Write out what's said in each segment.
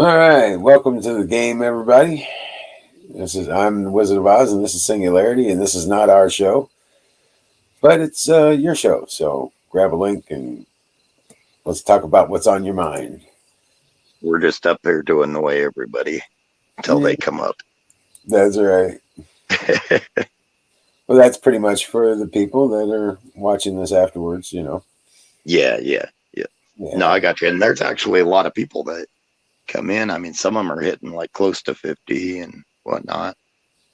All right, welcome to the game, everybody. I'm the Wizard of Oz, and this is Singularity, and this is not our show, but it's your show. So grab a link and let's talk about what's on your mind. We're just up here to annoy everybody until Yeah, they come up. that's right. Well, that's pretty much for the people that are watching this afterwards. Yeah. No, Yeah, I got you. And there's actually a lot of people that come in. I mean, some of them are hitting like close to 50 and whatnot.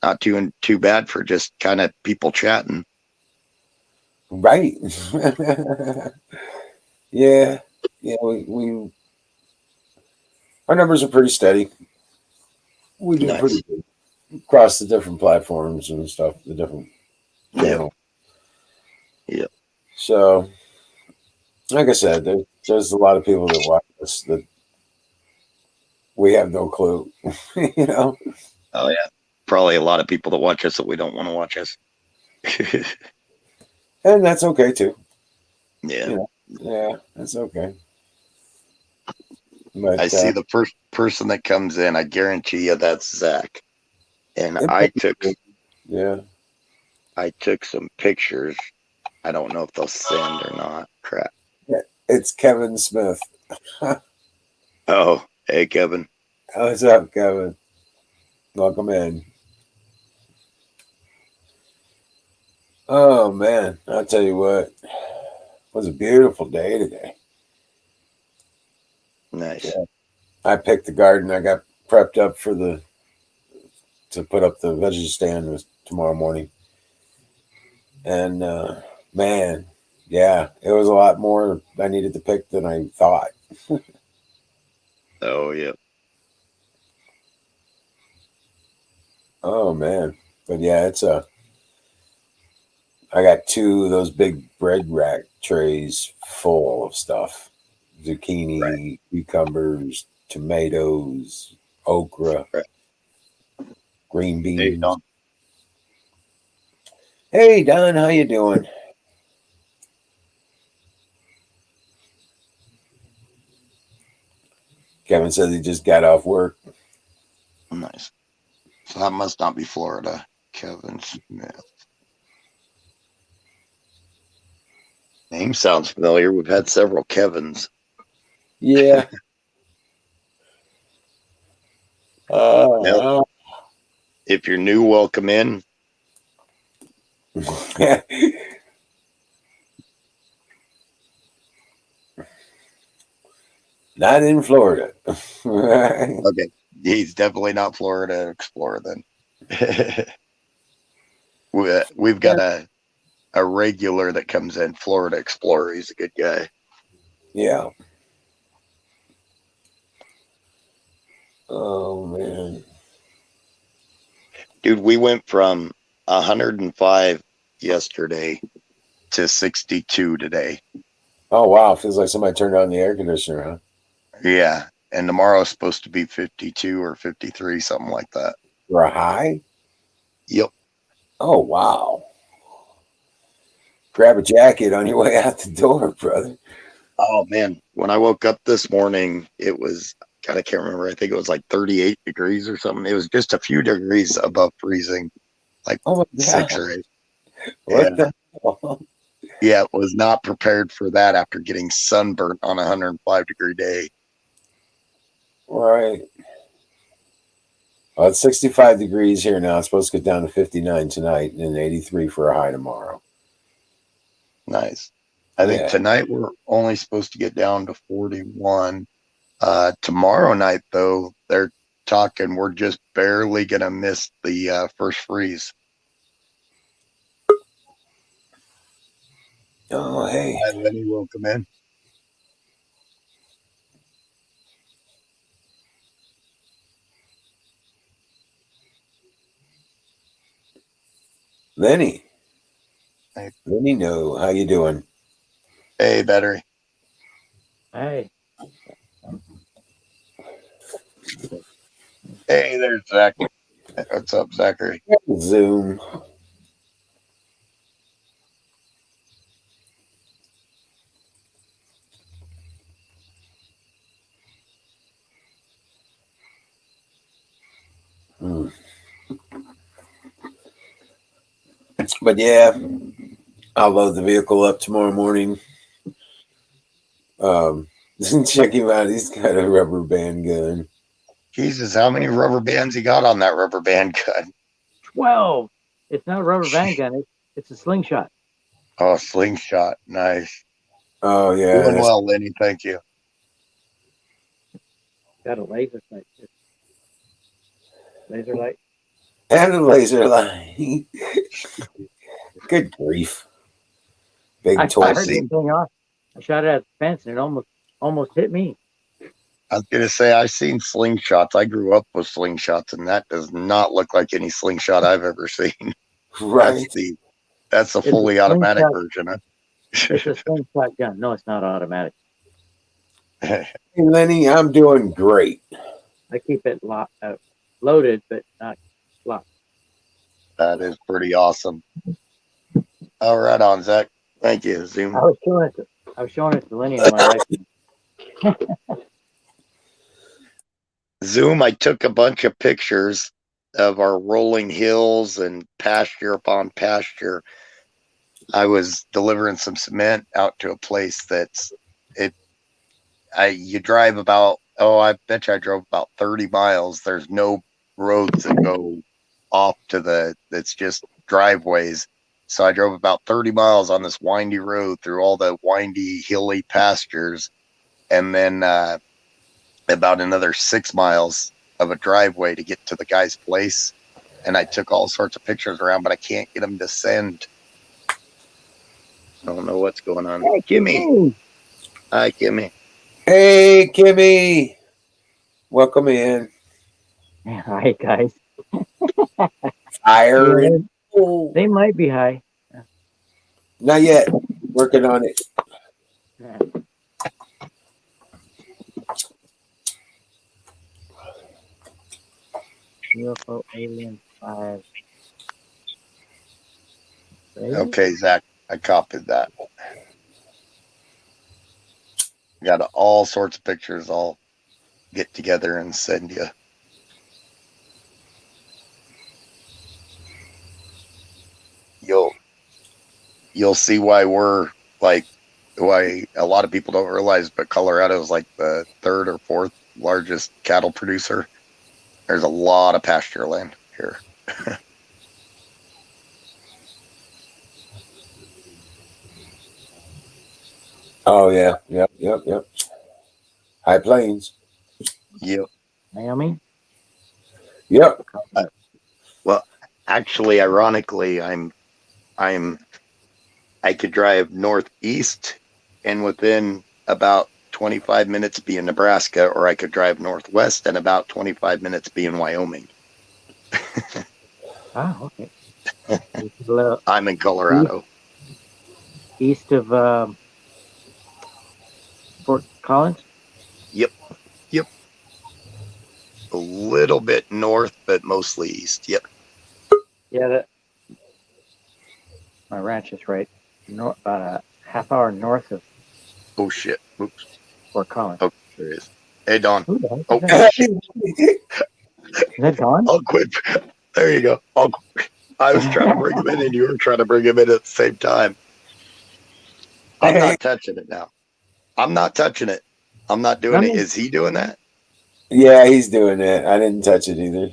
Not too bad for just kind of people chatting. right. Yeah, yeah. We our numbers are pretty steady. We do pretty Nice. good across the different platforms and stuff, the different Yep. channels. Yep. So like I said, there's a lot of people that watch us that we have no clue, you know, Oh, yeah. Probably a lot of people that watch us that we don't want to watch us. and that's okay too. Yeah. You know, yeah, that's okay. I But see the first person that comes in. I guarantee you that's Zach. And it I might be took good. Yeah, I took some pictures. I don't know if they'll send or not. Crap. yeah, it's Kevin Smith. Oh, hey, Kevin. What's up, Kevin? Welcome in. Oh man, I'll tell you what, it was a beautiful day today. Nice. Yeah, I picked the garden. I got prepped up for the to put up the veggie stand tomorrow morning, and man, yeah, it was a lot more I needed to pick than I thought. Oh, yeah. Oh man, but yeah, it's a. I got two of those big bread rack trays full of stuff: Right. zucchini, cucumbers, tomatoes, okra, Right. green Hey, beans. Don. Hey Don, how you doing? Kevin says he just got off work. Nice. So that must not be Florida. Kevin Smith. Name sounds familiar. We've had several Kevins. Yeah. Well, Uh, if you're new, welcome in. Not in Florida. Right. Okay. He's definitely not Florida Explorer then. We've got a regular that comes in, Florida Explorer. He's a good guy. Yeah. Oh man. Dude, we went from 105 yesterday to 62 today. Oh wow. Feels like somebody turned on the air conditioner, huh? Yeah. And tomorrow's supposed to be 52 or 53, something like that. For a high? Yep. Oh wow. Grab a jacket on your way out the door, brother. Oh man, when I woke up this morning, it was God, I can't remember. I think it was like 38 degrees or something. It was just a few degrees above freezing, like Oh my six god. or eight. What And the hell? yeah, was not prepared for that after getting sunburnt on a 105-degree day. Right. Well, it's 65 degrees here now. It's supposed to get down to 59 tonight and 83 for a high tomorrow. Nice. I think Yeah. tonight we're only supposed to get down to 41. Tomorrow night, though, they're talking we're just barely gonna miss the first freeze. Oh, hey. Hi, Lenny. Welcome in. Lenny. Hey, Lenny, no. How you doing? hey, battery. Hey, Hey, there's Zach. What's up, Zachary? Zoom. Mm. But yeah, I'll load the vehicle up tomorrow morning. Check him out. He's got a rubber band gun. Jesus, how many rubber bands he got on that rubber band gun? 12. It's not a rubber band gun. It's a slingshot. Oh, slingshot. Nice. Oh yeah, Doing that's- well, Lenny. Thank you. Got a laser sight. Laser light. and a laser light. Good grief! Big I toy. fired see. the thing off. I shot it at the fence and it almost hit me. I was gonna say I've seen slingshots. I grew up with slingshots, and that does not look like any slingshot I've ever seen. Right. That's the It's a fully automatic slingshot. version. Huh? It's a slingshot gun. No, it's not automatic. Hey, Lenny, I'm doing great. I keep it loaded, but not locked. That is pretty awesome. All right, on Zach. Thank you, Zoom. I was showing it to Lenny on my right. Zoom. I took a bunch of pictures of our rolling hills and pasture upon pasture. I was delivering some cement out to a place that's you drive about, I bet you I drove about 30 miles. There's no roads that go off to it's just driveways. So I drove about 30 miles on this windy road through all the windy, hilly pastures. And then about another 6 miles of a driveway to get to the guy's place. And I took all sorts of pictures around, but I can't get them to send. I don't know what's going on. Hey, Kimmy. Hi, Kimmy. Hey, Kimmy. Welcome in. Hi, guys. Fire. Yeah, and- Oh, they might be high. not yet. Working on it. Yeah. UFO Alien 5. Okay, Zach, I copied that. Got all sorts of pictures I'll get together and send you. You'll see why why a lot of people don't realize, but Colorado is like the third or fourth largest cattle producer. There's a lot of pasture land here. Oh yeah. Yep. High Plains. Yep. Naomi? Yep. Well, actually, ironically, I could drive northeast and within about 25 minutes be in Nebraska, or I could drive northwest and about 25 minutes be in Wyoming. Oh, okay. It's a little I'm in Colorado. east of Fort Collins? Yep. A little bit north, but mostly east. Yep. Yeah, my ranch is right about a half hour north of Oh shit. Oops. Fort Collins. Oh, there it is. Hey, Don. Who the heck Oh, is that? Is that Dawn? I'll quit. There you go. I was trying to bring him in, and you were trying to bring him in at the same time. I'm not touching it now. I'm not touching it. I'm not doing it. Is he doing that? Yeah, he's doing it. I didn't touch it either.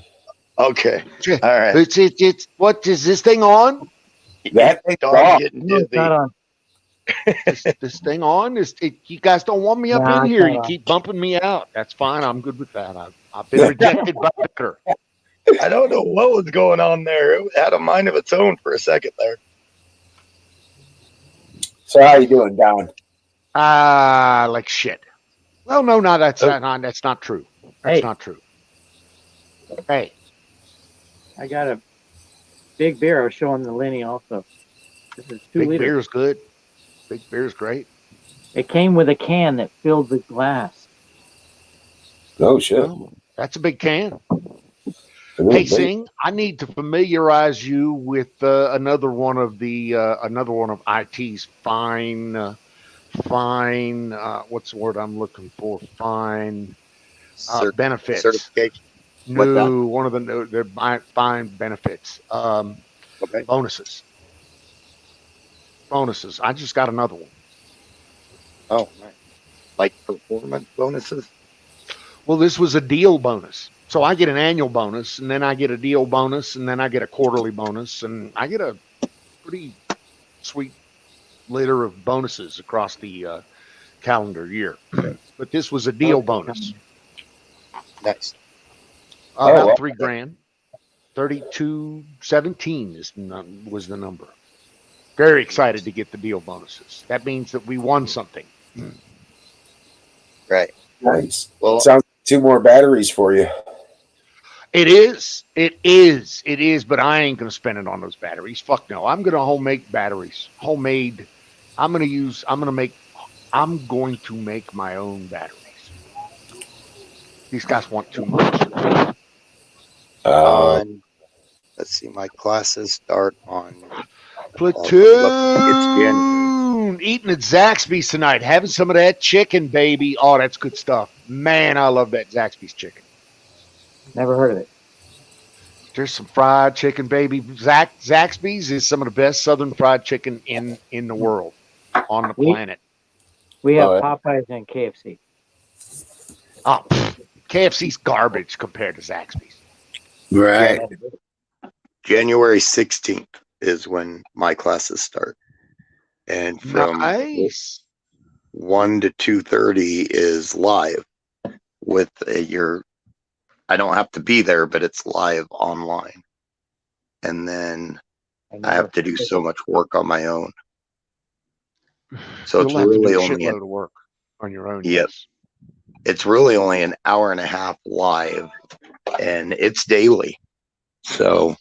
Okay. All right. It's what is this thing on? That thing's Don's off. getting No, it's dizzy. not on. This thing on? You guys don't want me up Nah, in it's here. not You on. keep bumping me out. That's fine. I'm good with that. I've been rejected by Becker. I don't know what was going on there. It had a mind of its own for a second there. So how you doing, Don? Like shit. Well, no, that's not true. That's Hey. not true. Hey, I got a big beer. I was showing the Lenny also. This is 2 big liters. beer's good. Big beer's great. It came with a can that filled the glass. Oh shit. Well, that's a big can. It is Hey, big. Sing, I need to familiarize you with another one of IT's fine. What's the word I'm looking for? Fine benefits. Certification. What's that? No, one of the fine benefits. Okay. Bonuses. Bonuses. I just got another one. Oh, nice. Like performance bonuses? Well, this was a deal bonus. So I get an annual bonus, and then I get a deal bonus, and then I get a quarterly bonus, and I get a pretty sweet litter of bonuses across the calendar year. But this was a deal bonus. Nice. About well. $3,000. 3217 was the number. Very excited to get the deal bonuses. That means that we won something. Right. Nice. Well, Sounds like 2 more batteries for you. It is. It is. It is. But I ain't going to spend it on those batteries. Fuck no. I'm going to homemade batteries. Homemade. I'm going to make my own batteries. These guys want too much. on, let's see, my classes start on Platoon. Eating at Zaxby's tonight. Having some of that chicken, baby. Oh, that's good stuff. Man, I love that Zaxby's chicken. Never heard of it. There's some fried chicken, baby. Zaxby's is some of the best Southern fried chicken in the world, on the planet. We have Oh, yeah. Popeyes and KFC. Oh, KFC's garbage compared to Zaxby's. Right. January 16th is when my classes start. And from Nice. 1 to 2:30 is live with I don't have to be there, but it's live online. And then I have to do so much work on my own. So You'll it's have to really do a only shitload of work on your own. Yep. Yes. it's really only an hour and a half live, and it's daily. So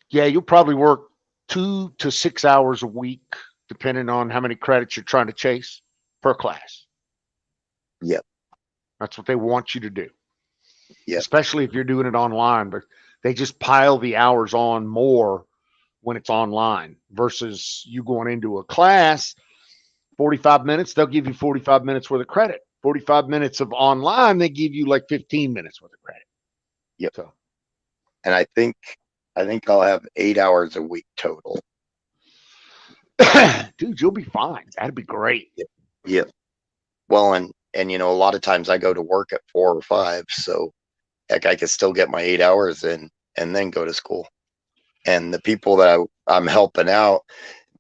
Yeah, you'll probably work 2 to 6 hours a week, depending on how many credits you're trying to chase per class. Yep. That's what they want you to do. Yep. Especially if you're doing it online, but they just pile the hours on more when it's online versus you going into a class, 45 minutes, they'll give you 45 minutes worth of credit. 45 minutes of online, they give you like 15 minutes worth of credit. Yep. So, and I think I'll have 8 hours a week total. dude, you'll be fine. That'd be great. Yep. Well, and a lot of times I go to work at 4 or 5, so heck, I could still get my 8 hours in and then go to school. And the people that I'm helping out,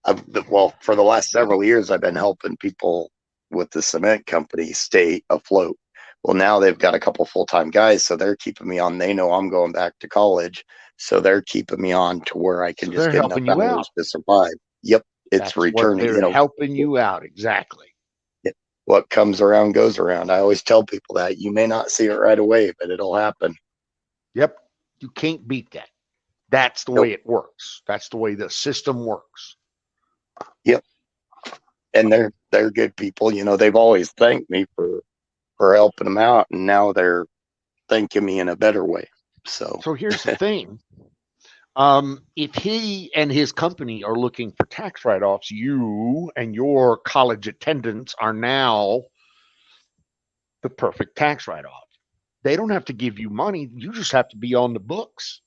for the last several years, I've been helping people with the cement company stay afloat. Well, now they've got a couple full-time guys, so they're keeping me on. They know I'm going back to college, so they're keeping me on to where I can just get enough hours to survive. Yep, it's returning. They're helping you out. Exactly. What comes around goes around. I always tell people that you may not see it right away, but it'll happen. Yep, you can't beat that. That's the way it works. That's the way the system works. Yep. And they're good people. They've always thanked me for helping them out, and now they're thanking me in a better way. So here's the thing. If he and his company are looking for tax write-offs, you and your college attendance are now the perfect tax write-off. They don't have to give you money. You just have to be on the books.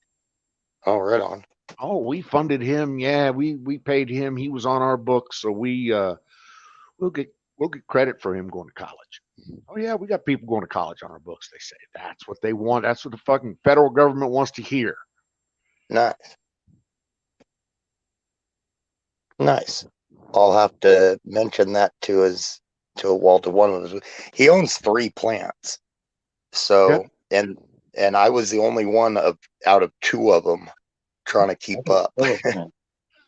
Oh, right on. Oh, we funded him. Yeah, we paid him. He was on our books, so we'll get credit for him going to college. Oh yeah, we got people going to college on our books. They say that's what they want. That's what the fucking federal government wants to hear. Nice. I'll have to mention that to one of his. He owns 3 plants. So and I was the only one out of 2 of them trying to keep up.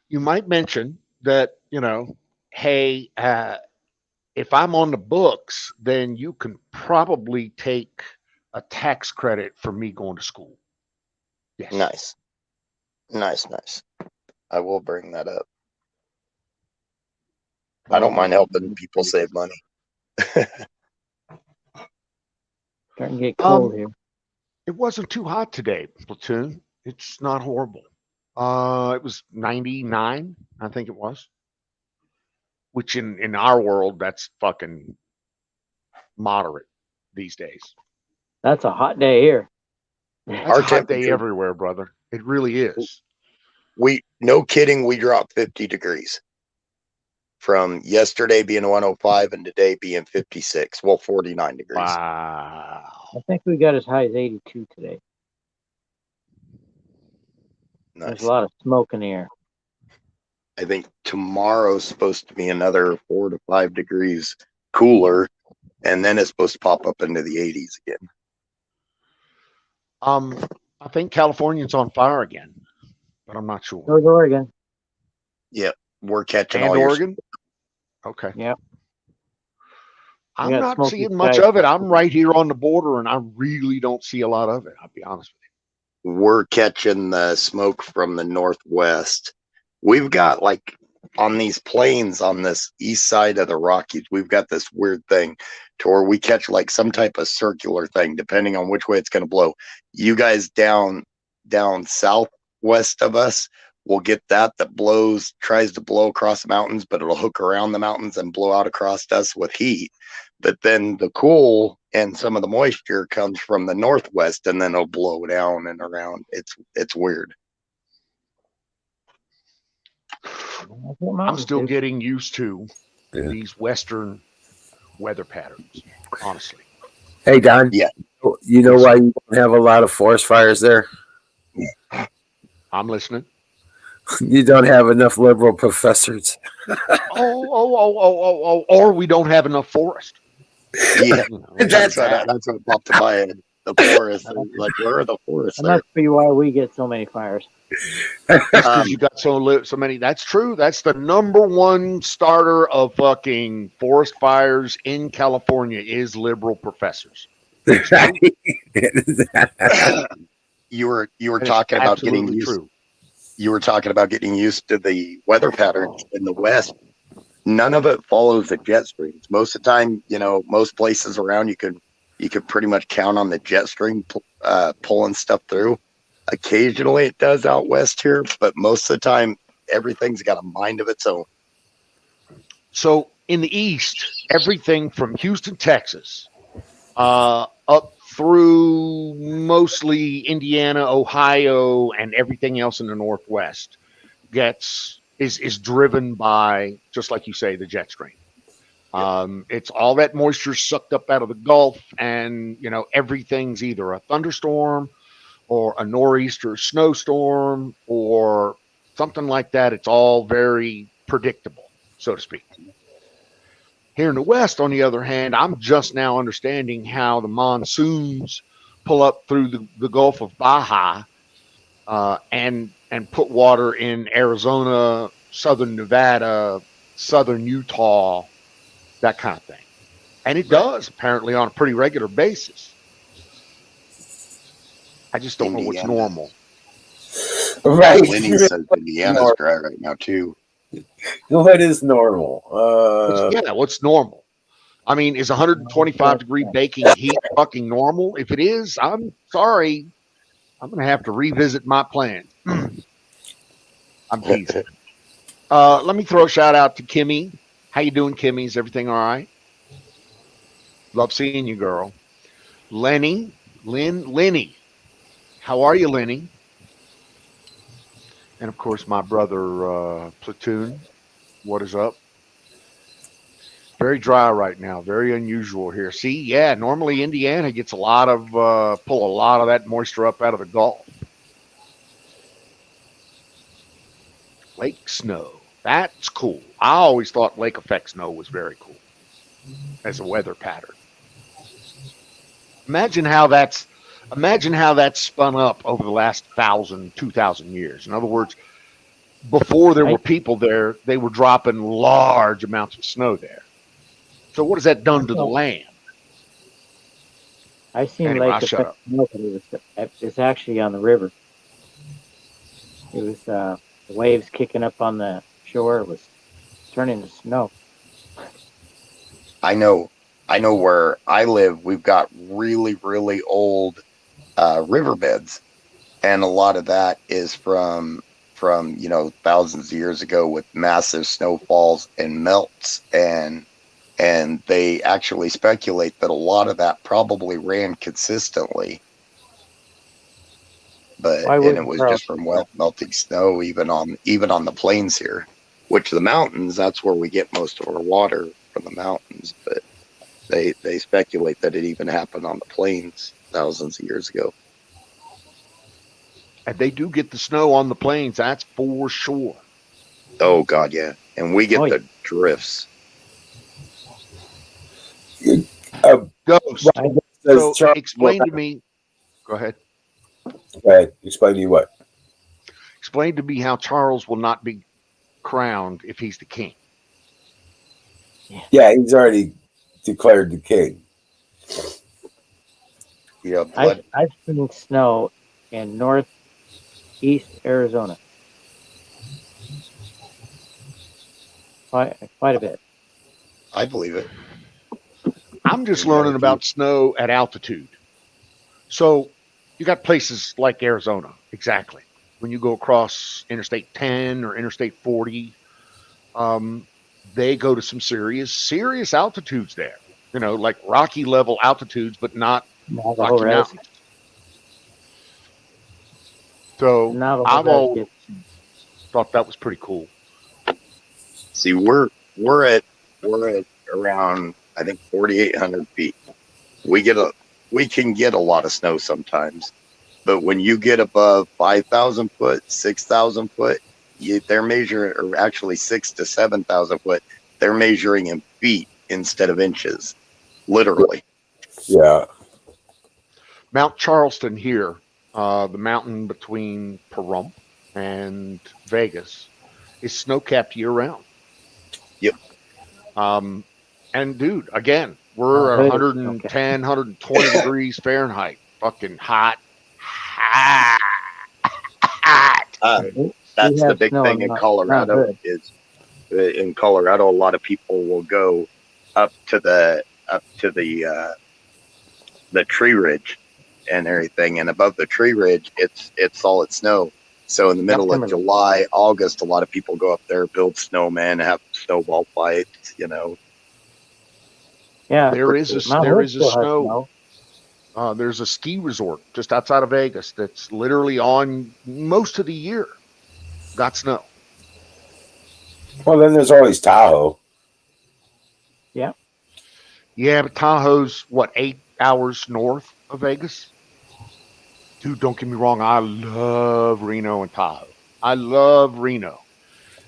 You might mention that, hey, if I'm on the books, then you can probably take a tax credit for me going to school. Yes. Nice. I will bring that up. I don't mind helping people save money. Starting to get cold here. It wasn't too hot today, Platoon. It's not horrible. It was 99, I think it was. Which in our world, that's fucking moderate these days. That's a hot day here. That's Our a hot day temperature- everywhere, brother. It really is. No kidding, we dropped 50 degrees from yesterday being 105 and today being 56. Well, 49 degrees. Wow. I think we got as high as 82 today. There's Nice. a lot of smoke in the air. I think tomorrow's supposed to be another 4 to 5 degrees cooler, and then it's supposed to pop up into the 80s again. I think California's on fire again, but I'm not sure. Goes Oregon. We're catching And all your Oregon? Okay. Yep. I'm got not smoky seeing much skies. of it. I'm right here on the border and I really don't see a lot of it. I'll be honest with We're catching the smoke from the northwest. We've got like on these plains on this east side of the Rockies, we've got this weird thing to where we catch like some type of circular thing, depending on which way it's going to blow. You guys down southwest of us will get that tries to blow across the mountains, but it'll hook around the mountains and blow out across us with heat. But then the cool and some of the moisture comes from the northwest, and then it'll blow down and around. It's weird. you. I'm still getting used to Yeah. these Western weather patterns, honestly. Hey, Don. Yeah. You know why you don't have a lot of forest fires there? I'm listening. You don't have enough liberal professors. Or we don't have enough forest. Yeah, You know, that's what popped in my head. The forest. Like, where are the forests? That must be why we get so many fires. because you got so many. That's true. That's the number one starter of fucking forest fires in California is liberal professors. You were That is talking about getting absolutely used. true. You were talking about getting used to the weather patterns in the West. None of it follows the jet streams. Most of the time, most places around you could pretty much count on the jet stream pulling stuff through. Occasionally it does out west here, but most of the time everything's got a mind of its own. So in the East, everything from Houston, Texas, up through mostly Indiana, Ohio, and everything else in the Northwest is driven by, just like you say, the jet stream. It's all that moisture sucked up out of the Gulf, and everything's either a thunderstorm or a nor'easter snowstorm or something like that. It's all very predictable, so to speak. Here in the West, on the other hand, I'm just now understanding how the monsoons pull up through the Gulf of Baja and put water in Arizona, southern Nevada, southern Utah, that kind of thing. And it does, apparently, on a pretty regular basis. I just don't know what's Indiana. normal. Right. Lenny says Indiana's dry right now too. What is normal? What's normal? I mean, is 125-degree baking heat fucking normal? If it is, I'm sorry. I'm going to have to revisit my plan. I'm teasing. Let me throw a shout out to Kimmy. How you doing, Kimmy? Is everything all right? Love seeing you, girl. Lenny. How are you, Lenny? And, of course, my brother, Platoon. What is up? Very dry right now. Very unusual here. See, yeah, normally Indiana gets pull a lot of that moisture up out of the Gulf. Lake snow. That's cool. I always thought lake effect snow was very cool as a weather pattern. Imagine how that's spun up over the last 1,000, 2,000 years. In other words, before there were people there, they were dropping large amounts of snow there. So what has that done to the land? I seen Anyway, Lake I'll shut Effect Snow, but it's actually on the river. It was the waves kicking up on the shore. It was turning to snow. I know where I live, we've got really, really old riverbeds, and a lot of that is from thousands of years ago with massive snowfalls and melts, and they actually speculate that a lot of that probably ran consistently but Why and wouldn't it was just Charleston? from melting snow, even on the plains here, which the mountains, that's where we get most of our water from the mountains. But they speculate that it even happened on the plains thousands of years ago. And they do get the snow on the plains, that's for sure. Oh God, yeah, and we get Oh, yeah. the drifts. Ghost. I, So Charles will explain to not- me. Go ahead. Okay, explain to you what. Explain to me how Charles will not be crowned if he's the king. Yeah, he's already declared the king. Yeah, blood. I've seen snow in northeast Arizona. Quite a bit. I believe it. I'm just Yeah, learning about snow at altitude. So you got places like Arizona, exactly. When you go across Interstate 10 or Interstate 40, they go to some serious altitudes there. You know, like Rocky level altitudes, but not Navajo Rocky Res. Mountains. So Navajo I've Res always gets thought that was pretty cool. See, we're at around, I think, 4,800 feet. We can get a lot of snow sometimes, but when you get above 5,000 foot, 6,000 foot, they're measuring, or actually 6 to 7,000 foot, they're measuring in feet instead of inches, literally. Yeah. Mount Charleston here, the mountain between Pahrump and Vegas, is snow capped year round. Yep. And dude, again, we're Oh, at it is. 110, 120 degrees Fahrenheit. Fucking hot. Hot. We That's the have big snow thing in not Colorado good. is in Colorado, a lot of people will go up to the tree ridge and everything, and above the tree ridge, it's solid snow. So in the middle of Timberline. July, August, a lot of people go up there, build snowmen, have snowball fights. Yeah, There is Mount there Hood is a still has snow. There's a ski resort just outside of Vegas that's literally on most of the year. Got snow. Well, then there's always Tahoe. Yeah, but Tahoe's what, 8 hours north of Vegas? Dude, don't get me wrong. I love Reno and Tahoe. I love Reno.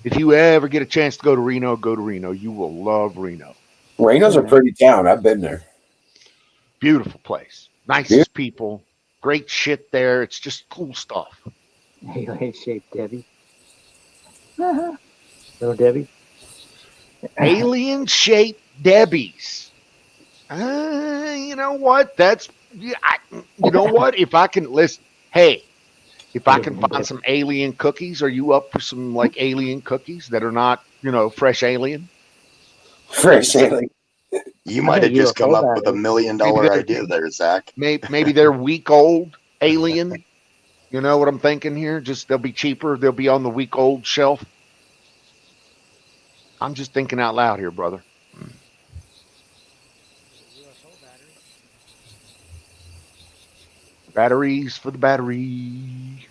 If you ever get a chance to go to Reno, go to Reno. You will love Reno. Reno's a pretty town. I've been there. Beautiful place. Nicest people. Great shit there. It's just cool stuff. Alien shaped Debbie. Little Debbie. Alien shaped Debbie's. You know what? You know what? If I can listen, hey, if I can find some alien cookies, are you up for some like alien cookies that are not, fresh alien? Fresh alien. You might have just come up with $1 million Maybe idea there, Zach. Maybe they're week old alien. You know what I'm thinking here? Just they'll be cheaper. They'll be on the week old shelf. I'm just thinking out loud here, brother. Batteries for the battery.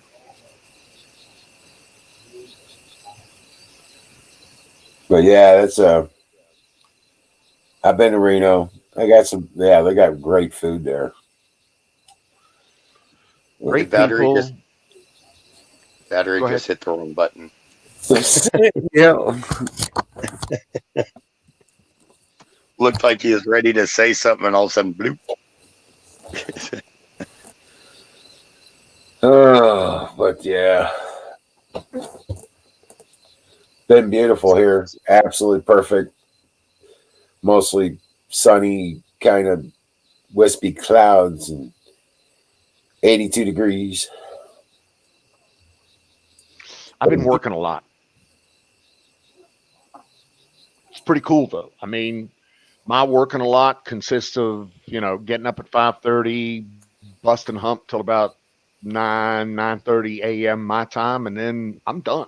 But yeah, that's I've been to Reno. I got some. Yeah, they got great food there. Great battery people. Just hit the wrong button. Yeah. Looked like he was ready to say something, and all of a sudden, bloop. Oh, but yeah, been beautiful here. Absolutely perfect. Mostly sunny, kind of wispy clouds, and 82 degrees. I've been working a lot. It's pretty cool though. I mean, my working a lot consists of, getting up at 5:30, busting hump till about 9:30 a.m. my time, and then I'm done.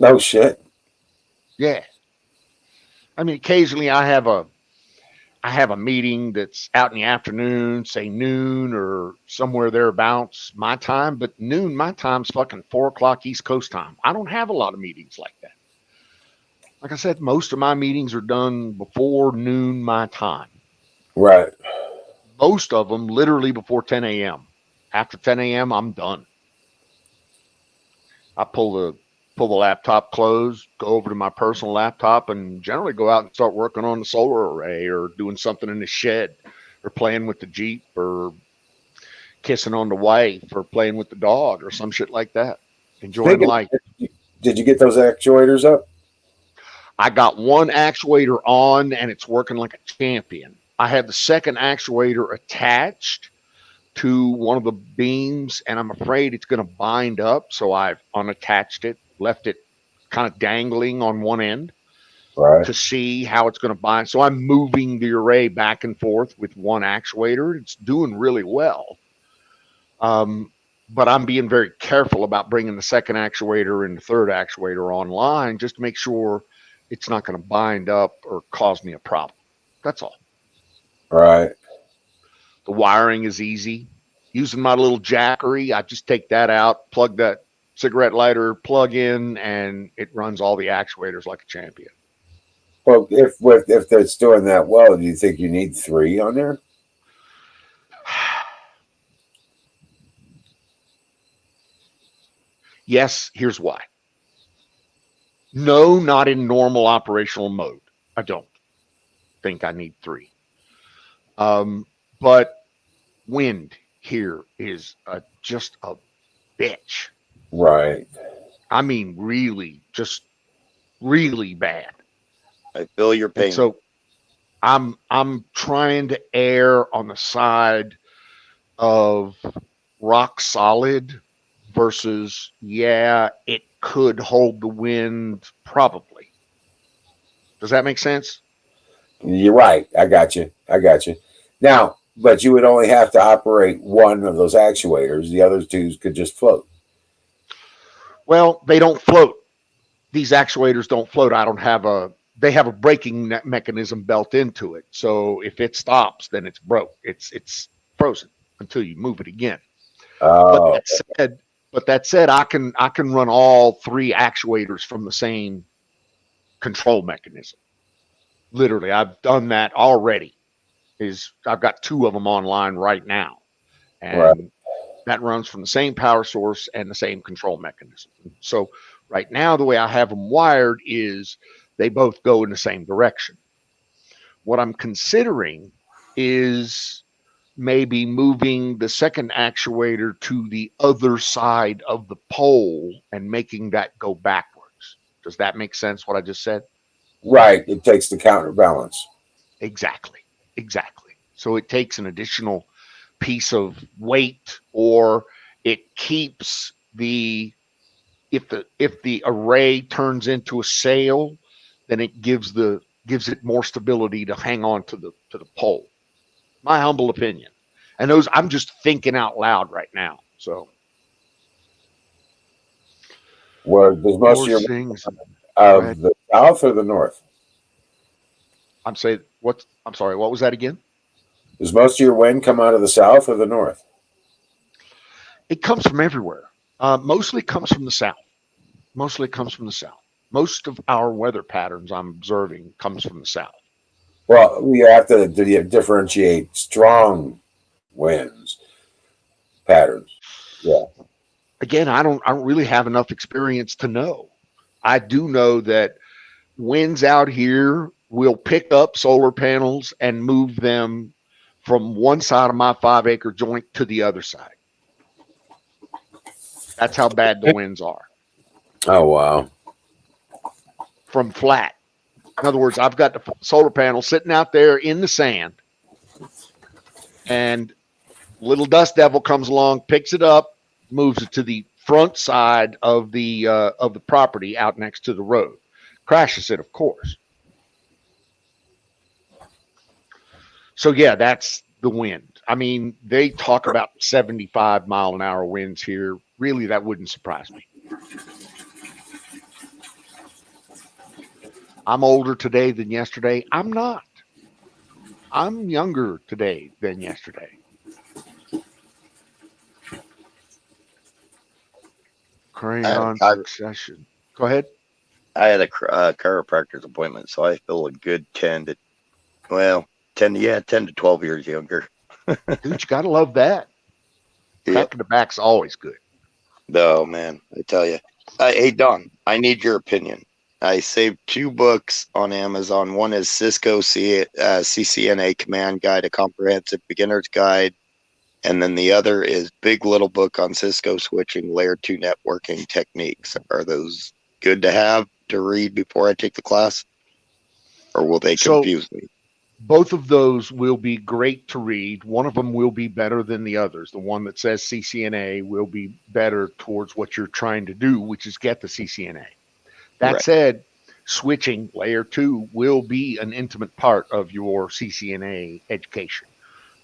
No shit. Yeah. I mean, occasionally I have I have a meeting that's out in the afternoon, say noon or somewhere thereabouts my time, but noon my time's fucking 4 o'clock East Coast time. I don't have a lot of meetings like that. Like I said, most of my meetings are done before noon my time. Right. Most of them literally before 10 a.m. After 10 a.m., I'm done. I pull the laptop closed, go over to my personal laptop, and generally go out and start working on the solar array or doing something in the shed or playing with the Jeep or kissing on the wife or playing with the dog or some shit like that. Enjoying Speaking of life. did you get those actuators up? I got one actuator on and it's working like a champion. I have the second actuator attached to one of the beams and I'm afraid it's going to bind up. So I've unattached it, left it kind of dangling on one end Right. to see how it's going to bind. So I'm moving the array back and forth with one actuator. It's doing really well. But I'm being very careful about bringing the second actuator and the third actuator online just to make sure it's not going to bind up or cause me a problem. That's all. Right. The wiring is easy. Using my little jackery, I just take that out, plug that cigarette lighter plug in, and it runs all the actuators like a champion. Well, if it's doing that well, do you think you need 3 on there? Yes, here's why. No, not in normal operational mode. I don't think I need 3. But wind here is just a bitch. Right. I mean, really, just really bad. I feel your pain. And so I'm trying to err on the side of rock solid versus it could hold the wind probably. Does that make sense? You're right. I got you. Now, but you would only have to operate one of those actuators. The other 2 could just float. Well, they don't float. These actuators don't float. They have a braking mechanism built into it. So if it stops, then it's broke. It's frozen until you move it again. Oh, But that said, I can run all 3 actuators from the same control mechanism. Literally, I've done that already. I've got 2 of them online right now, and right. that runs from the same power source and the same control mechanism. So right now, the way I have them wired is they both go in the same direction. What I'm considering is maybe moving the second actuator to the other side of the pole and making that go backwards. Does that make sense, what I just said? Right. It takes the counterbalance. Exactly. So it takes an additional piece of weight, or it keeps if the array turns into a sail, then it gives it more stability to hang on to the pole. My humble opinion. And those, I'm just thinking out loud right now. So Where does most of your things of the south or the north? I'm sorry, what was that again? Does most of your wind come out of the south or the north? It comes from everywhere. Mostly comes from the south. Most of our weather patterns I'm observing comes from the south. Well, we have to differentiate strong winds patterns. Yeah. Again, I don't really have enough experience to know. I do know that winds out here will pick up solar panels and move them from one side of my 5-acre joint to the other side. That's how bad the winds are. Oh, wow. From flat. In other words, I've got the solar panel sitting out there in the sand, and little dust devil comes along, picks it up, moves it to the front side of the property out next to the road, crashes it, of course. So yeah, that's the wind. I mean, they talk about 75 mile an hour winds here. Really, that wouldn't surprise me. I'm older today than yesterday. I'm not. I'm younger today than yesterday. Crayon I succession. Go ahead. I had a chiropractor's appointment, so I feel a good 10 to 12 years younger. Dude, you gotta love that. Yep. Crack in the back's always good. Oh man, I tell you. Hey Don, I need your opinion. I saved 2 books on Amazon. One is Cisco CCNA Command Guide, a comprehensive beginner's guide, and then the other is Big Little Book on Cisco switching layer 2 networking techniques. Are those good to have to read before I take the class, or will they So confuse me? both of those will be great to read. One of them will be better than the others. The one that says CCNA will be better towards what you're trying to do, which is get the CCNA. That Right. said, switching layer 2 will be an intimate part of your CCNA education.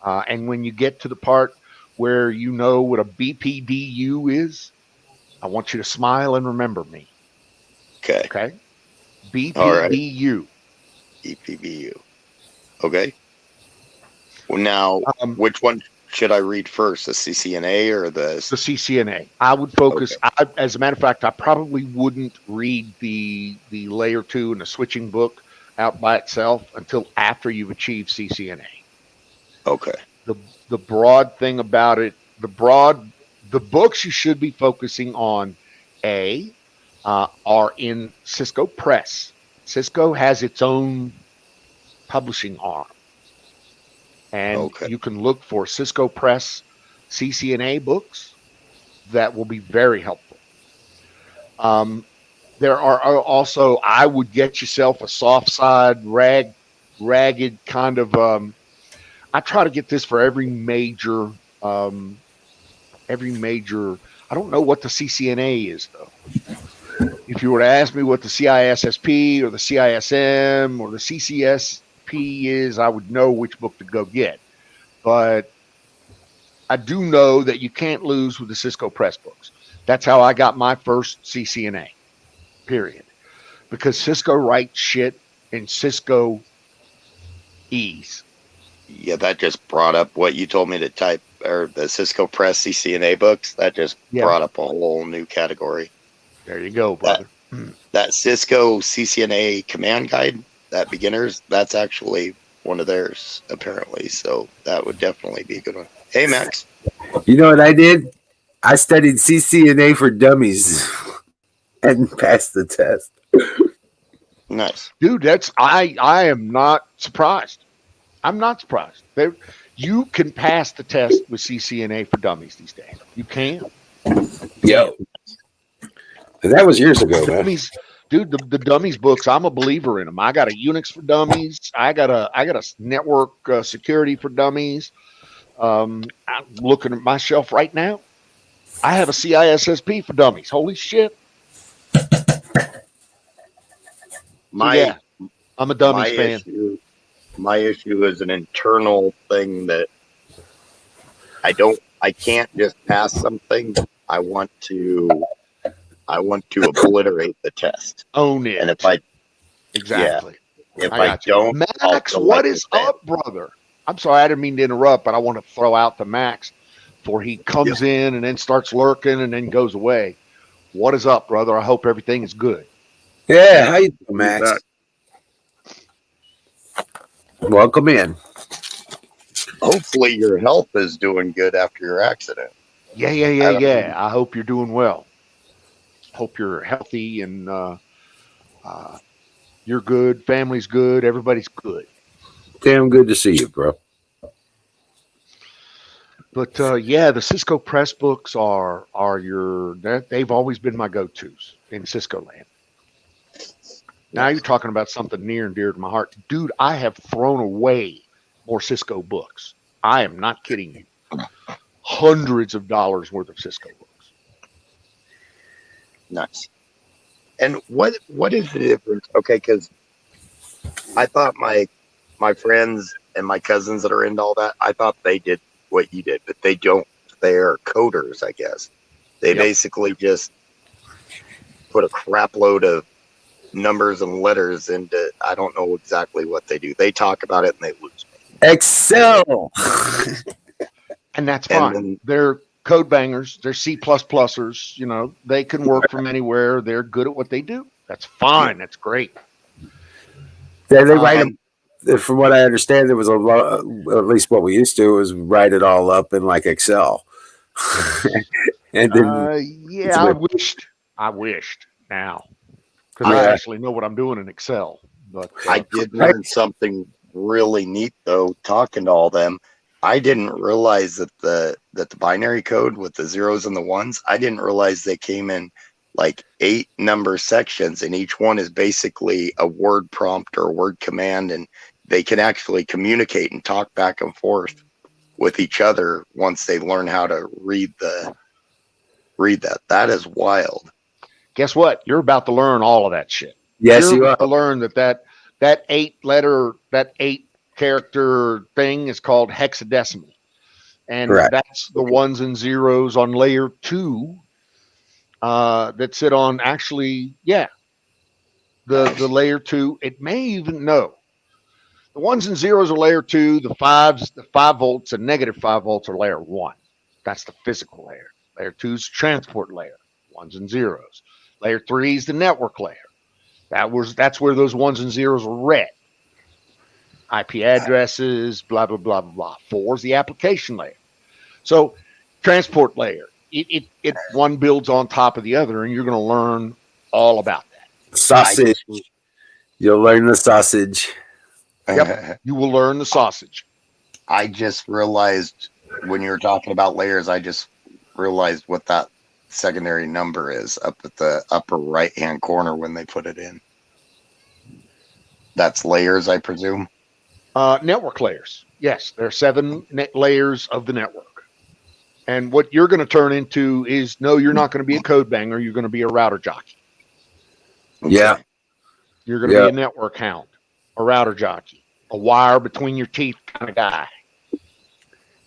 And when you get to the part where you know what a BPDU is, I want you to smile and remember me. Okay. Okay? All right. BPDU. EPBU. Okay. Well, now, Um, which one should I read first, the CCNA or the the? CCNA. I would focus. As a matter of fact, I probably wouldn't read the layer 2 and the switching book out by itself until after you've achieved CCNA. Okay. The broad thing about it, the books you should be focusing on, are in Cisco Press. Cisco has its own publishing arm, and Okay. you can look for Cisco Press CCNA books that will be very helpful. There are also, I would get yourself a soft side ragged kind of. I try to get this for every major. I don't know what the CCNA is though. If you were to ask me what the CISSP or the CISM or the CCSP is, I would know which book to go get. But I do know that you can't lose with the Cisco Press books. That's how I got my first CCNA, period. Because Cisco writes shit in Cisco ease. Yeah, that just brought up what you told me to type, or the Cisco Press CCNA books. That just brought up a whole new category. There you go, brother. That Cisco CCNA Command Guide, that beginners, that's actually one of theirs apparently. So that would definitely be a good one. Hey, Max. You know what I did? I studied CCNA for Dummies and passed the test. Nice. Dude, that's I am not surprised. I'm not surprised. You can pass the test with CCNA for Dummies these days. You can. Yo. And that was years ago, man. Dummies, dude, the Dummies books, I'm a believer in them. I got a Unix for Dummies. I got a network security for Dummies. I'm looking at my shelf right now. I have a CISSP for Dummies. Holy shit. My I'm a Dummies fan. My issue is an internal thing that I can't just pass something. I want to obliterate the test. Own it. And if I exactly. If I don't, Max, what is up, brother? I'm sorry, I didn't mean to interrupt, but I want to throw out to Max before he comes in and then starts lurking and then goes away. What is up, brother? I hope everything is good. Yeah, how you doing, Max? Welcome in. Hopefully your health is doing good after your accident. Yeah. I hope you're doing well. Hope you're healthy and you're good. Family's good. Everybody's good. Damn good to see you, bro. But the Cisco Press books are they've always been my go-tos in Cisco land. Now you're talking about something near and dear to my heart. Dude, I have thrown away more Cisco books. I am not kidding you. Hundreds of dollars worth of Cisco books. Nice. And what is the difference? Okay, because I thought my friends and my cousins that are into all that, I thought they did what you did, but they don't. They are coders, I guess. They basically just put a crap load of numbers and letters into, I don't know exactly what they do. They talk about it and they lose me. Excel. And that's And fine. then- They're code bangers. They're C++ers. You know, they can work from anywhere. They're good at what they do. That's fine. That's great. They write and- them. From what I understand, there was a lot. At least what we used to was write it all up in like Excel. And then Yeah, I wished now because I Yeah. actually know what I'm doing in Excel. But I did learn something really neat though, talking to all them. I didn't realize that the binary code with the zeros and the ones, I didn't realize they came in like 8 number sections, and each one is basically a word prompt or a word command, and they can actually communicate and talk back and forth with each other once they learn how to read that. That is wild. guess what? You're about to learn all of that shit. yes, You're you about to are. learn that 8 character thing is called hexadecimal. And Correct. that's the ones and zeros on layer 2 that sit on actually, the layer 2. It may even know. The ones and zeros are layer 2, the 5 volts and negative 5 volts are layer 1. That's the physical layer. Layer 2 is transport layer, ones and zeros. Layer 3 is the network layer. That's where those ones and zeros are read. IP addresses, blah, blah, blah, blah, blah. 4 is the application layer. So transport layer, it one builds on top of the other, and you're going to learn all about that. Sausage. You'll learn the sausage. Yep. You will learn the sausage. I just realized when you were talking about layers, I just realized what that secondary number is up at the upper right hand corner when they put it in. That's layers, I presume. Network layers. Yes, there are 7 layers of the network. And what you're going to turn into is, no, you're not going to be a code banger. You're going to be a router jockey. Yeah. You're going to be a network hound, a router jockey, a wire between your teeth kind of guy.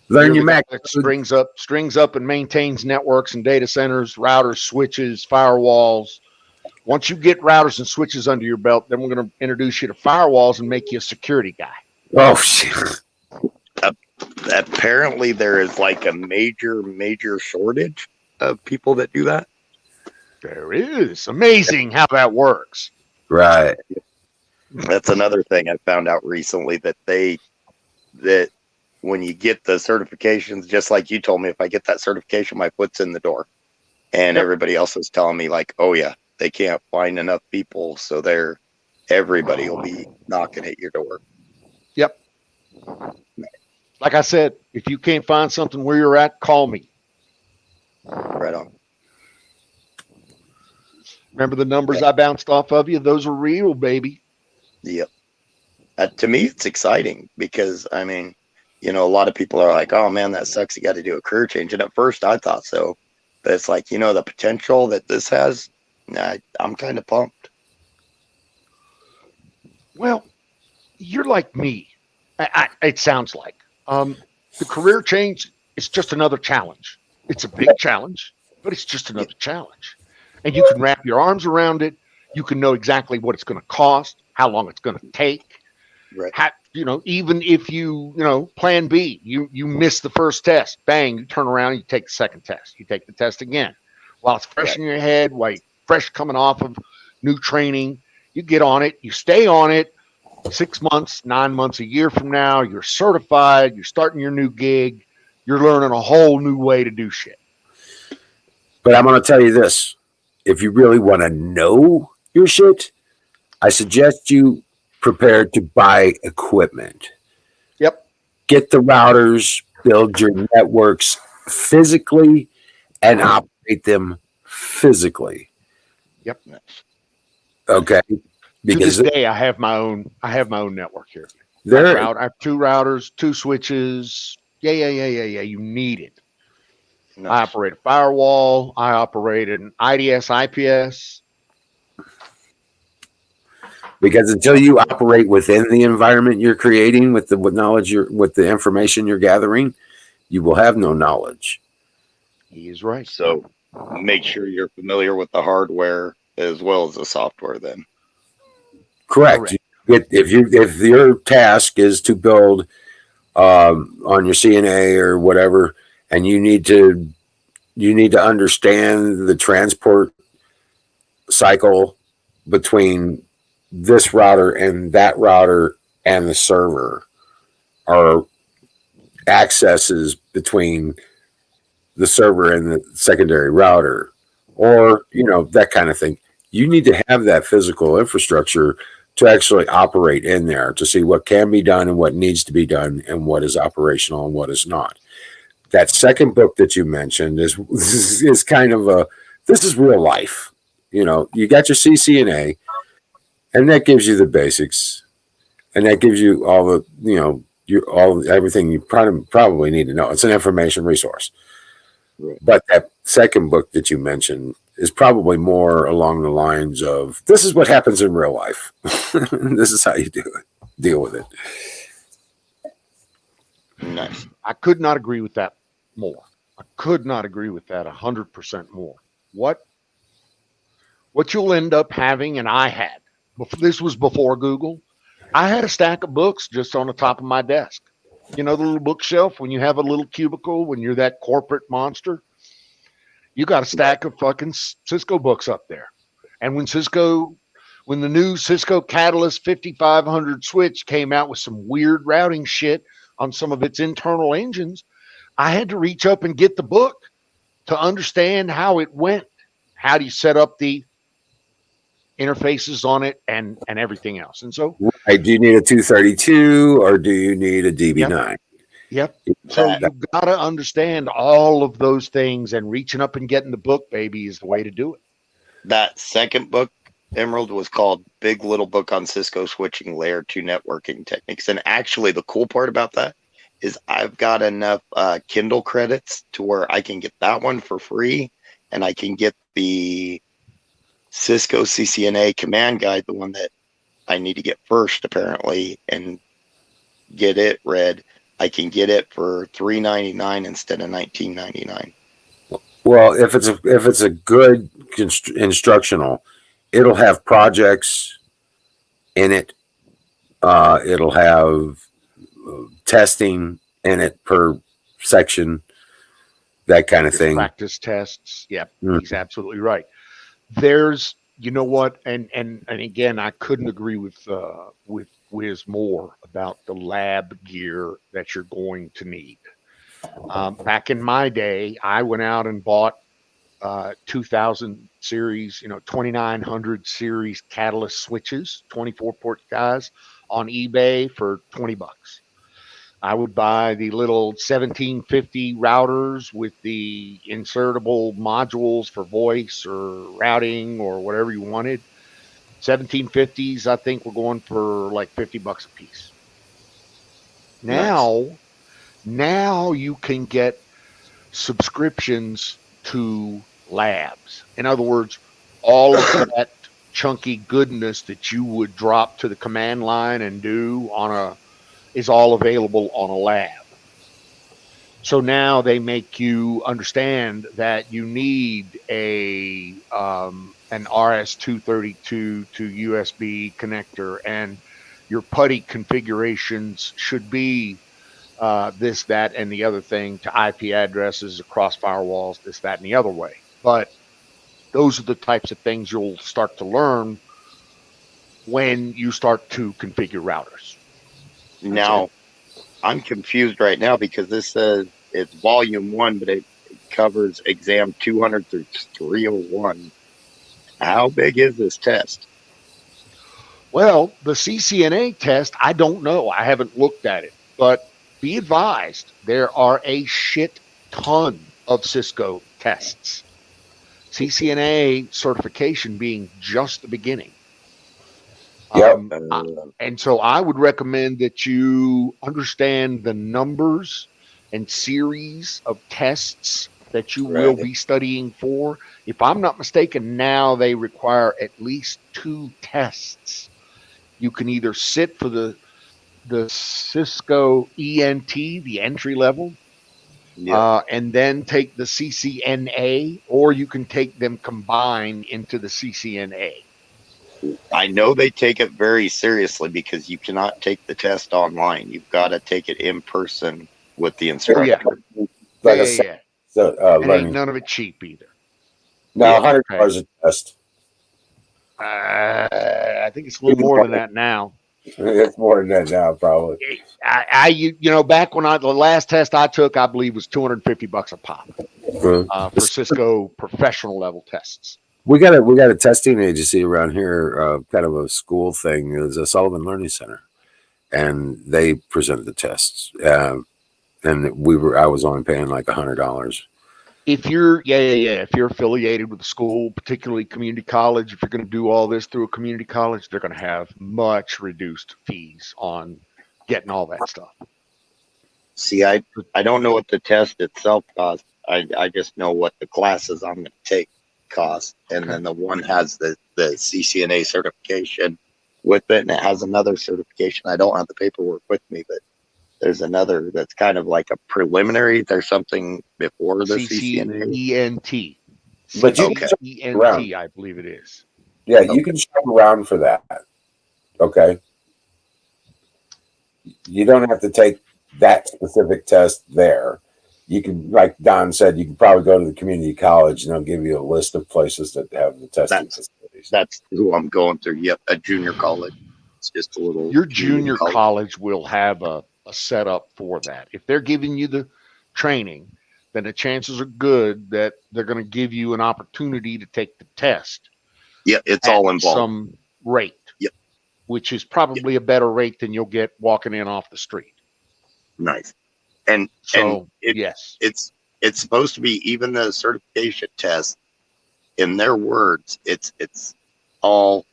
Learn You're your the Mac. guy that strings up and maintains networks and data centers, routers, switches, firewalls. Once you get routers and switches under your belt, then we're going to introduce you to firewalls and make you a security guy. Oh shit. Apparently, there is like a major shortage of people that do that. There is. Amazing how that works. Right. That's another thing I found out recently, that when you get the certifications, just like you told me, if I get that certification, my foot's in the door. And Yep. everybody else is telling me like, oh yeah, they can't find enough people, so everybody will be knocking at your door. Yep. Like I said, if you can't find something where you're at, call me. Right on. Remember the numbers I bounced off of you? Those are real, baby. Yep. To me, it's exciting because, I mean, a lot of people are like, oh man, that sucks. You got to do a career change. And at first I thought so, but it's like, the potential that this has, I'm kind of pumped. Well, you're like me. It sounds like the career change is just another challenge. It's a big challenge, but it's just another challenge. And you can wrap your arms around it. You can know exactly what it's going to cost, how long it's going to take. Right. Even if plan B, you miss the first test, bang, you turn around and you take the second test. You take the test again. While it's fresh in your head, while you're fresh coming off of new training, you get on it, you stay on it. 6 months, 9 months, a year from now, you're certified, you're starting your new gig, you're learning a whole new way to do shit. But I'm going to tell you this. If you really want to know your shit, I suggest you prepare to buy equipment. Yep. Get the routers, build your networks physically, and operate them physically. Yep. Okay. To Because this day, I have my own network here. I have 2 routers, 2 switches. Yeah. You need it. I Nice. operate a firewall. I operate an IDS, IPS. because until you operate within the environment you're creating with the knowledge with the information you're gathering, you will have no knowledge. He is right. So make sure you're familiar with the hardware as well as the software then. Correct. If your task is to build on your CNA or whatever, and you need to understand the transport cycle between this router and that router and the server, or accesses between the server and the secondary router, or that kind of thing. You need to have that physical infrastructure to actually operate in there, to see what can be done and what needs to be done and what is operational and what is not. That second book that you mentioned is kind of this is real life. You got your CCNA, and that gives you the basics, and that gives you all the everything you probably need to know. It's an information resource. Right. But that second book that you mentioned is probably more along the lines of, this is what happens in real life. This is how you deal with it. Nice. I could not agree with that more. I could not agree with that 100% more. What you'll end up having, and I had, this was before Google, I had a stack of books just on the top of my desk. The little bookshelf, when you have a little cubicle, when you're that corporate monster, you got a stack of fucking Cisco books up there. And when the new Cisco Catalyst 5500 switch came out with some weird routing shit on some of its internal engines, I had to reach up and get the book to understand how it went. How do you set up the interfaces on it and everything else? And so, right, do you need a 232 or do you need a DB9? Yep. So you've got to understand all of those things, and reaching up and getting the book, baby, is the way to do it. That second book, Emerald, was called Big Little Book on Cisco Switching Layer 2 Networking Techniques. And actually, the cool part about that is I've got enough Kindle credits to where I can get that one for free, and I can get the Cisco CCNA command guide, the one that I need to get first, apparently, and get it read. I can get it for $3.99 instead of $19.99. Well, if it's a good instructional, it'll have projects in it. It'll have testing in it per section, that kind of thing. Practice tests. Yep, He's absolutely right. There's, and again, I couldn't agree with Wiz more about the lab gear that you're going to need. Back in my day, I went out and bought 2000 series, 2900 series Catalyst switches, 24 port guys, on eBay for $20. I would buy the little 1750 routers with the insertable modules for voice or routing or whatever you wanted. 1750s, I think, were going for like $50 a piece. Now you can get subscriptions to labs. In other words, all of that chunky goodness that you would drop to the command line and do is all available on a lab. So now they make you understand that you need an RS-232 to USB connector, and your PuTTY configurations should be this, that, and the other thing to IP addresses across firewalls, this, that, and the other way. But those are the types of things you'll start to learn when you start to configure routers. Now, I'm confused right now because this says it's volume 1, but it covers exam 200 through 301. How big is this test? Well, the CCNA test, I don't know. I haven't looked at it, but be advised, there are a shit ton of Cisco tests. CCNA certification being just the beginning. Yep. And so I would recommend that you understand the numbers and series of tests that you will be studying for. If I'm not mistaken, now they require at least 2 tests. You can either sit for the Cisco ENT, the entry level, and then take the CCNA, or you can take them combined into the CCNA. I know they take it very seriously because you cannot take the test online. You've got to take it in person with the Oh yeah, instructor. Like yeah, a yeah. And ain't learning. none of it cheap either. No, Yeah. $100 a test. I think it's a little more than that now. It's more than that now, probably. Back when the last test I took, I believe was $250 a pop for Cisco professional level tests. We got a testing agency around here, kind of a school thing. It was a Sullivan Learning Center, and they presented the tests. And I was only paying like $100. If you're if you're affiliated with a school, particularly community college, if you're going to do all this through a community college, they're going to have much reduced fees on getting all that stuff. See, I don't know what the test itself costs. I just know what the classes I'm going to take cost, and then the one has the CCNA certification with it, and it has another certification. I don't have the paperwork with me, but there's another that's kind of like a preliminary. There's something before the CCNA. CCENT. But you Okay. can shop CCENT, I believe it is. Yeah, you can shop around for that. Okay. You don't have to take that specific test there. You can, like Don said, you can probably go to the community college and they'll give you a list of places that have the testing facilities. That's who I'm going through. Yep, a junior college. It's just a little. Your junior college will have a setup for that. If they're giving you the training, then the chances are good that they're going to give you an opportunity to take the test. Yeah, it's all involved. Some rate. Yep. Which is probably a better rate than you'll get walking in off the street. Nice. And so yes, it's supposed to be, even the certification test, in their words, it's all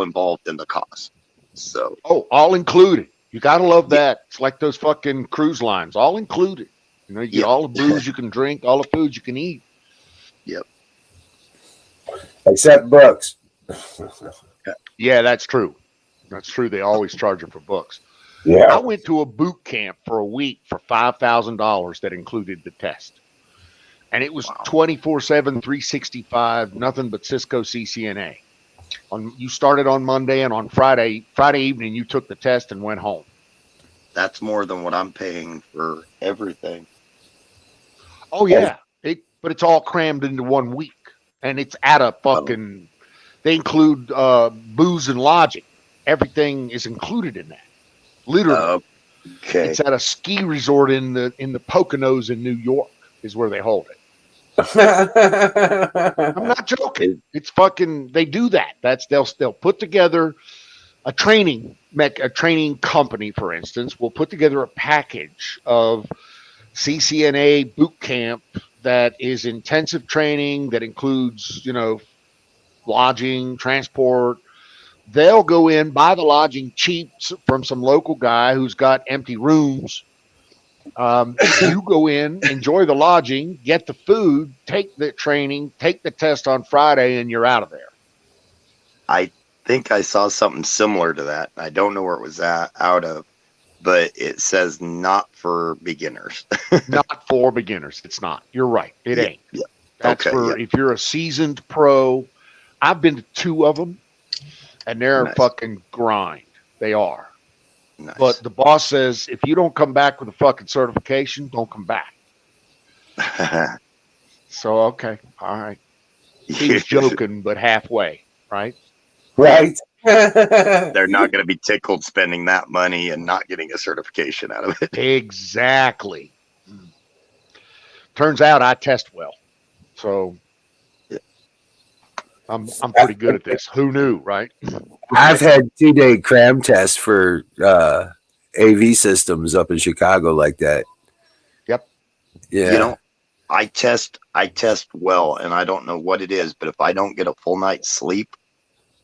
involved in the cost. So all included. You gotta love that. It's like those fucking cruise lines, all included. You know, you get all the booze you can drink, all the food you can eat. Yep. Except books. Yeah, that's true. That's true. They always charge you for books. Yeah. I went to a boot camp for a week for $5,000 that included the test. And it was 24/7, 365, nothing but Cisco CCNA. You started on Monday, and on Friday evening, you took the test and went home. That's more than what I'm paying for everything. Oh, yeah. But it's all crammed into 1 week. And it's at a fucking, they include booze and lodging. Everything is included in that. Literally. Okay. It's at a ski resort in the Poconos in New York is where they hold it. I'm not joking. It's fucking, they do that. They'll put together a training company, for instance, will put together a package of CCNA boot camp that is intensive training that includes, lodging, transport. They'll go in, buy the lodging cheap from some local guy who's got empty rooms. You go in, enjoy the lodging, get the food, take the training, take the test on Friday, and you're out of there. I think I saw something similar to that. I don't know where it was out of, but it says not for beginners. Not for beginners. It's not. You're right. It ain't. Yeah. That's if you're a seasoned pro. I've been to 2 of them, and they're Nice. fucking grind. They are. Nice. But the boss says, if you don't come back with a fucking certification, don't come back. So, okay. All right. He was joking, but halfway, right? Right. They're not going to be tickled spending that money and not getting a certification out of it. Exactly. Turns out I test well. So I'm pretty good at this. Who knew, right? I've had 2-day cram tests for AV systems up in Chicago like that. Yep. Yeah. I test well, and I don't know what it is, but if I don't get a full night's sleep,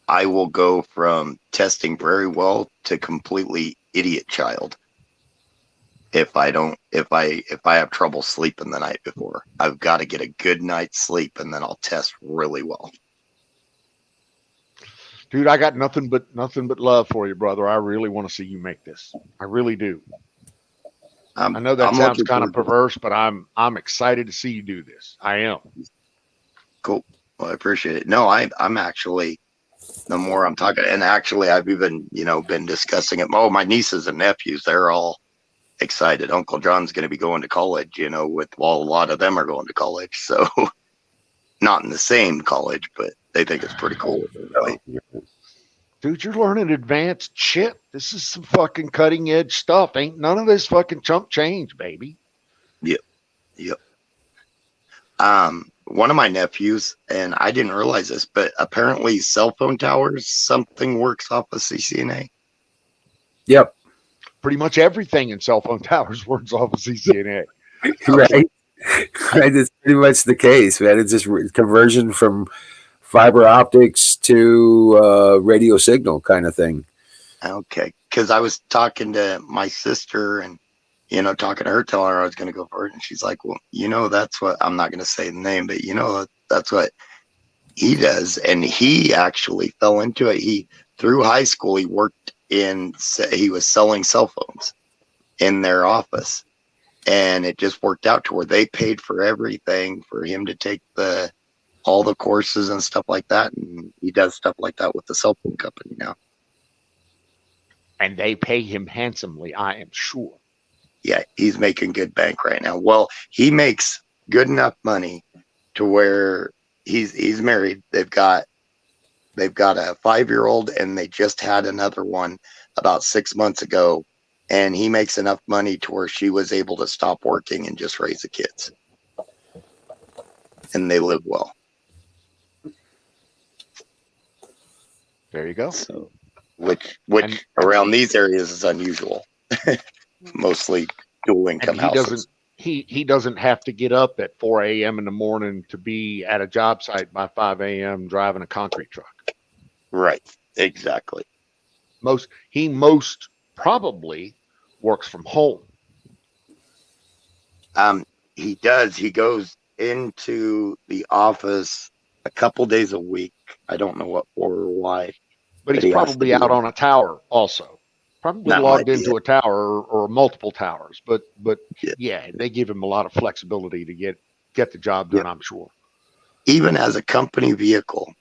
I will go from testing very well to completely idiot child. If I have trouble sleeping the night before, I've got to get a good night's sleep, and then I'll test really well. Dude, I got nothing but love for you, brother. I really want to see you make this. I really do. I know that sounds kind of perverse, but I'm excited to see you do this. I am. Cool. Well, I appreciate it. No, I'm actually The more I'm talking, and actually, I've even been discussing it. Oh, my nieces and nephews, they're all excited. Uncle John's going to be going to college. With a lot of them are going to college, so not in the same college, but they think it's pretty cool. Really. Dude, you're learning advanced shit. This is some fucking cutting edge stuff. Ain't none of this fucking chump change, baby. Yep. One of my nephews, and I didn't realize this, but apparently cell phone towers, something works off of CCNA. Yep. Pretty much everything in cell phone towers works off of CCNA. Right. Right. That's pretty much the case, man. It's just conversion from fiber optics to radio signal kind of thing. Okay. Because I was talking to my sister and, talking to her, telling her I was going to go for it. And she's like, well, that's what, I'm not going to say the name, but that's what he does. And he actually fell into it. Through high school, he was selling cell phones in their office. And it just worked out to where they paid for everything for him to take all the courses and stuff like that. And he does stuff like that with the cell phone company now. And they pay him handsomely, I am sure. Yeah, he's making good bank right now. Well, he makes good enough money to where he's married. They've got a 5-year-old, and they just had another one about 6 months ago. And he makes enough money to where she was able to stop working and just raise the kids. And they live well. There you go. So, which around these areas is unusual. Mostly dual income houses. He doesn't have to get up at 4 a.m. in the morning to be at a job site by 5 a.m. driving a concrete truck. Right. Exactly. Most probably works from home. He does. He goes into the office a couple days a week. I don't know what for or why. But he's probably out on a tower also. Probably logged into a tower or multiple towers. But yeah, they give him a lot of flexibility to get the job done, I'm sure. Even as a company vehicle.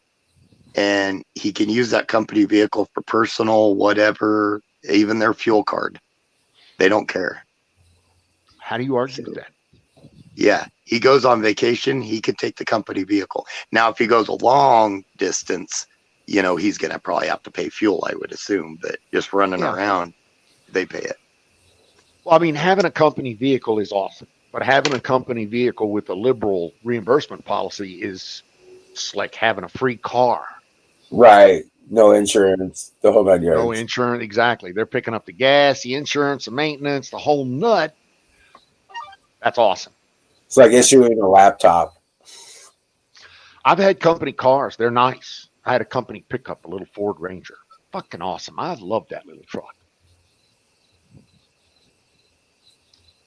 And he can use that company vehicle for personal, whatever, even their fuel card. They don't care. How do you argue that? Yeah. He goes on vacation. He could take the company vehicle. Now, if he goes a long distance, he's going to probably have to pay fuel, I would assume. But just running around, they pay it. Well, I mean, having a company vehicle is awesome. But having a company vehicle with a liberal reimbursement policy is like having a free car. Right. No insurance. The whole 9 yards. No insurance. Exactly. They're picking up the gas, the insurance, the maintenance, the whole nut. That's awesome. It's like issuing a laptop. I've had company cars. They're nice. I had a company pickup, a little Ford Ranger. Fucking awesome. I love that little truck.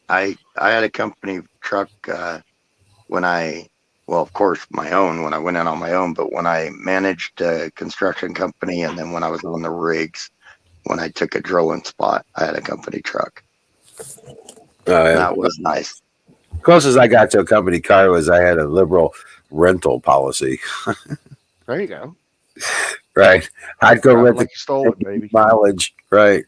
I had a company truck of course, my own when I went in on my own, but when I managed a construction company and then when I was on the rigs, when I took a drilling spot, I had a company truck. That was nice. Closest I got to a company car was I had a liberal rental policy. There you go. Right. I'd go rent like you stole it, baby. mileage. Right.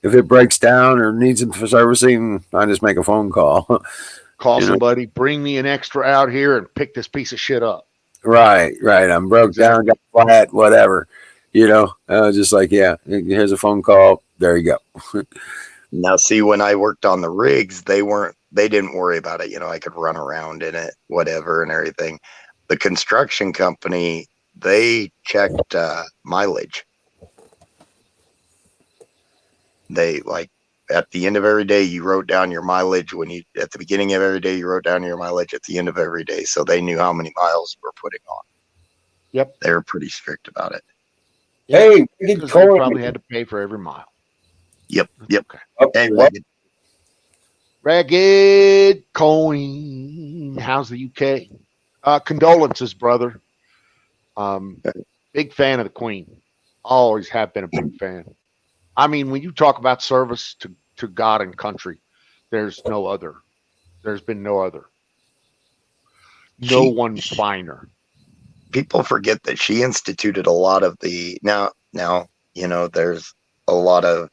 If it breaks down or needs some servicing, I just make a phone call. Call somebody, bring me an extra out here and pick this piece of shit up. Right. I'm broke down, got flat, whatever. Just like, yeah, here's a phone call. There you go. Now, see, when I worked on the rigs, they didn't worry about it. I could run around in it, whatever, and everything. The construction company, they checked mileage. They at the end of every day, you wrote down your mileage at the beginning of every day, you wrote down your mileage at the end of every day. So they knew how many miles you were putting on. Yep. They were pretty strict about it. Hey, you probably had to pay for every mile. Yep. Okay. Hey, Ragged Coin. How's the UK? Condolences, brother. Big fan of the Queen. Always have been a big fan. I mean, when you talk about service to God and country, there's no other. There's been no other. No one finer. people forget that she instituted a lot of the now, there's a lot of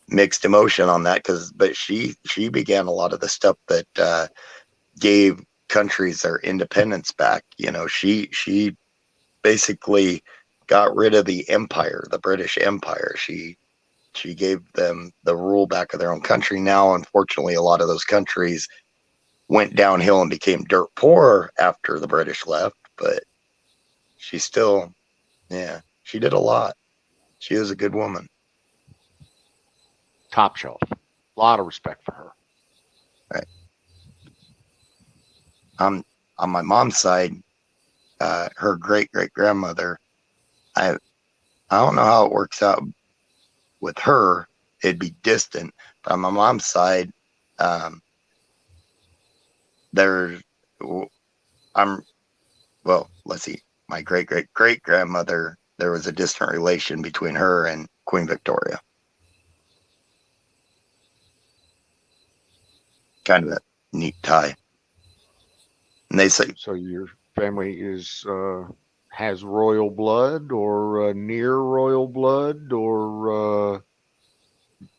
mixed emotion on that but she began a lot of the stuff that gave countries their independence back. She basically got rid of the empire, the British Empire. She gave them the rule back of their own country. Now, unfortunately, a lot of those countries went downhill and became dirt poor after the British left, but she still, she did a lot. She is a good woman. Top shelf. A lot of respect for her. Right. On my mom's side, her great grandmother, I don't know how it works out with her. It'd be distant, but on my mom's side, let's see, my great grandmother, there was a distant relation between her and Queen Victoria. Kind of a neat tie. And they say, so your family has royal blood or near royal blood or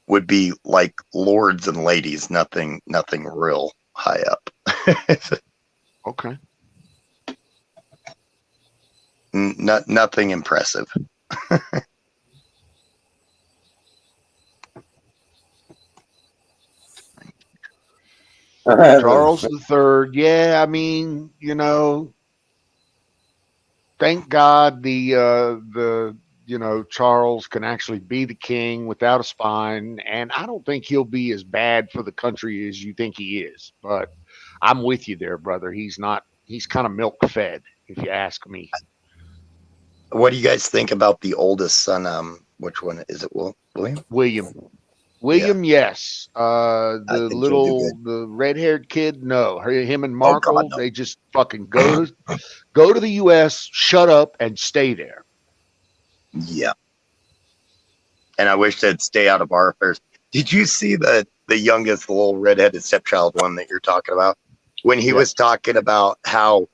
would be like lords and ladies, nothing real high up. okay. Nothing impressive. Charles III, yeah, I mean, thank God the Charles can actually be the king without a spine, and I don't think he'll be as bad for the country as you think he is. But I'm with you there, brother. He's kind of milk fed, if you ask me. What do you guys think about the oldest son? Which one is it? William? William, yes. The red-haired kid, no. Him and Markle, God, no. They just fucking go to the U.S., shut up, and stay there. Yeah. And I wish they'd stay out of our affairs. Did you see the youngest, the little redheaded stepchild one that you're talking about? When he was talking about how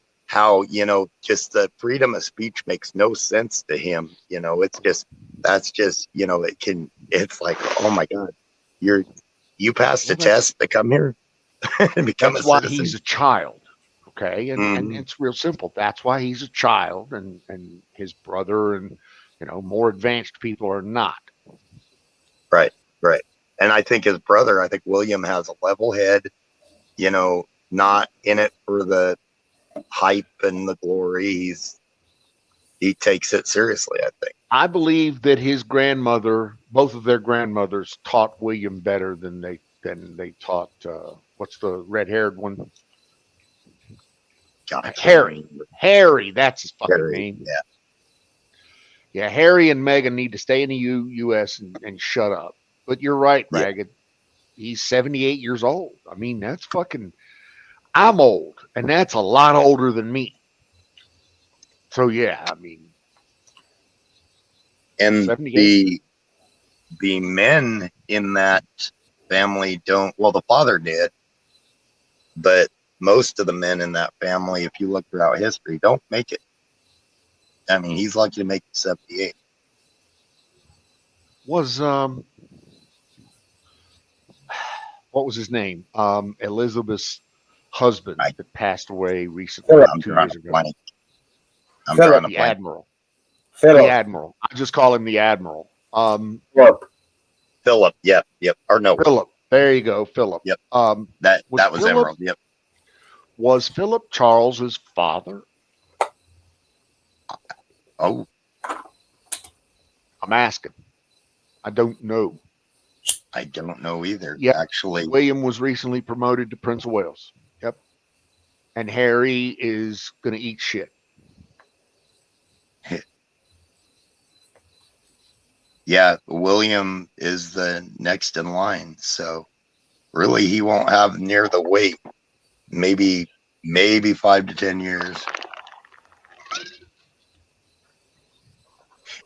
just the freedom of speech makes no sense to him. It's like, oh my God, you passed a test to come here and become that's a why citizen. he's a child. Okay. And it's real simple. That's why he's a child and his brother and, more advanced people are not. Right. And I think his brother, William has a level head, not in it for the hype and the glory. He takes it seriously, I think. I believe that his grandmother, both of their grandmothers, taught William better than they taught what's the red-haired one? God, Harry, that's his fucking name. Yeah. Yeah, Harry and Meghan need to stay in the U.S. and shut up. But you're right, Ragged. He's 78 years old. I mean, that's fucking. I'm old, and that's a lot older than me. So yeah, I mean. And the men in that family don't. Well, the father did, but most of the men in that family, if you look throughout history, don't make it. I mean, he's lucky to make 78. Was what was his name? Elizabeth's husband that passed away recently, 2 years ago. The Admiral. Philip. The Admiral. I just call him the Admiral. Philip. Yep. Or no. Philip. There you go, Philip. Yep. That was Philip, Emerald. Yep. Was Philip Charles's father? Oh. I'm asking. I don't know. I don't know either. Yeah, actually. William was recently promoted to Prince of Wales. Yep. And Harry is going to eat shit. Yeah, William is the next in line. So really, he won't have near the wait. Maybe 5 to 10 years.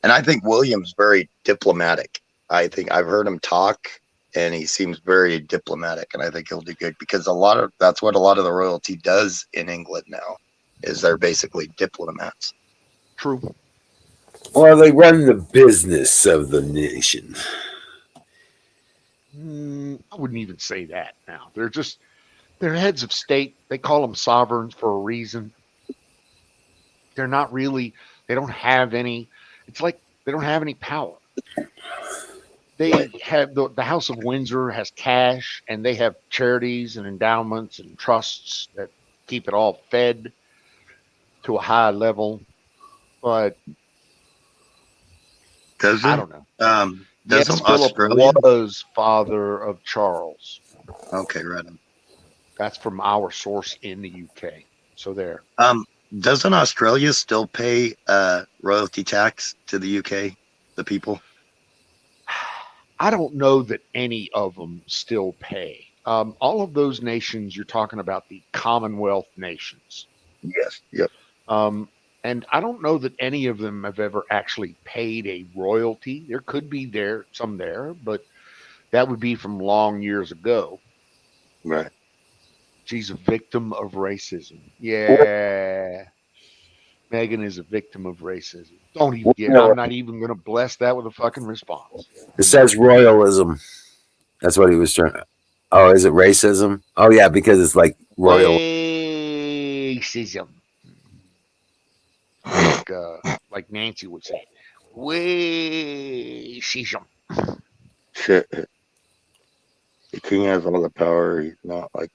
And I think William's very diplomatic. I think I've heard him talk, and he seems very diplomatic, and I think he'll do good because that's what a lot of the royalty does in England now, is they're basically diplomats. True. Well, they run the business of the nation. I wouldn't even say that now. They're heads of state. They call them sovereigns for a reason. They're not really, they don't have any, it's like they don't have any power. They have the House of Windsor has cash, and they have charities and endowments and trusts that keep it all fed to a high level. But I Doesn't don't know. doesn't Yes, Philip Australia? was father of Charles. Okay, right. That's from our source in the UK. So there. Doesn't Australia still pay royalty tax to the UK, the people? I don't know that any of them still pay. All of those nations you're talking about, the Commonwealth nations. Yes. Yep. And I don't know that any of them have ever actually paid a royalty. There could be some there, but that would be from long years ago. Right. She's a victim of racism. Yeah. Meghan is a victim of racism. Don't even get, I'm not even going to bless that with a fucking response. It says royalism. That's what he was trying. Oh, is it racism? Oh yeah, because it's like royal. Racism. Like Nancy would say. Racism. Shit. The king has all the power. He's not like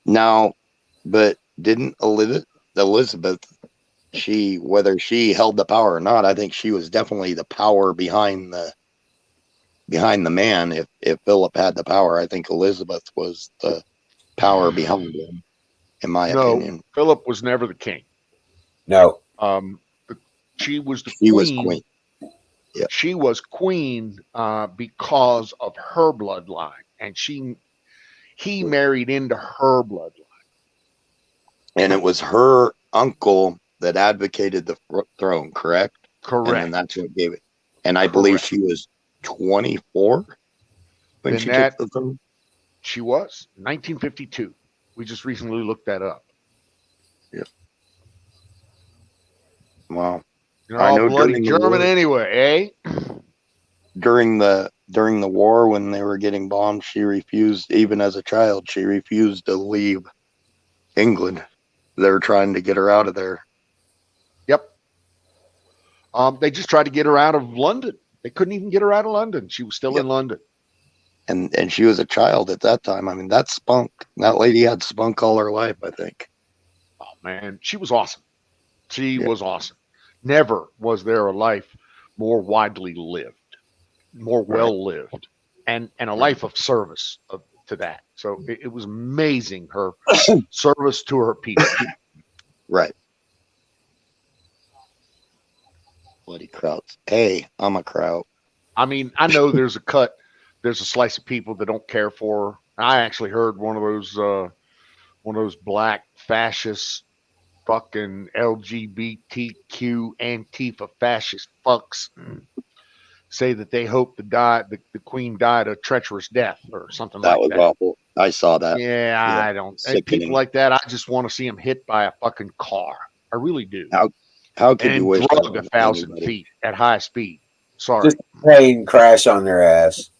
now, but didn't Elizabeth? Whether she held the power or not, I think she was definitely the power behind the man. If Philip had the power, I think Elizabeth was the power behind him. In my opinion, Philip was never the king. No. She was the she queen. was queen. Yeah. She was queen because of her bloodline, and he married into her bloodline. And it was her uncle that advocated the throne, correct? Correct. And that's what gave it. And I believe she was 24 when she took the throne. She was 1952. We just recently looked that up. Yep. Wow. You're all bloody German anyway, eh? During the war, when they were getting bombed, she refused. Even as a child, she refused to leave England. They were trying to get her out of there. Yep. They just tried to get her out of London. They couldn't even get her out of London. She was still in London. And she was a child at that time. I mean, that's spunk. That lady had spunk all her life, I think. Oh man, she was awesome. She was awesome. Never was there a life more widely lived, more well lived, and a life of service to that. So it was amazing, her service to her people. Right. Bloody Krauts. Hey, I'm a Kraut. I mean, I know there's a slice of people that don't care for her. I actually heard one of those black fascist fucking LGBTQ Antifa fascist fucks say that they hope the queen died a treacherous death or something like that. That was awful. I saw that. Yeah, I don't. People like that, I just want to see them hit by a fucking car. I really do. How could you wish drug 1,000 feet at high speed? Sorry. Just a plane crash on their ass.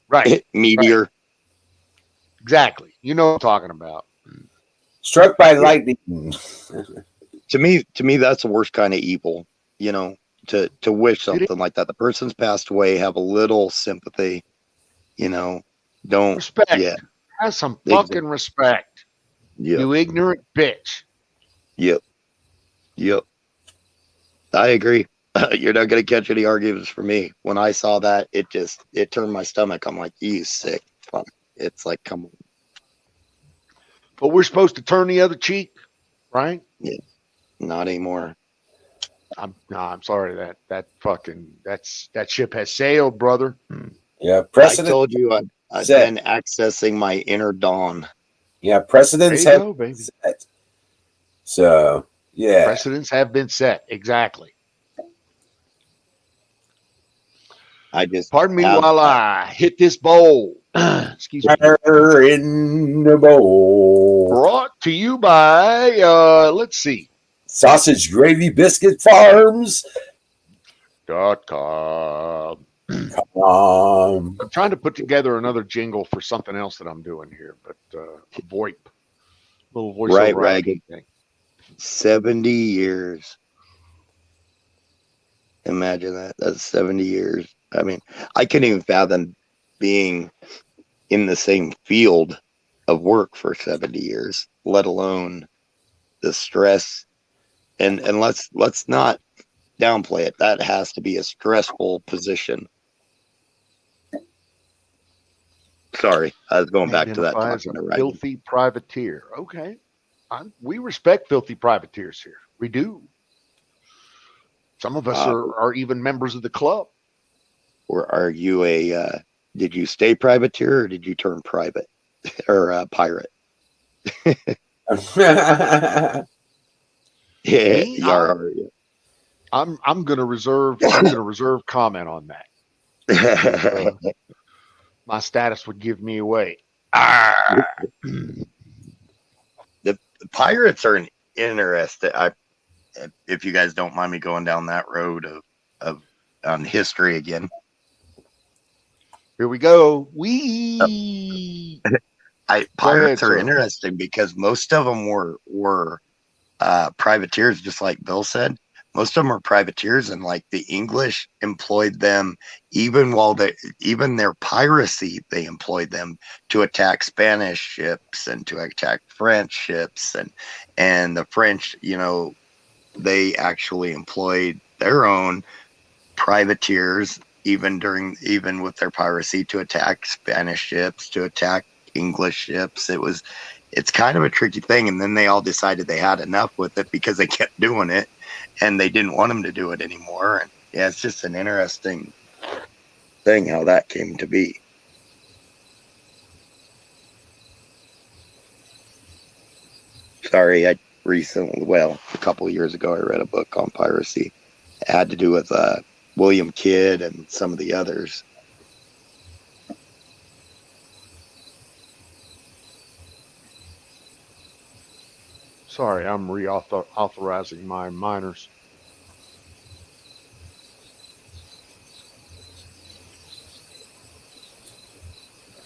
Right. Meteor. Right. Exactly. You know what I'm talking about. Struck by lightning. To me, that's the worst kind of evil. You know, to wish something like that. The person's passed away. Have a little sympathy. You know, don't respect. Yeah, have some fucking respect. Yep. You ignorant bitch. Yep. I agree. You're not gonna catch any arguments from me. When I saw that, it turned my stomach. I'm like, you sick fuck. It's like, come on. But we're supposed to turn the other cheek, right? Yeah. Not anymore. I'm sorry that ship has sailed, brother. Yeah, precedent. I told you I've been accessing my inner dawn. Yeah, precedents have been set. So yeah, precedents have been set. Exactly. Pardon me while I hit this bowl. Excuse me. In the bowl. Brought to you by let's see. Sausage Gravy Biscuit Farms. .com. Um, I'm trying to put together another jingle for something else that I'm doing here, but VoIP, little voiceover Right, IP Ragged. thing. 70 years. Imagine that. That's 70 years. I mean, I couldn't even fathom being in the same field of work for 70 years, let alone the stress. And let's not downplay it. That has to be a stressful position. Sorry, I was going back to that. Identify as Talking a to Ragged. filthy privateer. Okay. We respect filthy privateers here. We do. Some of us are even members of the club. Or are you did you stay privateer or did you turn private or pirate? Yeah, Me, yar. I'm gonna reserve comment on that. My status would give me away. The pirates are an interesting. If you guys don't mind me going down that road of on history again. Here we go. Pirates are sir. interesting because most of them were privateers, just like Bill said. Most of them were privateers, and like the English employed them even their piracy, they employed them to attack Spanish ships and to attack French ships, and the French, they actually employed their own privateers even with their piracy to attack Spanish ships, to attack English ships. It's kind of a tricky thing, and then they all decided they had enough with it because they kept doing it and they didn't want them to do it anymore. And yeah, it's just an interesting thing how that came to be. Sorry, a couple of years ago I read a book on piracy. It had to do with William Kidd and some of the others. Sorry, I'm reauthorizing my minors.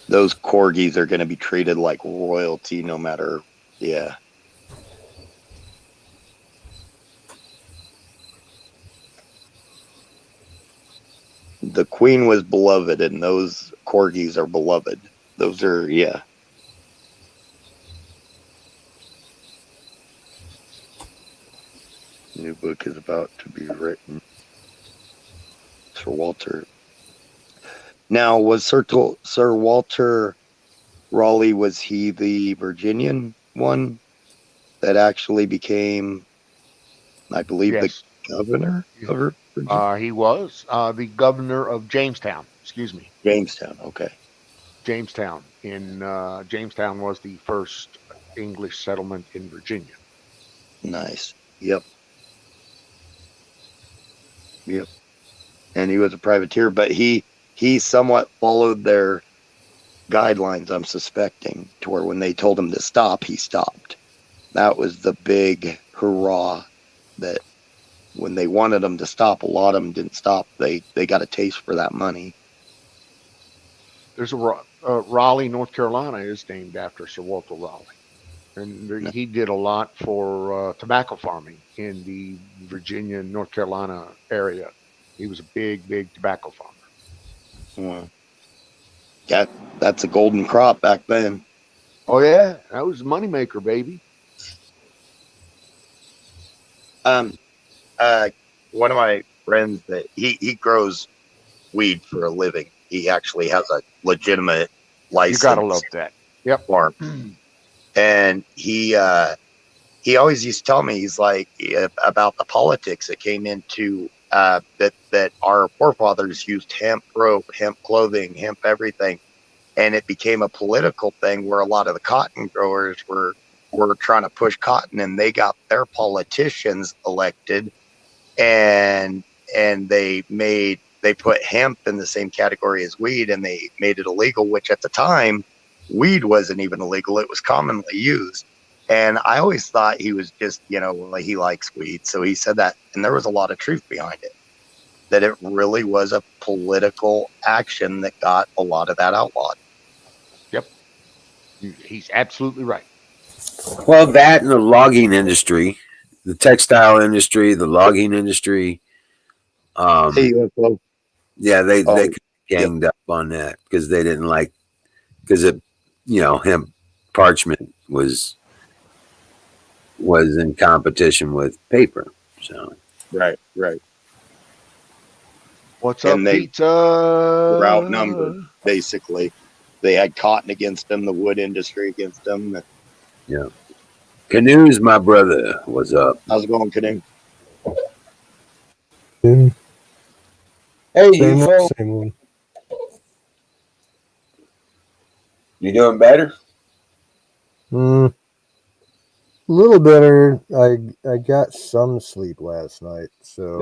Those corgis are going to be treated like royalty no matter, yeah. The queen was beloved, and those corgis are beloved. Those are, yeah. New book is about to be written. Sir Walter. Now, was Sir Walter Raleigh, was he the Virginian one that actually became, I believe, Yes. the governor of Virginia? He was the governor of Jamestown. Excuse me. Jamestown, okay. Jamestown. Jamestown was the first English settlement in Virginia. Nice. Yep. And he was a privateer, but he somewhat followed their guidelines, I'm suspecting, to where when they told him to stop, he stopped. That was the big hurrah, that when they wanted him to stop, a lot of them didn't stop. They got a taste for that money. There's Raleigh, North Carolina is named after Sir Walter Raleigh. And he did a lot for tobacco farming in the Virginia and North Carolina area. He was a big tobacco farmer. Yeah, that's a golden crop back then. Oh yeah, that was a moneymaker, baby. One of my friends, that he grows weed for a living. He actually has a legitimate license. You gotta love that. Yep. Farm. And he always used to tell me, he's like, about the politics that came into that our forefathers used hemp rope, hemp clothing, hemp everything, and it became a political thing where a lot of the cotton growers were trying to push cotton, and they got their politicians elected, and they put hemp in the same category as weed, and they made it illegal, which at the time weed wasn't even illegal. It was commonly used. And I always thought he was just, like he likes weed. So he said that, and there was a lot of truth behind it, that it really was a political action that got a lot of that outlawed. Yep. He's absolutely right. Well, that and the logging industry, the textile industry, the logging industry. Hey, UFO. Yeah, they Oh, ganged up on that because they didn't like because it, hemp parchment was in competition with paper. So right. What's up, And they pizza? were outnumbered, basically. They had cotton against them, the wood industry against them. yeah, Canoes, my brother, was up. How's it going, Canoe? Same, Hey, same, UFO, same one. you doing better? A little better. I got some sleep last night, so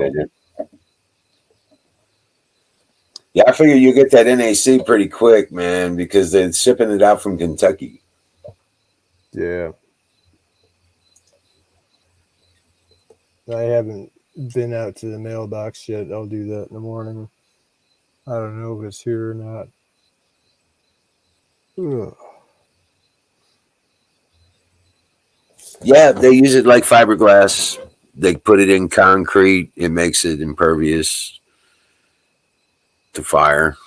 Yeah, I figure you get that NAC pretty quick, man, because they're shipping it out from Kentucky. yeah. I haven't been out to the mailbox yet. I'll do that in the morning. I don't know if it's here or not. Ugh. Yeah, they use it like fiberglass. They put it in concrete. It makes it impervious to fire.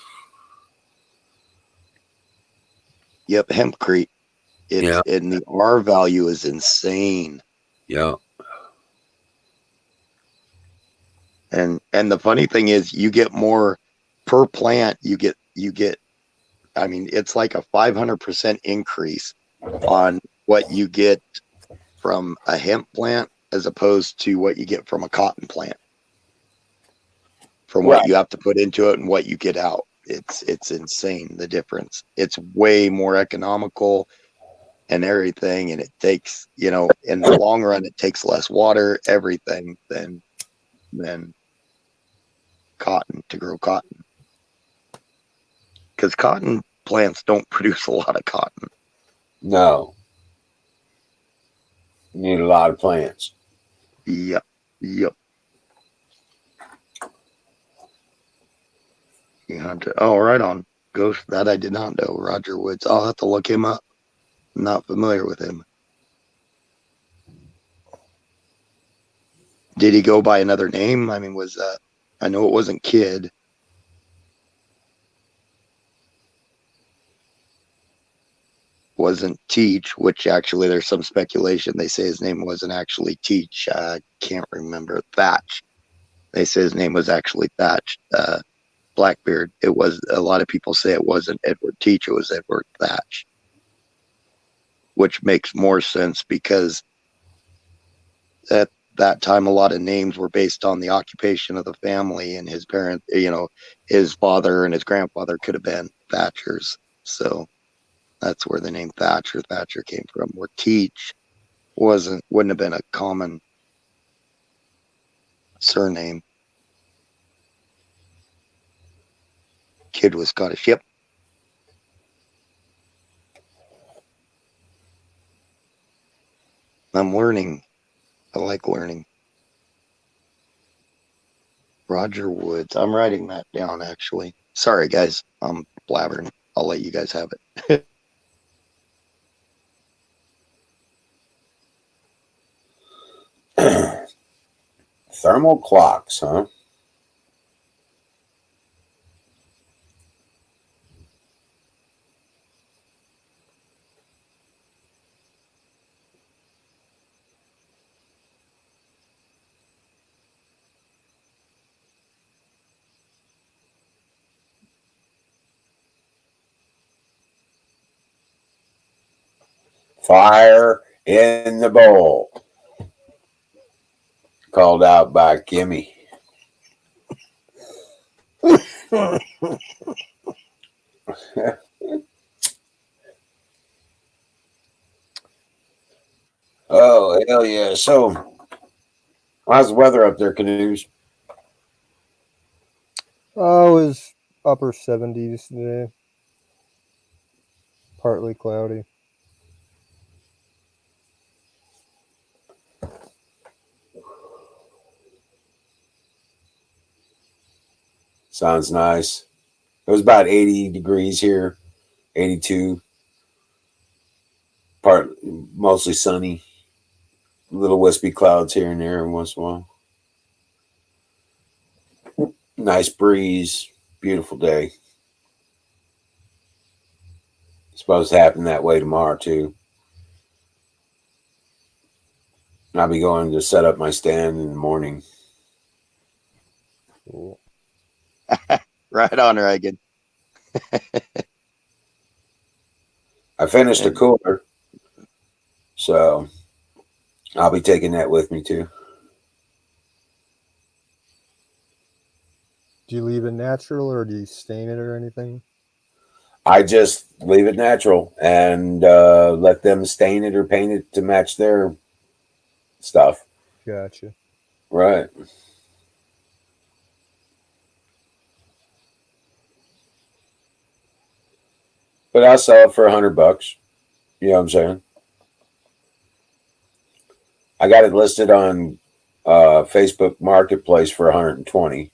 Yep, hempcrete. Yeah, And the R value is insane. yeah. And the funny thing is, you get more per plant. You get. I mean, it's like a 500% increase on what you get from a hemp plant as opposed to what you get from a cotton plant. From what Right. you have to put into it and what you get out, it's insane, the difference. It's way more economical and everything, and it takes, in the long run, it takes less water, everything than cotton, to grow cotton, because cotton plants don't produce a lot of cotton. No, you need a lot of plants. Yep. You have to. Oh, right on. Ghost, that I did not know. Roger Woods. I'll have to look him up. I'm not familiar with him. Did he go by another name? I mean, I know it wasn't Kid. Wasn't Teach, which actually there's some speculation. They say his name wasn't actually Teach. I can't remember. Thatch. They say his name was actually Thatch. Blackbeard. It was, a lot of people say it wasn't Edward Teach, it was Edward Thatch, which makes more sense because at that time a lot of names were based on the occupation of the family, and his parent, his father and his grandfather could have been Thatchers. So that's where the name Thatcher came from, where Teach wouldn't have been a common surname. Kid was Scottish. Yep. I'm learning. I like learning. Roger Woods. I'm writing that down, actually. Sorry, guys. I'm blabbering. I'll let you guys have it. Thermal clocks, huh? Fire in the bowl. Called out by Kimmy. Oh, hell yeah. So, how's the weather up there, Canoes? Oh, it was upper 70s today. Partly cloudy. Sounds nice. It was about 80 degrees here, 82. Mostly sunny. Little wispy clouds here and there once in a while. Nice breeze. Beautiful day. Supposed to happen that way tomorrow too. I'll be going to set up my stand in the morning. Cool. Right on, Reagan. I finished a cooler, so I'll be taking that with me too. Do you leave it natural or do you stain it or anything? I just leave it natural and let them stain it or paint it to match their stuff. Gotcha. Right. But I'll sell it for $100. You know what I'm saying? I got it listed on Facebook Marketplace for 120.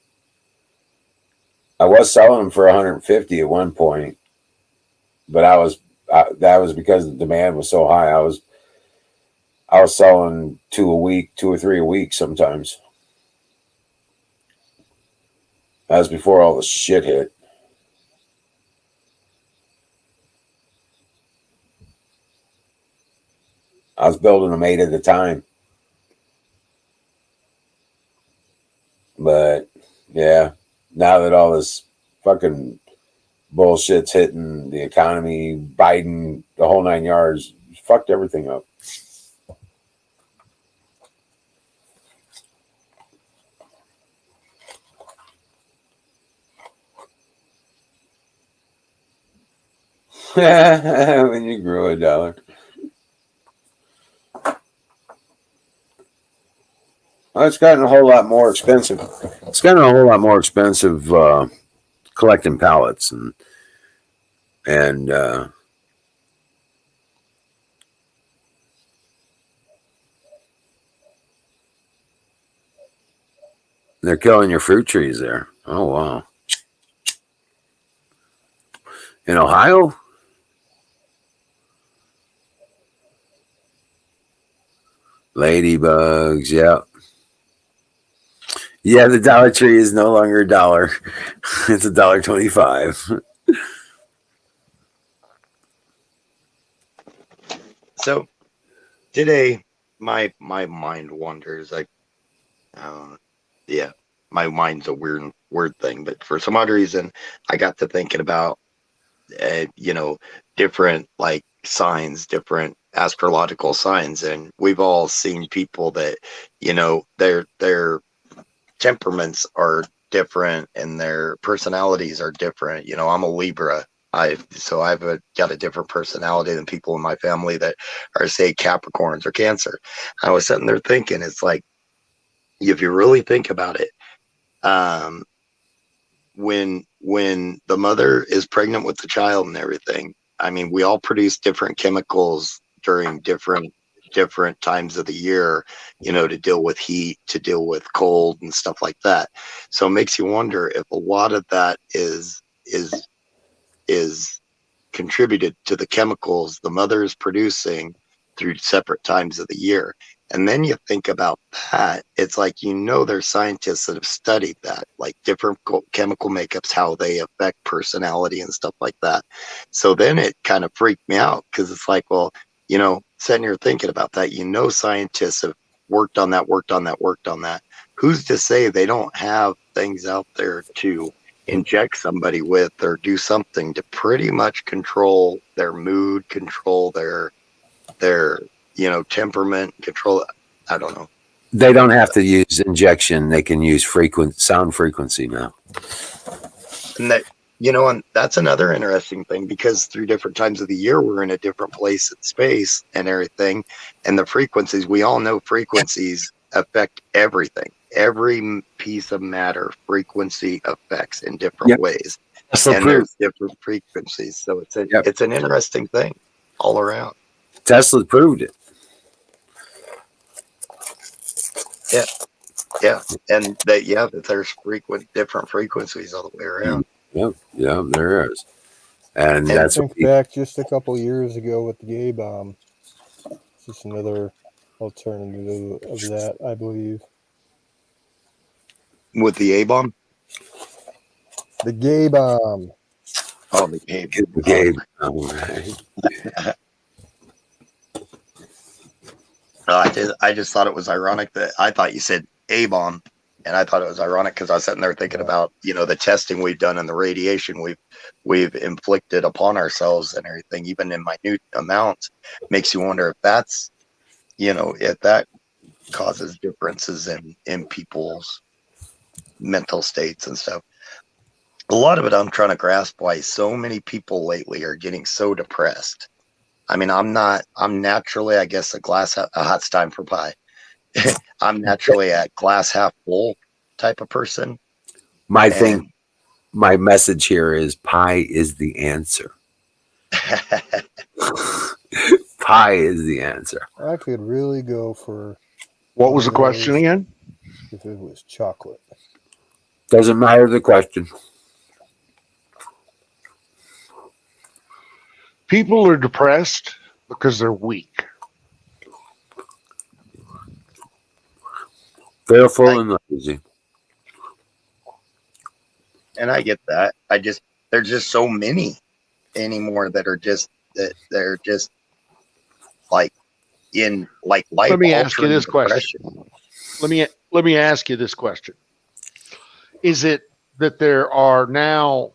I was selling them for 150 at one point, but that was because the demand was so high. I was selling 2 a week, 2 or 3 a week sometimes. That was before all the shit hit. I was building them 8 at a time. But yeah, now that all this fucking bullshit's hitting the economy, Biden, the whole 9 yards, fucked everything up. When you grew $1. Well, it's gotten a whole lot more expensive. It's gotten a whole lot more expensive collecting pallets and they're killing your fruit trees there. Oh wow! In Ohio? Ladybugs, yeah. Yeah, the Dollar Tree is no longer $1. It's $1.25. So today, my mind wanders. Yeah, my mind's a weird thing, but for some odd reason, I got to thinking about, different like signs, different astrological signs, and we've all seen people that, their temperaments are different and their personalities are different. I'm a Libra. I've got a different personality than people in my family that are, say, Capricorns or Cancer. I was sitting there thinking, it's like, if you really think about it, when the mother is pregnant with the child and everything, I mean, we all produce different chemicals during different times of the year, to deal with heat, to deal with cold and stuff like that. So it makes you wonder if a lot of that is contributed to the chemicals the mother is producing through separate times of the year. And then you think about that, it's like, there's scientists that have studied that, like different chemical makeups, how they affect personality and stuff like that. So then it kind of freaked me out, because it's like, well, sitting here thinking about that, scientists have worked on that. Who's to say they don't have things out there to inject somebody with, or do something to pretty much control their mood, control their temperament, control, I don't know. They don't have to use injection. They can use sound frequency now. And that, and that's another interesting thing, because through different times of the year, we're in a different place in space and everything. And the frequencies, we all know frequencies affect everything. Every piece of matter, frequency affects in different ways. And there's different frequencies. So it's an interesting thing all around. Tesla proved it. Yeah, and that there's different frequencies all the way around. Yep, there is. And And that's what Think back just a couple years ago with the gay bomb. It's just another alternative of that, I believe. With the A bomb, The gay bomb. oh, the game. Gabe. Right. I just thought it was ironic that I thought you said A bomb, and I thought it was ironic because I was sitting there thinking about the testing we've done and the radiation we've inflicted upon ourselves and everything, even in minute amounts, makes you wonder if that's if that causes differences in people's mental states and stuff. A lot of it I'm trying to grasp why so many people lately are getting so depressed. I mean, I'm naturally, I guess, a hot's time for pie. I'm naturally a glass half full type of person. My message here is pie is the answer. Pie is the answer. I could really go for What was the question again? if it was chocolate. Doesn't matter the question. People are depressed because they're weak. Fearful and lazy. And I get that. There's just so many anymore that are just they're just like in like life. Let me ask you this depression. question. Let me ask you this question. Is it that there are now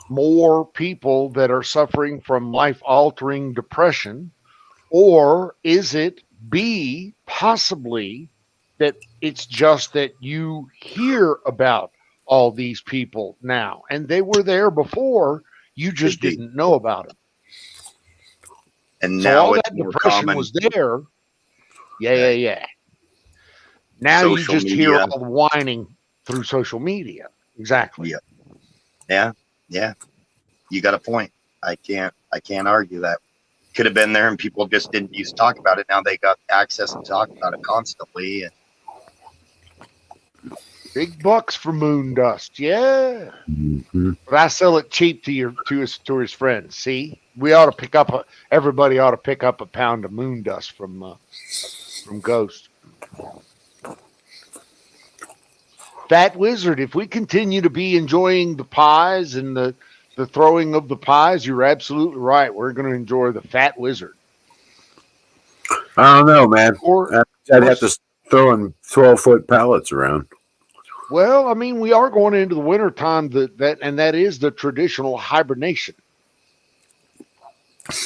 more people that are suffering from life-altering depression, or is it B, possibly that it's just that you hear about all these people now and they were there before, you just didn't know about it? And So now all it's that more depression common. was there. Yeah. Now you Social just hear media. all the whining through social media. Exactly. Yeah. Yeah. You got a point. I can't argue that. Could have been there and people just didn't used to talk about it. Now they got access to talk about it constantly. And Big bucks for moon dust. Yeah. Mm-hmm. But I sell it cheap to his friends. See, we ought to pick up everybody ought to pick up a pound of moon dust from Ghost. Fat Wizard, if we continue to be enjoying the pies and the throwing of the pies, you're absolutely right. We're going to enjoy the Fat Wizard. I don't know, man. Or I'd have to throwing 12-foot pallets around. well, I mean, we are going into the winter time that is the traditional hibernation.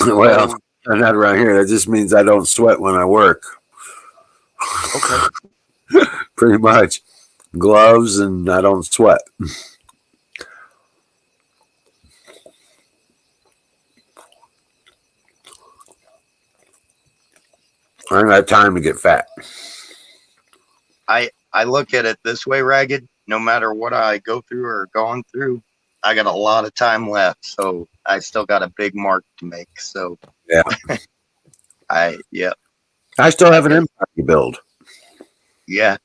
Well, not around here. That just means I don't sweat when I work. Okay. Pretty much. Gloves and I don't sweat. I don't have time to get fat. I look at it this way, Ragged. No matter what I go through or gone through, I got a lot of time left. So I still got a big mark to make. So Yeah. I still have an empire to build. Yeah,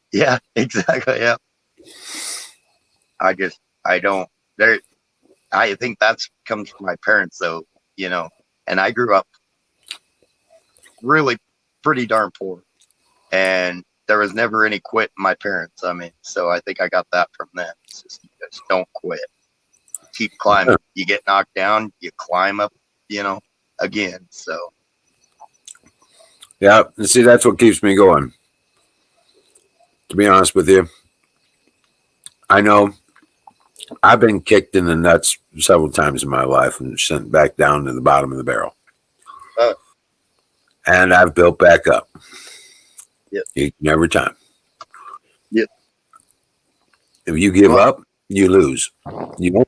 exactly. Yeah. I think that's comes from my parents though, and I grew up really pretty darn poor and there was never any quit in my parents. I mean, so I think I got that from them. It's just, you just don't quit. Keep climbing. You get knocked down, you climb up, again. So Yeah, and see, that's what keeps me going. To be honest with you, I know I've been kicked in the nuts several times in my life and sent back down to the bottom of the barrel. And I've built back up. Yep. Each and every time. Yep. If you give up, you lose. You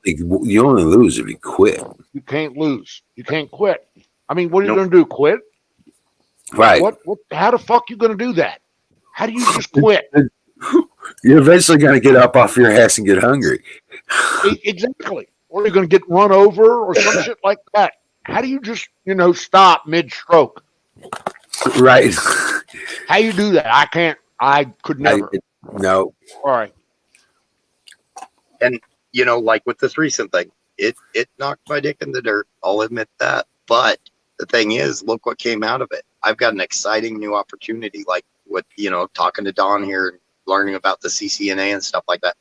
only lose if you quit. You can't lose. You can't quit. I mean, what are you Nope. going to do? Quit? Right. What? How the fuck you going to do that? How do you just quit? You're eventually going to get up off your ass and get hungry. Exactly. Or you're going to get run over or some shit like that. How do you just, stop mid-stroke? Right. How you do that? I can't. I could never. No. All right. You know, like with this recent thing, it knocked my dick in the dirt. I'll admit that. But the thing is, look what came out of it. I've got an exciting new opportunity, like with, you know, talking to Don here and learning about the CCNA and stuff like that.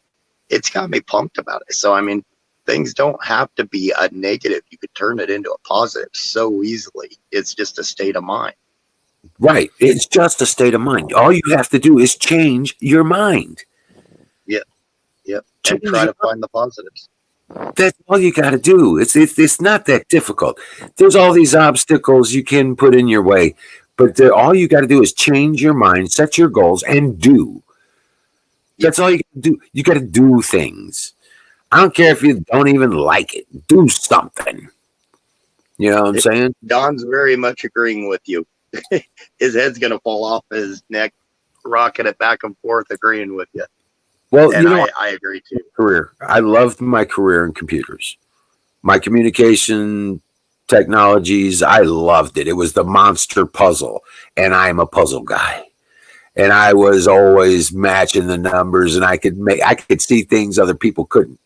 It's got me pumped about it. So, I mean, things don't have to be a negative. You could turn it into a positive so easily. It's just a state of mind. Right. It's just a state of mind. All you have to do is change your mind. Yep. And try to find the positives. That's all you got to do. It's not that difficult. There's all these obstacles you can put in your way, but all you got to do is change your mind, set your goals, and do. That's all you got to do. You got to do things. I don't care if you don't even like it. Do something. You know what I'm saying? Don's very much agreeing with you. His head's going to fall off his neck, rocking it back and forth, agreeing with you. Well, And you know, I agree too. career. I loved my career in computers. My communication technologies, I loved it. It was the monster puzzle, and I'm a puzzle guy. And I was always matching the numbers, and I could see things other people couldn't.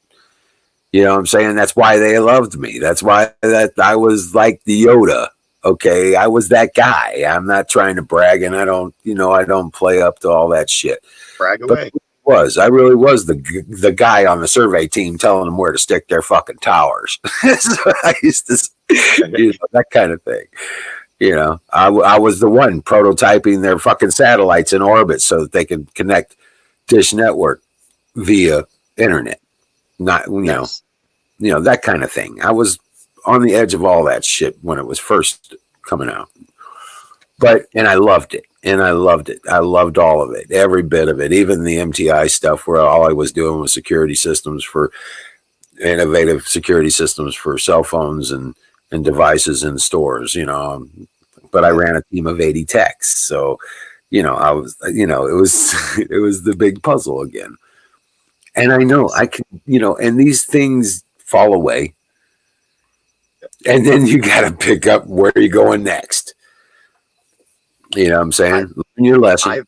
You know what I'm saying? That's why they loved me. That's why that I was like the Yoda. Okay, I was that guy. I'm not trying to brag, and I don't play up to all that shit. Brag But away. I really was the guy on the survey team telling them where to stick their fucking towers. So I used to, that kind of thing. You know, I was the one prototyping their fucking satellites in orbit so that they could connect Dish Network via internet. Not, Yes. That kind of thing. I was on the edge of all that shit when it was first coming out. And I loved it. I loved all of it, every bit of it, even the MTI stuff where all I was doing was innovative security systems for cell phones and devices in stores, but I ran a team of 80 techs. So, I was, it was the big puzzle again. And I know I can, and these things fall away. And then you got to pick up where you're going next. You know what I'm saying? Learn your lesson.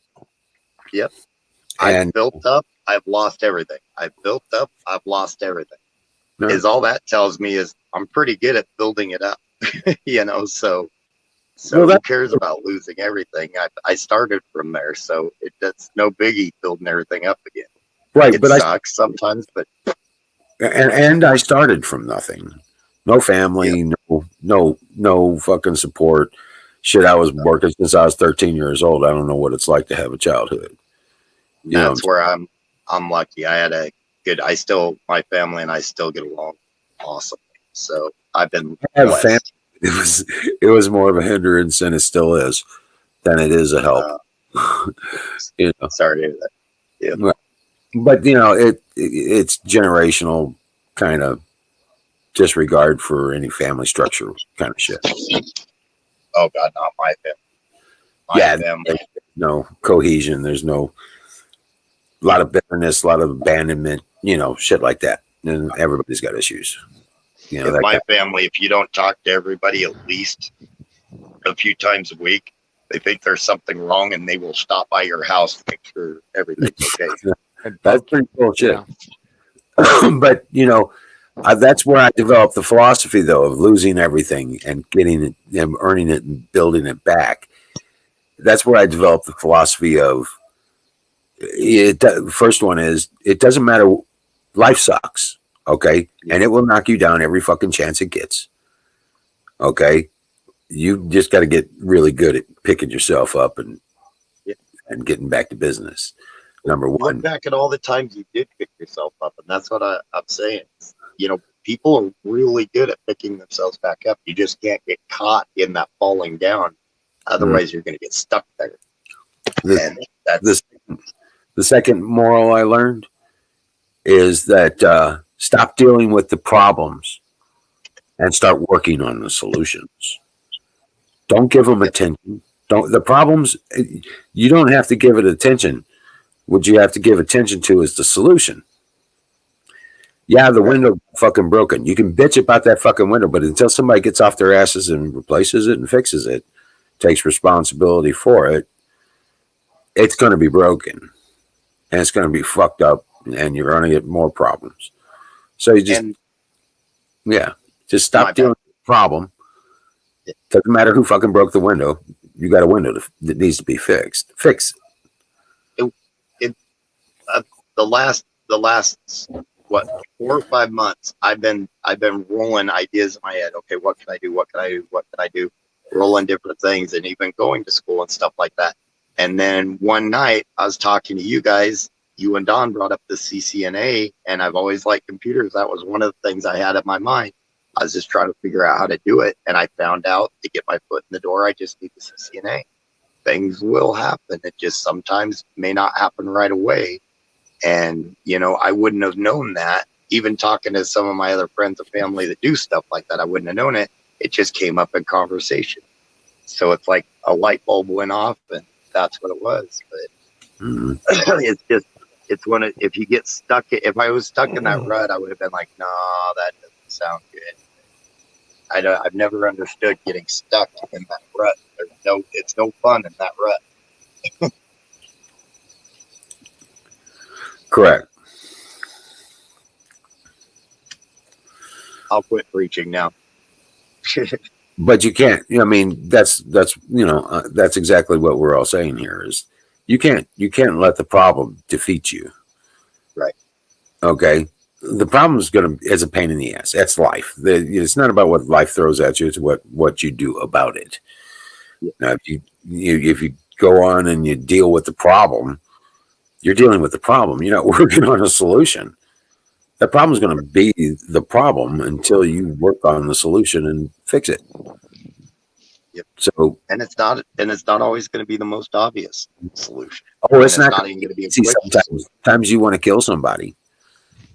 I've built up, I've lost everything. I've built up, I've lost everything. No. Is all that tells me is I'm pretty good at building it up. So Well, who cares about losing everything? I started from there, so that's no biggie building everything up again. Right, It but sucks sometimes, but and I started from nothing. No family, no fucking support. Shit, I was working since I was 13 years old. I don't know what it's like to have a childhood. that's where I'm lucky. I had my family and I still get along awesome. So I've been I have a blessed. family. It was more of a hindrance, and it still is, than it is a help. Sorry to hear that. But it's generational kind of disregard for any family structure kind of shit. Oh God, not my family. Family. There's no cohesion. There's a lot of bitterness, a lot of abandonment, shit like that. And everybody's got issues. My family, if you don't talk to everybody at least a few times a week, they think there's something wrong and they will stop by your house to make sure everything's okay. That's pretty bullshit. Yeah. But that's where I developed the philosophy, though, of losing everything and getting it and earning it and building it back. That's where I developed the philosophy of it. First one is it doesn't matter. Life sucks. Okay. And it will knock you down every fucking chance it gets. Okay. You just got to get really good at picking yourself up and getting back to business. Number one. Look back at all the times you did pick yourself up, and that's what I'm saying. People are really good at picking themselves back up. You just can't get caught in that falling down. Otherwise, you're going to get stuck there. The second moral I learned is that stop dealing with the problems and start working on the solutions. Don't give them attention. The problems, you don't have to give it attention. What you have to give attention to is the solution. Yeah, the window fucking broken. You can bitch about that fucking window, but until somebody gets off their asses and replaces it and fixes it, takes responsibility for it, it's going to be broken and it's going to be fucked up and you're going to get more problems. So you just, And just My stop bad. dealing with the problem. Doesn't matter who fucking broke the window. You got a window that needs to be fixed. Fix it. the last what 4 or 5 months, I've been rolling ideas in my head. Okay, what can I do? What can I do? What can I do? Rolling different things, and even going to school and stuff like that. And then one night, I was talking to you guys. You and Don brought up the CCNA, and I've always liked computers. That was one of the things I had in my mind. I was just trying to figure out how to do it, and I found out to get my foot in the door, I just need the CCNA. Things will happen. It just sometimes may not happen right away. And, I wouldn't have known that. Even talking to some of my other friends and family that do stuff like that, I wouldn't have known it. It just came up in conversation. So it's like a light bulb went off, and that's what it was. But Mm. it's when if you get stuck, if I was stuck in that rut, I would have been like, nah, that doesn't sound good. I've never understood getting stuck in that rut. It's no fun in that rut. Correct. I'll quit preaching now. But you can't. I mean, that's exactly what we're all saying here. Is you can't let the problem defeat you. Right. Okay. The problem is a pain in the ass. That's life. It's not about what life throws at you. It's what you do about it. Yeah. Now, if you go on and you deal with the problem, you're dealing with the problem. You're not working on a solution. The problem is going to be the problem until you work on the solution and fix it. Yep. So, and it's not always going to be the most obvious solution. it's And not even going to be a see. quick Sometimes you want to kill somebody.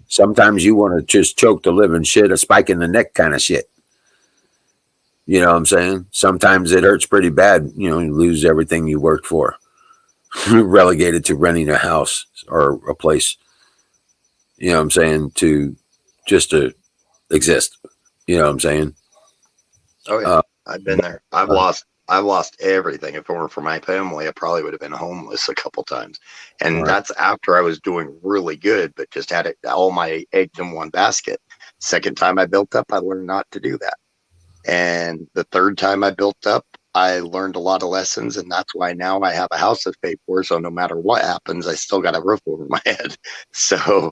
Sometimes you want to just choke the living shit, a spike in the neck kind of shit. You know what I'm saying? Sometimes it hurts pretty bad. You lose everything you worked for. Relegated to renting a house or a place. You know what I'm saying? Just to exist. You know what I'm saying? Oh yeah, I've been there. I've lost everything. If it weren't for my family, I probably would have been homeless a couple times. And Right. that's after I was doing really good, but just had all my eggs in one basket. Second time I built up, I learned not to do that. And the third time I built up, I learned a lot of lessons, and that's why now I have a house that's paid for. So no matter what happens, I still got a roof over my head. So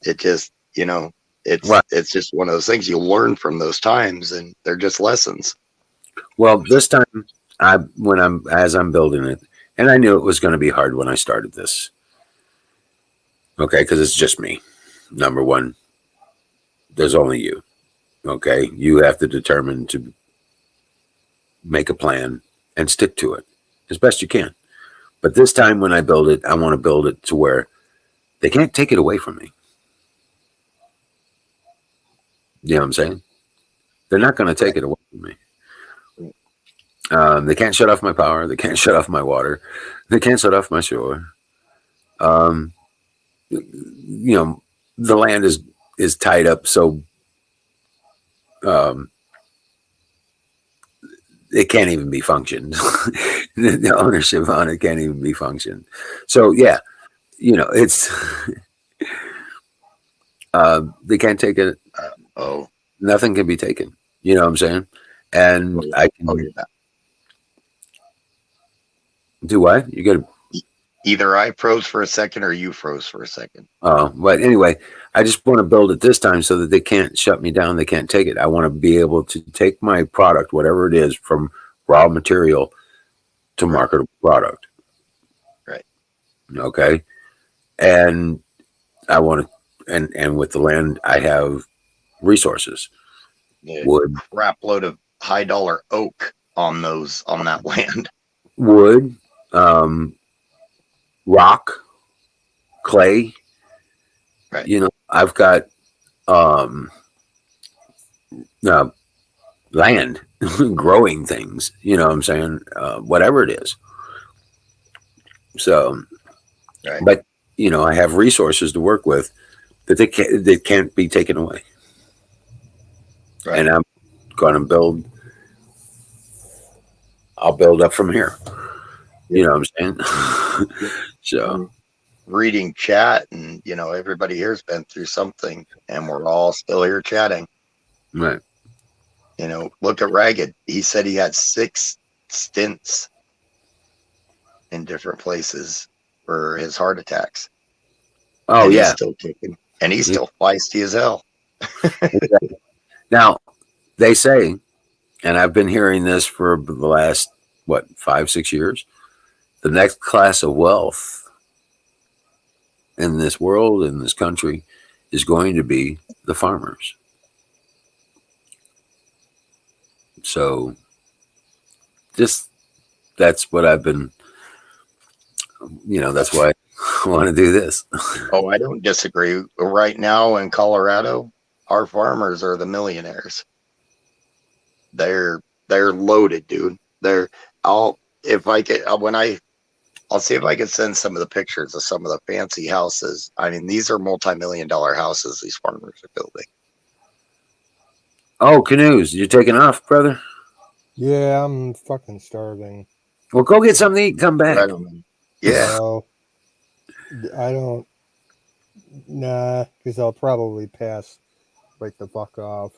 it just, Right. it's just one of those things you learn from those times, and they're just lessons. Well, this time as I'm building it, and I knew it was going to be hard when I started this. Okay, because it's just me. Number one, there's only you. Okay, you have to determine to make a plan and stick to it as best you can. But this time when I build it, I want to build it to where they can't take it away from me. You know what I'm saying? They're not going to take it away from me. They can't shut off my power. They can't shut off my water. They can't shut off my shore. The land is tied up, so it can't even be functioned. The ownership on it can't even be functioned. So yeah, it's they can't take it. Nothing can be taken. You know what I'm saying? And I can do what? You got to. Either I froze for a second or you froze for a second. But anyway, I just want to build it this time so that they can't shut me down. They can't take it. I want to be able to take my product, whatever it is, from raw material to marketable product. Right. Okay. And I want to, and with the land, I have resources. Wood, crap load of high dollar oak on that land. Wood, rock, clay. Right. I've got land, growing things. You know what I'm saying? Whatever it is. So, right. But I have resources to work with that can't be taken away. Right. And I'm going to build. I'll build up from here. You know what I'm saying? So Reading chat, and everybody here's been through something, and we're all still here chatting. right. Look at Ragged. He said he had 6 stints in different places for his heart attacks. Oh and yeah. he's still kicking, and he's still feisty as hell. Now they say, and I've been hearing this for the last 5-6 years, the next class of wealth in this world, in this country, is going to be the farmers. So that's what I've been, that's why I want to do this. Oh, I don't disagree. Right now in Colorado, our farmers are the millionaires. They're loaded, dude. I'll see if I can send some of the pictures of some of the fancy houses. I mean, these are multi-million-dollar houses these farmers are building. Oh, canoes, you're taking off, brother? Yeah, I'm fucking starving. Well, go get something to eat and come back. Right on. Yeah. No, I don't. Nah, because I'll probably pass right the fuck off.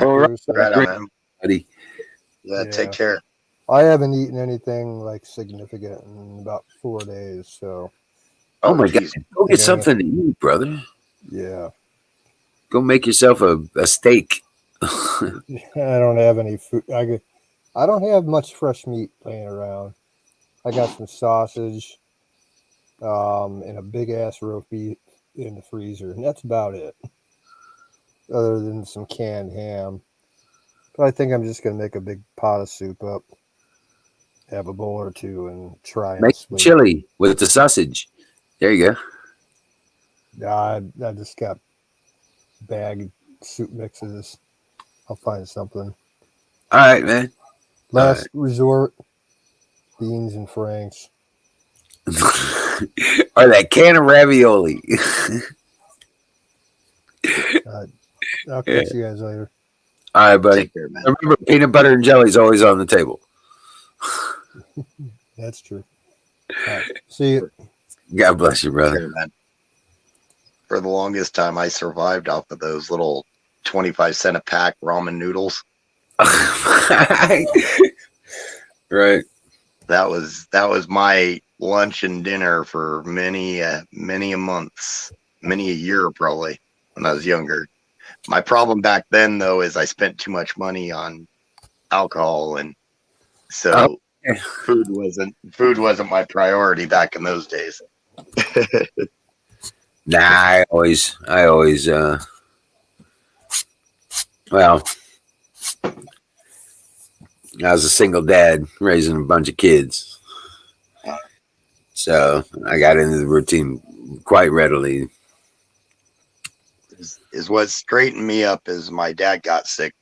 All right, Right on, man. buddy. Yeah, Yeah. take care. I haven't eaten anything like significant in about 4 days, so Oh my geez. God. Go get Yeah. something to eat, brother. yeah. Go make yourself a steak. I don't have any food. I don't have much fresh meat laying around. I got some sausage, and a big ass roast beef in the freezer, and that's about it. Other than some canned ham, but I think I'm just gonna make a big pot of soup up, have a bowl or two, and try and Make sleep. chili with the sausage. There you go. I just got bagged soup mixes. I'll find something. All right, man. Last resort, beans and franks. Or that can of ravioli. I'll catch you guys later. All right, buddy. Take care, man. Remember, peanut butter and jelly is always on the table. That's true. All right. See you. God bless you, Take brother. care, man. For the longest time, I survived off of those little 25-cent a pack ramen noodles. Right. That was my lunch and dinner for many a months, many a year probably when I was younger. My problem back then though is I spent too much money on alcohol, and so food wasn't my priority back in those days. Nah, I always well, I was a single dad raising a bunch of kids. So I got into the routine quite readily. Is what straightened me up is my dad got sick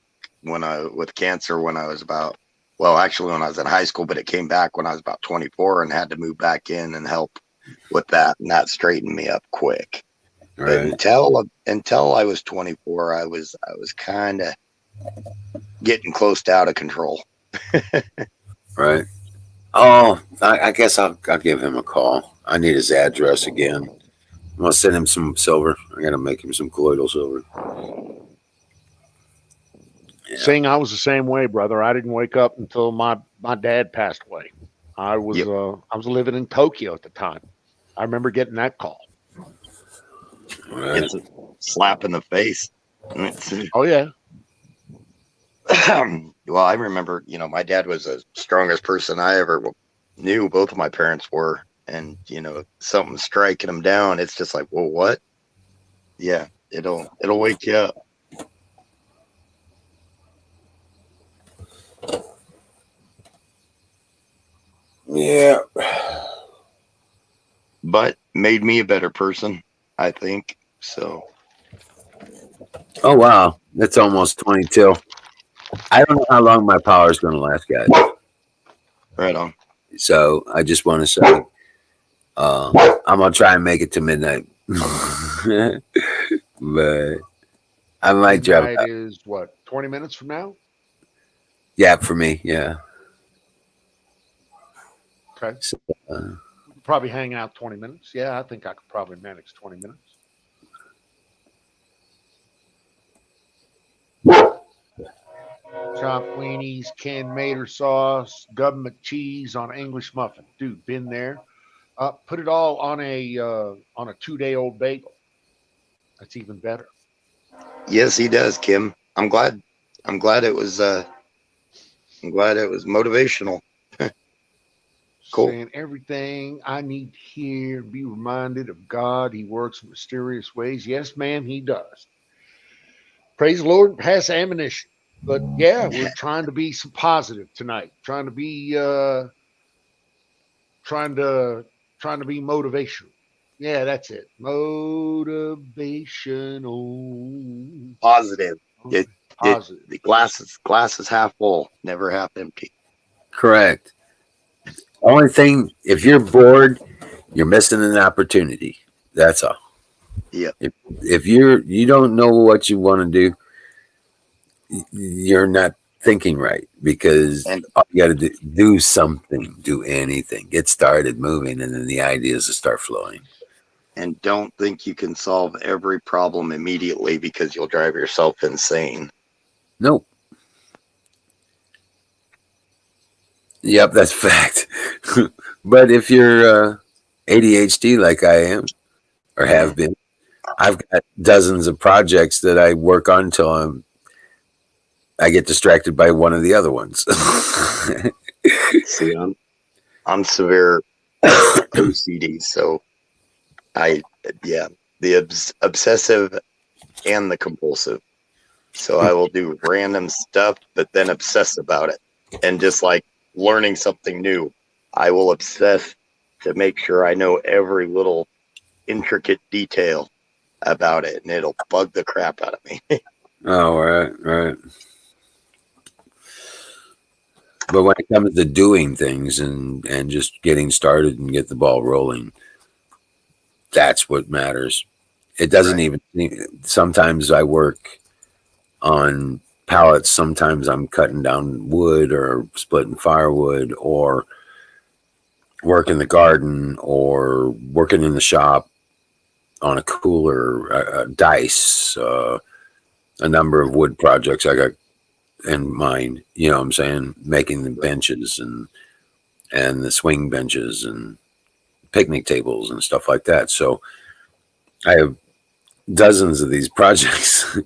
with cancer when I was when I was in high school, but it came back when I was about 24 and had to move back in and help with that, and that straightened me up quick. Right. But until I was 24, I was kind of getting close to out of control. Right. Oh, I guess I'll give him a call. I need his address again. I'm gonna send him some silver. I gotta make him some colloidal silver. Yeah. Saying I was the same way, brother. I didn't wake up until my dad passed away. I was Yep. I was living in Tokyo at the time. I remember getting that call. Right. It's a slap in the face. Oh yeah. Well, I remember, my dad was the strongest person I ever knew. Both of my parents were, and something striking him down. It's just like, well, what? Yeah, it'll wake you up. Yeah. But made me a better person, I think. So. Oh wow, it's almost 22. I don't know how long my power is going to last, guys. Right on. So I just want to say, I'm gonna try and make it to midnight, but I might drive. Midnight is what, 20 minutes from now? Yeah, for me, yeah. Okay. So, Probably hang out 20 minutes. Yeah, I think I could probably manage 20 minutes. Chopped weenies, canned mater sauce, government cheese on English muffin. Dude, been there. Put it all on a 2-day-old bagel. That's even better. Yes, he does, Kim. I'm glad. I'm glad it was. I'm glad it was motivational. Cool. Saying everything I need to hear, be reminded of God. He works in mysterious ways. Yes, ma'am, he does. Praise the Lord, pass ammunition. But yeah, we're trying to be some positive tonight. Trying to be motivational. Yeah, that's it. Motivational. Positive. Positive. The glass is half full, never half empty. correct. Only thing, if you're bored, you're missing an opportunity. That's all. Yeah. If you don't know what you want to do, you're not thinking right, because And- all you got to do something, do anything, get started moving, and then the ideas will start flowing. And don't think you can solve every problem immediately because you'll drive yourself insane. Nope. Yep, that's a fact. But if you're ADHD like I am or have been, I've got dozens of projects that I work on until I get distracted by one of the other ones. See, I'm severe OCD, so the obsessive and the compulsive. So I will do random stuff, but then obsess about it. And just like learning something new, I will obsess to make sure I know every little intricate detail about it, and it'll bug the crap out of me. Oh, right. But when it comes to doing things and just getting started and get the ball rolling, that's what matters. It doesn't even. Sometimes I work on pallets. Sometimes I'm cutting down wood or splitting firewood or work in the garden or working in the shop on a cooler, dice, a number of wood projects I got in mind. You know what I'm saying? Making the benches and the swing benches and picnic tables and stuff like that. So I have dozens of these projects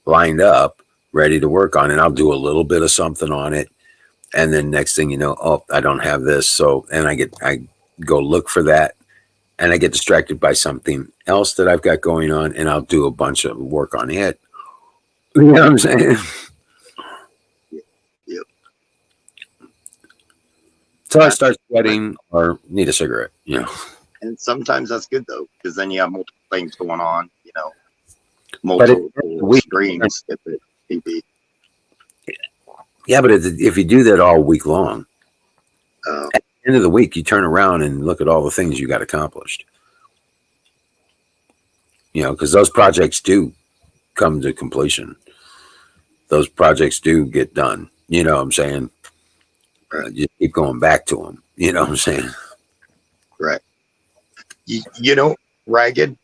lined up, ready to work on, and I'll do a little bit of something on it. And then next thing you know, oh, I don't have this. So, and I go look for that, and I get distracted by something else that I've got going on, and I'll do a bunch of work on it. You know what I'm saying? Yep. So I start sweating or need a cigarette, you know. And sometimes that's good though, because then you have multiple things going on, But multiple streams at the TV. Yeah, but if you do that all week long, Uh, at the end of the week, you turn around and look at all the things you got accomplished. You know, because those projects do come to completion. Those projects do get done. You know what I'm saying? You keep going back to them. You know what I'm saying? right. Ragged.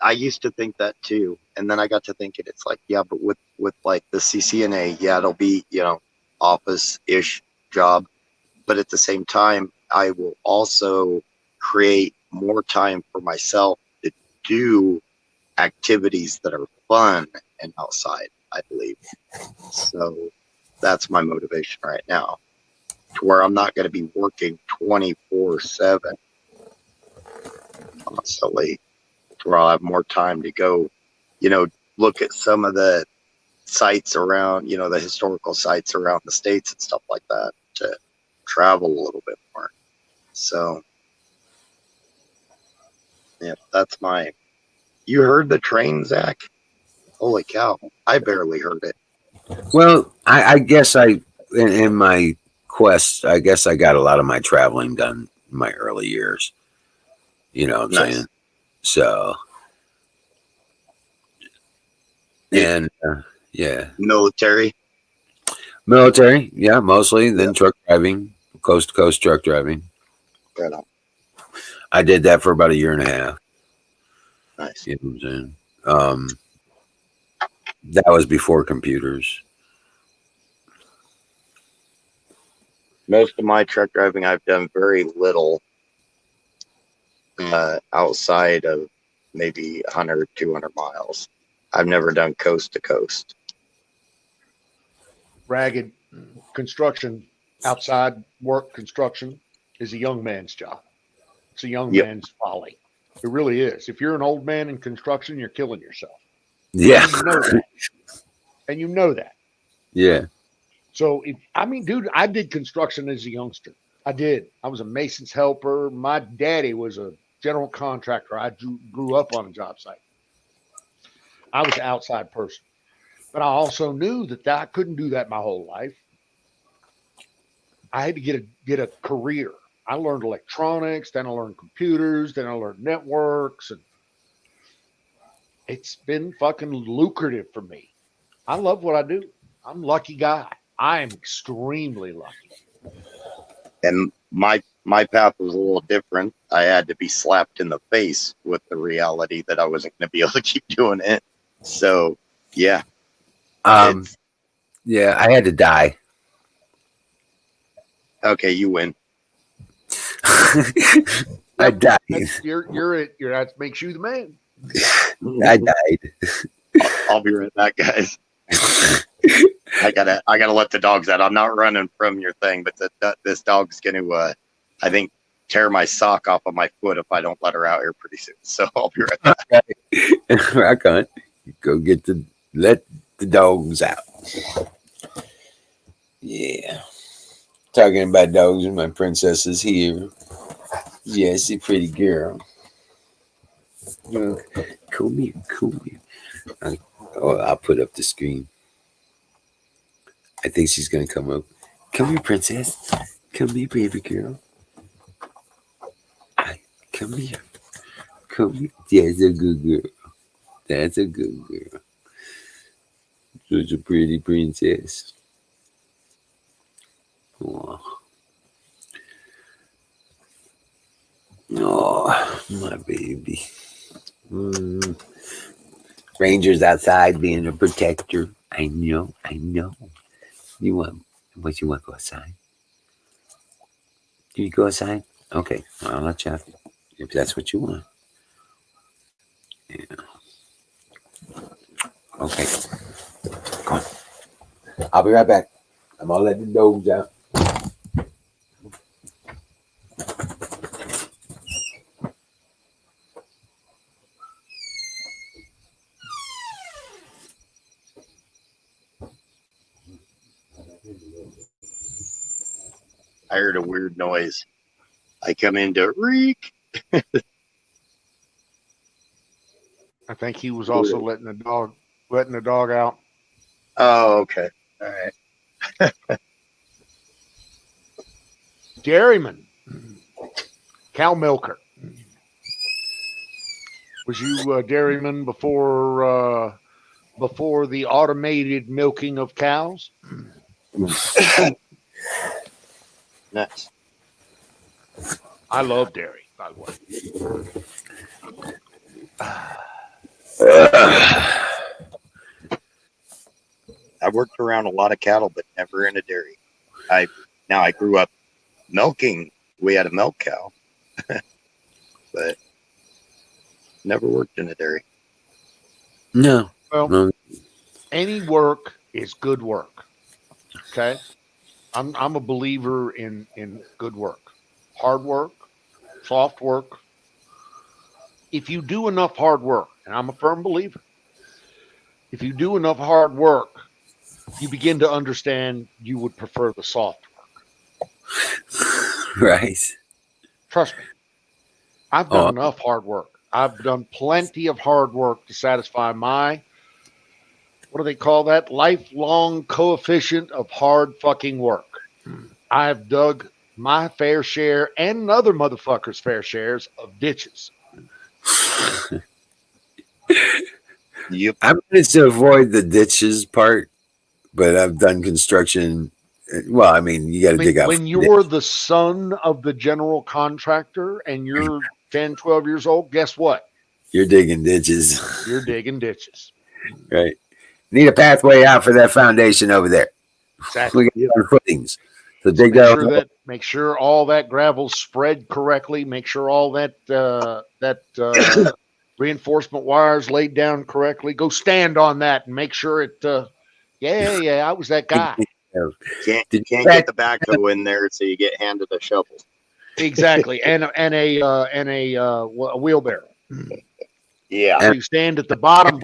I used to think that too, and then I got to thinking, it's like, yeah, but with like the CCNA, yeah, it'll be office-ish job, but at the same time, I will also create more time for myself to do activities that are fun and outside, I believe. So that's my motivation right now, to where I'm not going to be working 24/7 constantly, to where I'll have more time to go, look at some of the sites around, the historical sites around the States and stuff like that, to travel a little bit more. So, yeah, that's you heard the train, Zach? Holy cow. I barely heard it. Well, I guess in my quest, I guess I got a lot of my traveling done in my early years. You know what I'm Nice. saying? So, and yeah, Military. military, yeah, mostly. Then truck driving, of coast to coast truck driving. Right on. I did that for about a year and a half. Nice. You know what I'm saying? That was before computers. Most of my truck driving, I've done very little outside of maybe 100, 200 miles. I've never done coast to coast. Ragged construction, outside work construction is a young man's job. It's a young Yep. man's folly. It really is. If you're an old man in construction, you're killing yourself. Yeah. And you know that. And you know that. Yeah. So, dude, I did construction as a youngster. I did. I was a mason's helper. My daddy was a general contractor. I grew up on a job site. I was an outside person. But I also knew that I couldn't do that my whole life. I had to get a career. I learned electronics, then I learned computers, then I learned networks, and it's been fucking lucrative for me. I love what I do. I'm a lucky guy. I am extremely lucky. And my path was a little different. I had to be slapped in the face with the reality that I wasn't going to be able to keep doing it. So, yeah. It's- Yeah, I had to die. okay, you win. I died. That makes you the man. I died. I'll be right back, guys. I gotta let the dogs out. I'm not running from your thing, but this dog's gonna, I think, tear my sock off of my foot if I don't let her out here pretty soon. So I'll be right back. Rock on. Go let the dogs out. Yeah. Talking about dogs, and my princess is here. Yes, a pretty girl. Come here. I'll put up the screen. I think she's gonna come up. Come here, princess. Come here, baby girl. Come here. Come here. That's a good girl. That's a good girl. Such a pretty princess. Oh, my baby. Ranger's outside being a protector. I know. You want what you want? Go outside. Do you go outside? Okay, I'll let you have it if that's what you want. Yeah. Okay. Come on. I'll be right back. I'm gonna let the dogs out. I heard a weird noise. I come into reek. I think he was also letting the dog out. Oh, okay. All right. Dairyman, cow milker. Was you a dairyman before the automated milking of cows? Next. I love dairy, by the way. I worked around a lot of cattle, but never in a dairy. I grew up milking. We had a milk cow, but never worked in a dairy. No. Well, any work is good work. Okay, I'm a believer in good work, hard work, soft work. If you do enough hard work, and I'm a firm believer, if you do enough hard work, you begin to understand you would prefer the soft work. Right. Trust me. I've done enough hard work. I've done plenty of hard work to satisfy my, what do they call that? Lifelong coefficient of hard fucking work. I've dug my fair share and other motherfuckers' fair shares of ditches. Yep. I managed to avoid the ditches part, but I've done construction Well, I mean, you got to dig out. When you're the son of the general contractor and you're 10, 12 years old, guess what? You're digging ditches, You're digging ditches. right? Need a pathway out for that foundation over there. Exactly. We got our footings. So So dig make sure all that gravel's spread correctly. Make sure all that reinforcement wires laid down correctly. Go stand on that and make sure it. Yeah, I was that guy. Can't Did can't you- get the backhoe in there, so you get handed a shovel. Exactly, and a wheelbarrow. Yeah. So you stand at the bottom.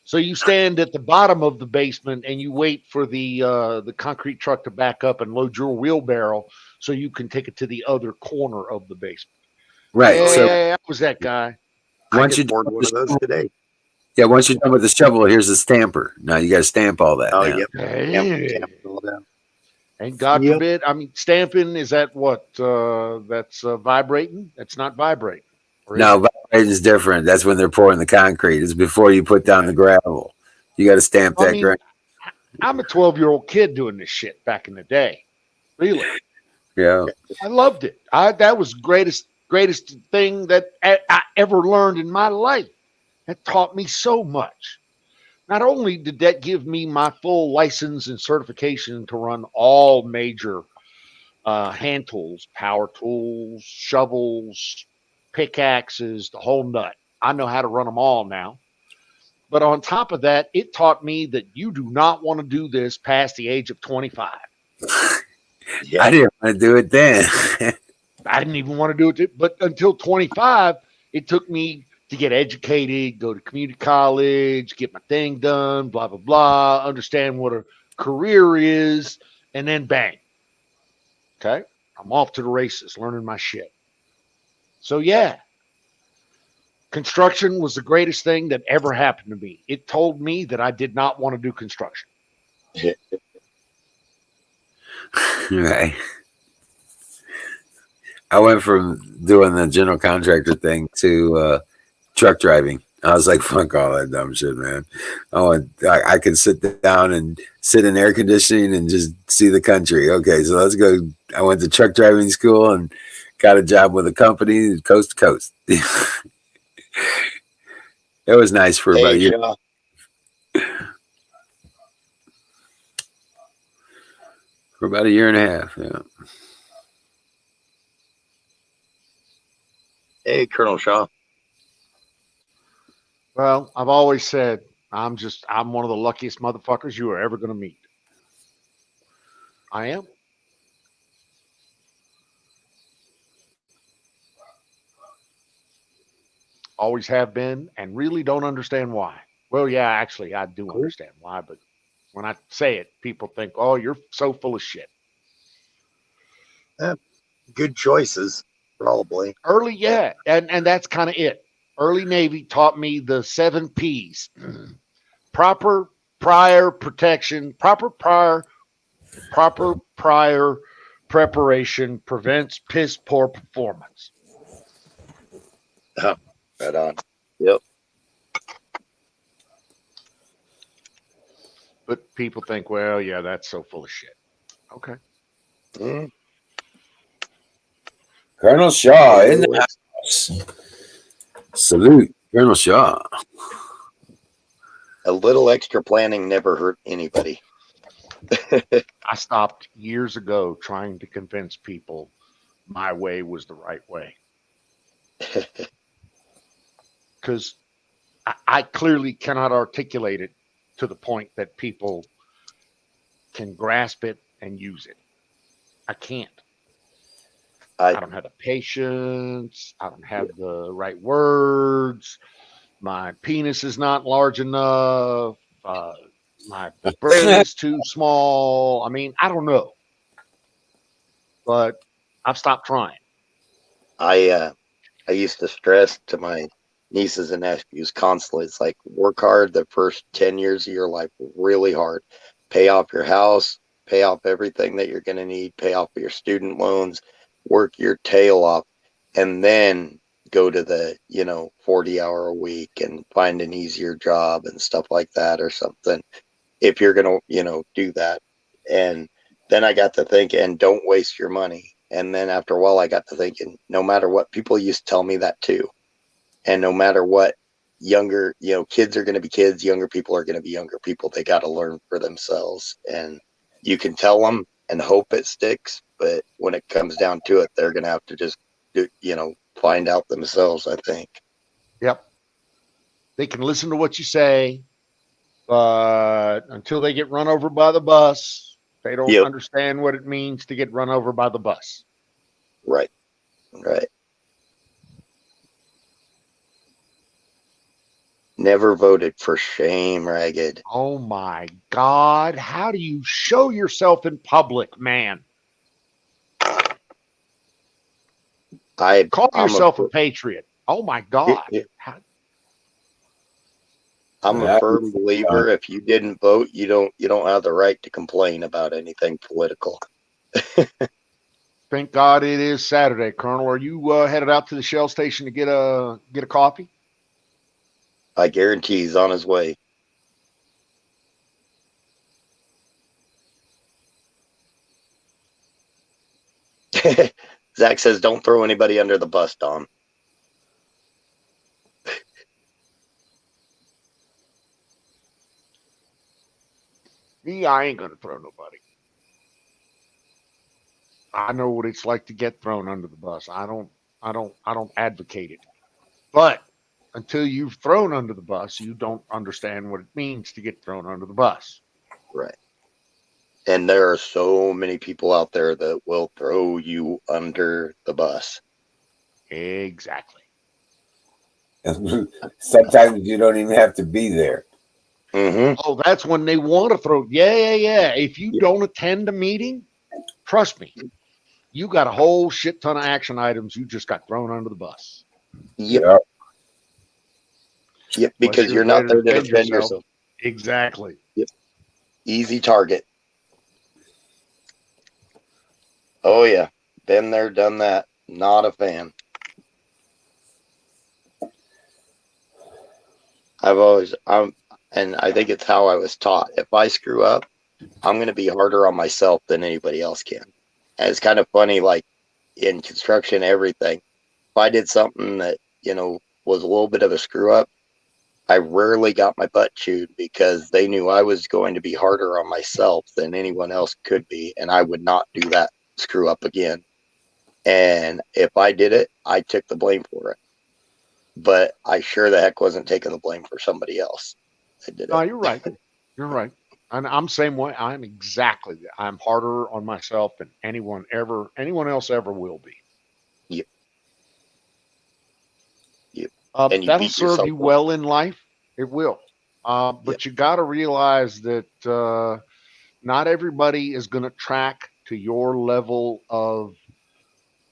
So you stand at the bottom of the basement and you wait for the concrete truck to back up and load your wheelbarrow so you can take it to the other corner of the basement. Right. Yeah, So I was that guy. I once could you afford one of those today. once you're done with the shovel, here's the stamper. Now you got to stamp all that. Oh, now. yep. Hey. Yep. All down. And God Yep. forbid, I mean, stamping, is that what? That's vibrating? That's not vibrating. Or is No, it? vibrating is different. That's when they're pouring the concrete. It's before you put down the gravel. You got to stamp I that mean, ground. I'm a 12-year-old kid doing this shit back in the day. Really. Yeah. I loved it. That was greatest thing that I ever learned in my life. That taught me so much. Not only did that give me my full license and certification to run all major hand tools, power tools, shovels, pickaxes, the whole nut. I know how to run them all now. But on top of that, it taught me that you do not want to do this past the age of 25. Yeah. I didn't want to do it then. I didn't even want to do it, but until 25, it took me to get educated, go to community college, get my thing done, blah, blah, blah, understand what a career is, and then bang. Okay. I'm off to the races, learning my shit. So, yeah, construction was the greatest thing that ever happened to me. It told me that I did not want to do construction. Right. I went from doing the general contractor thing to truck driving. I was like, fuck all that dumb shit, man. I can sit down and sit in air conditioning and just see the country. Okay, so let's go. I went to truck driving school and got a job with a company coast to coast. It was nice for about a Hey, year. Shaw. For about a year and a half. Yeah. Hey, Colonel Shaw. Well, I've always said I'm one of the luckiest motherfuckers you are ever going to meet. I am. Always have been, and really don't understand why. Well, yeah, actually, I do understand why, but when I say it, people think, "Oh, you're so full of shit." Good choices, probably. Early, yeah, and that's kind of it. Early Navy taught me the 7 P's: proper prior protection, proper prior preparation prevents piss poor performance. Right on. But people think, well, yeah, that's so full of shit. Okay. Mm. Colonel Shaw in the house. Salute, Colonel Shaw. A little extra planning never hurt anybody. I stopped years ago trying to convince people my way was the right way. Because I clearly cannot articulate it to the point that people can grasp it and use it. I can't. I don't have the patience. I don't have the right words. My penis is not large enough. My brain is too small. I mean, I don't know. But I've stopped trying. I used to stress to my nieces and nephews constantly. It's like, work hard the first 10 years of your life, really hard. Pay off your house, pay off everything that you're going to need, pay off your student loans, work your tail off, and then go to the 40-hour a week and find an easier job and stuff like that or something, if you're going to do that. And then I got to thinking, don't waste your money. And then after a while, I got to thinking, no matter what, people used to tell me that too. And no matter what, younger, kids are going to be kids, younger people are going to be younger people. They got to learn for themselves. And you can tell them and hope it sticks. But when it comes down to it, they're going to have to just, find out themselves, I think. Yep. They can listen to what you say, but until they get run over by the bus, they don't Yep. understand what it means to get run over by the bus. Right. Right. Never voted for shame, Ragged. Oh my God. How do you show yourself in public, man? Call yourself a patriot. Oh my God. I'm a firm believer. If you didn't vote, you don't have the right to complain about anything political. Thank God it is Saturday, Colonel. Are you headed out to the Shell station to get a coffee? I guarantee he's on his way. Zach says, "Don't throw anybody under the bus, Dom." Me, I ain't gonna throw nobody. I know what it's like to get thrown under the bus. I don't advocate it. But until you've thrown under the bus, you don't understand what it means to get thrown under the bus. Right. And there are so many people out there that will throw you under the bus. Exactly. Sometimes you don't even have to be there. Mm-hmm. Oh, that's when they want to throw. Yeah. If you don't attend a meeting, trust me, you got a whole shit ton of action items. You just got thrown under the bus. Yep. Yep, because you're not there to defend yourself. Exactly. Yep. Easy target. Oh yeah. Been there, done that. Not a fan. And I think it's how I was taught. If I screw up, I'm going to be harder on myself than anybody else can. And it's kind of funny, like in construction, everything. If I did something that, was a little bit of a screw up, I rarely got my butt chewed because they knew I was going to be harder on myself than anyone else could be. And I would not do that screw up again. And if I did it, I took the blame for it. But I sure the heck wasn't taking the blame for somebody else. I did it. No, you're right. You're right. And I'm same way. I'm exactly that. I'm harder on myself than anyone else ever will be. Yep. Yep. And that'll serve you well in life. It will. But you got to realize that not everybody is going to track to your level of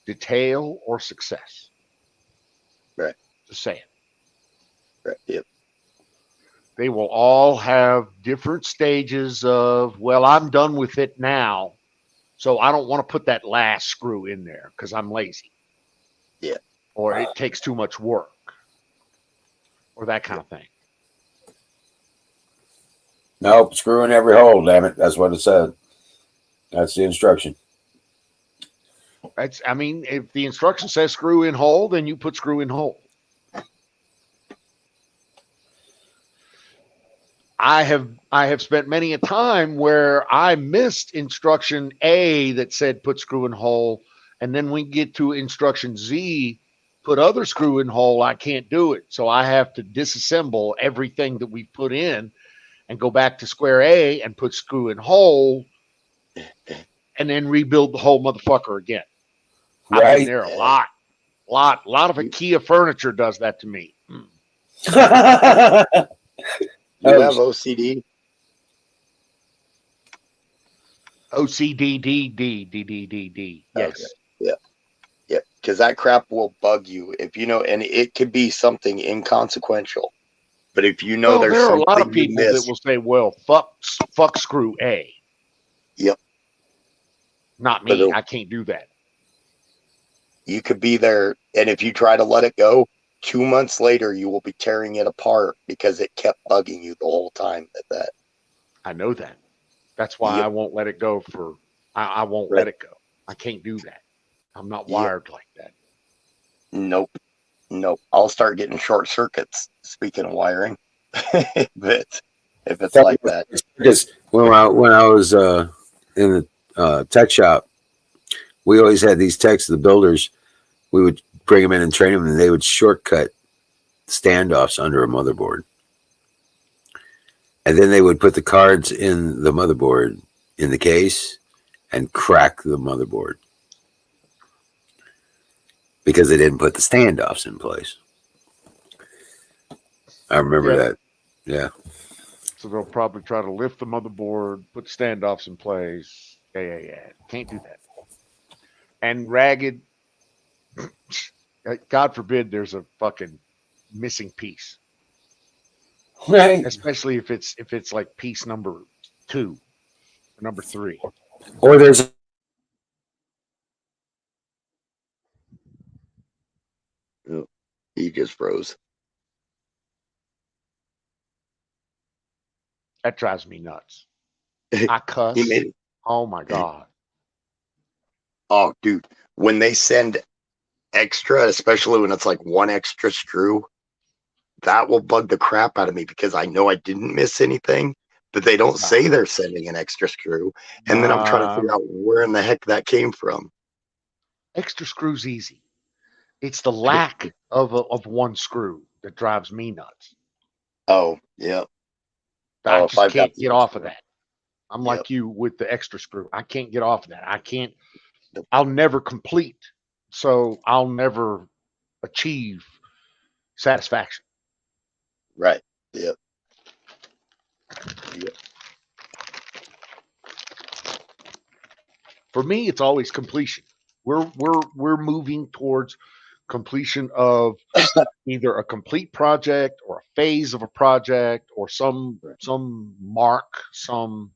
detail or success. Right. Just saying. Right. Yep. They will all have different stages of, well, I'm done with it now, so I don't want to put that last screw in there because I'm lazy. Yeah. Or it takes too much work. Or that kind of thing. Nope, screw in every hole, damn it. That's what it said. That's the instruction. If the instruction says screw in hole, then you put screw in hole. I have spent many a time where I missed instruction A that said put screw in hole, and then we get to instruction Z, put other screw in hole. I can't do it, so I have to disassemble everything that we put in and go back to square A and put screw in hole, and then rebuild the whole motherfucker again. Right. I've been there a lot of IKEA furniture does that to me. You have OCD? OCD. Yes. Okay. Yeah. Yeah. Because that crap will bug you if and it could be something inconsequential. But if there are a lot of people that will say, well, fuck screw A. Yep. Not me. I can't do that. You could be there, and if you try to let it go, 2 months later, you will be tearing it apart because it kept bugging you the whole time. I know that. That's why I won't let it go for I won't Right. let it go. I can't do that. I'm not Yeah. wired like that. Nope. I'll start getting short circuits. Speaking of wiring, but if it's like that, Because when I was in the tech shop, we always had these techs, the builders. We would bring them in and train them, and they would shortcut standoffs under a motherboard, and then they would put the cards in the motherboard in the case and crack the motherboard because they didn't put the standoffs in place. I remember Yeah. that. Yeah. So they'll probably try to lift the motherboard, put standoffs in place. Yeah. Can't do that. And ragged, God forbid there's a fucking missing piece, Right. especially if it's like piece number 2 or number 3. Or there's he just froze. That drives me nuts. I cuss. He made it. Oh my God. Oh, dude, when they send extra, especially when it's like one extra screw, that will bug the crap out of me because I know I didn't miss anything, but they don't say they're sending an extra screw, and then I'm trying to figure out where in the heck that came from. Extra screw's easy. It's the lack of one screw that drives me nuts. Oh, yeah. I Oh, if just I've got can't the get off extra. of that. I'm Yep. like you with the extra screw. I can't get off of that. I can't. Nope. I'll never complete. So I'll never achieve satisfaction. Right. Yep. For me, it's always completion. We're moving towards completion of either a complete project or a phase of a project or some mark, some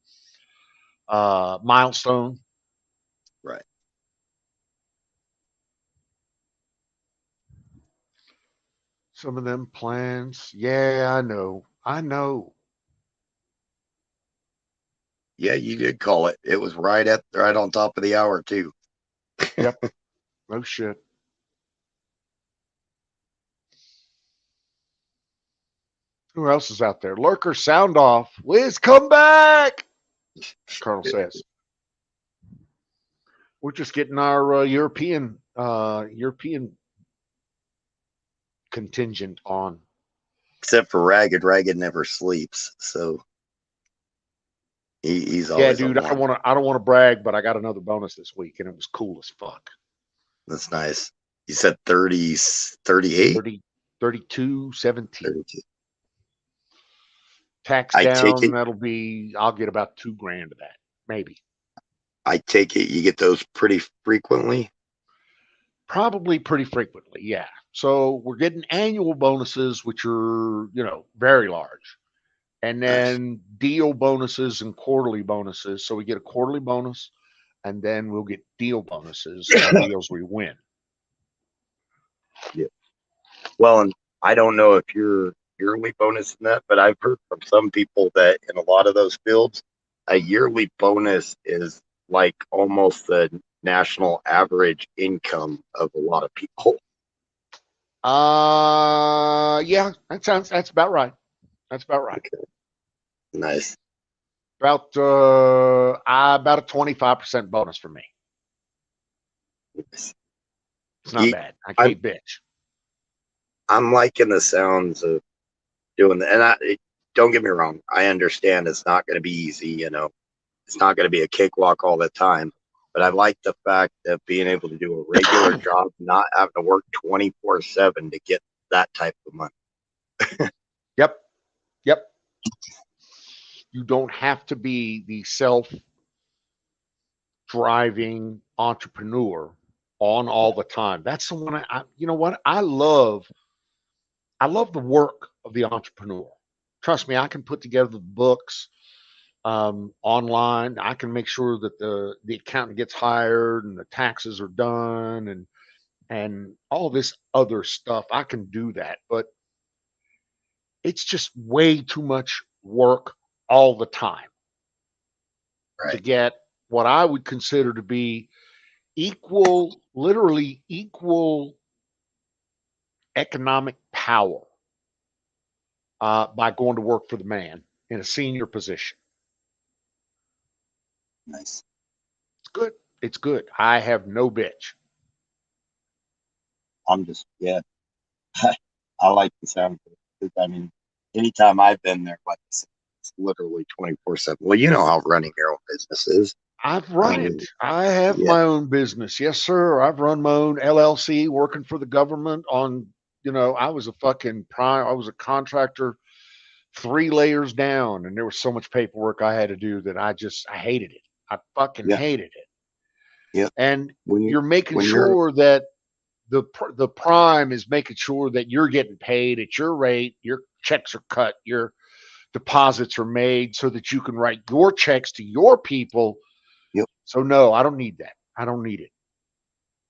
milestone. Right. Some of them plans. Yeah, I know. Yeah, you did call it. It was right on top of the hour too. Yep. No shit. Who else is out there? Lurker, sound off. Wiz, come back. Colonel says. We're just getting our European contingent on. Except for Ragged. Ragged never sleeps, so he's Yeah, always dude. I online. don't want to brag, but I got another bonus this week, and it was cool as fuck. That's nice. You said 30, 38? 30, 32, 17. 32. Tax I take down. it. I'll get about $2,000 of that, maybe. I take it you get those pretty frequently. Probably pretty frequently, yeah. So we're getting annual bonuses, which are, very large. And then deal bonuses and quarterly bonuses. So we get a quarterly bonus, and then we'll get deal bonuses on deals we win. Yeah. Well, and I don't know if you're yearly bonus in that, but I've heard from some people that in a lot of those fields, a yearly bonus is like almost the national average income of a lot of people. Yeah, that's about right. That's about right. Okay. Nice. About a 25% bonus for me. Nice. It's not bad. I can't bitch. I'm liking the sounds of doing that. And don't get me wrong. I understand it's not going to be easy. It's not going to be a cakewalk all the time. But I like the fact of being able to do a regular job, not having to work 24/7 to get that type of money. Yep. You don't have to be the self-driving entrepreneur on all the time. That's the one you know what? I love the work of the entrepreneur. Trust me, I can put together the books online. I can make sure that the accountant gets hired and the taxes are done and all this other stuff. I can do that, but it's just way too much work all the time to Right. get what I would consider to be equal, literally equal economic power by going to work for the man in a senior position. Nice. It's good. It's good. I have no bitch. I'm just, yeah. I like the sound of it. 'Cause, I mean, anytime I've been there, like I said, it's literally 24/7. Well, you know how running your own business is. I've run Um, it. I have yeah. my own business. Yes, sir. I've run my own LLC working for the government on, I was I was a contractor 3 layers down, and there was so much paperwork I had to do that I hated it. I fucking Yeah. hated it. Yeah. And When you you're making when you're sure that the prime is making sure that you're getting paid at your rate, your checks are cut, your deposits are made so that you can write your checks to your people. Yep. So no, I don't need that. I don't need it.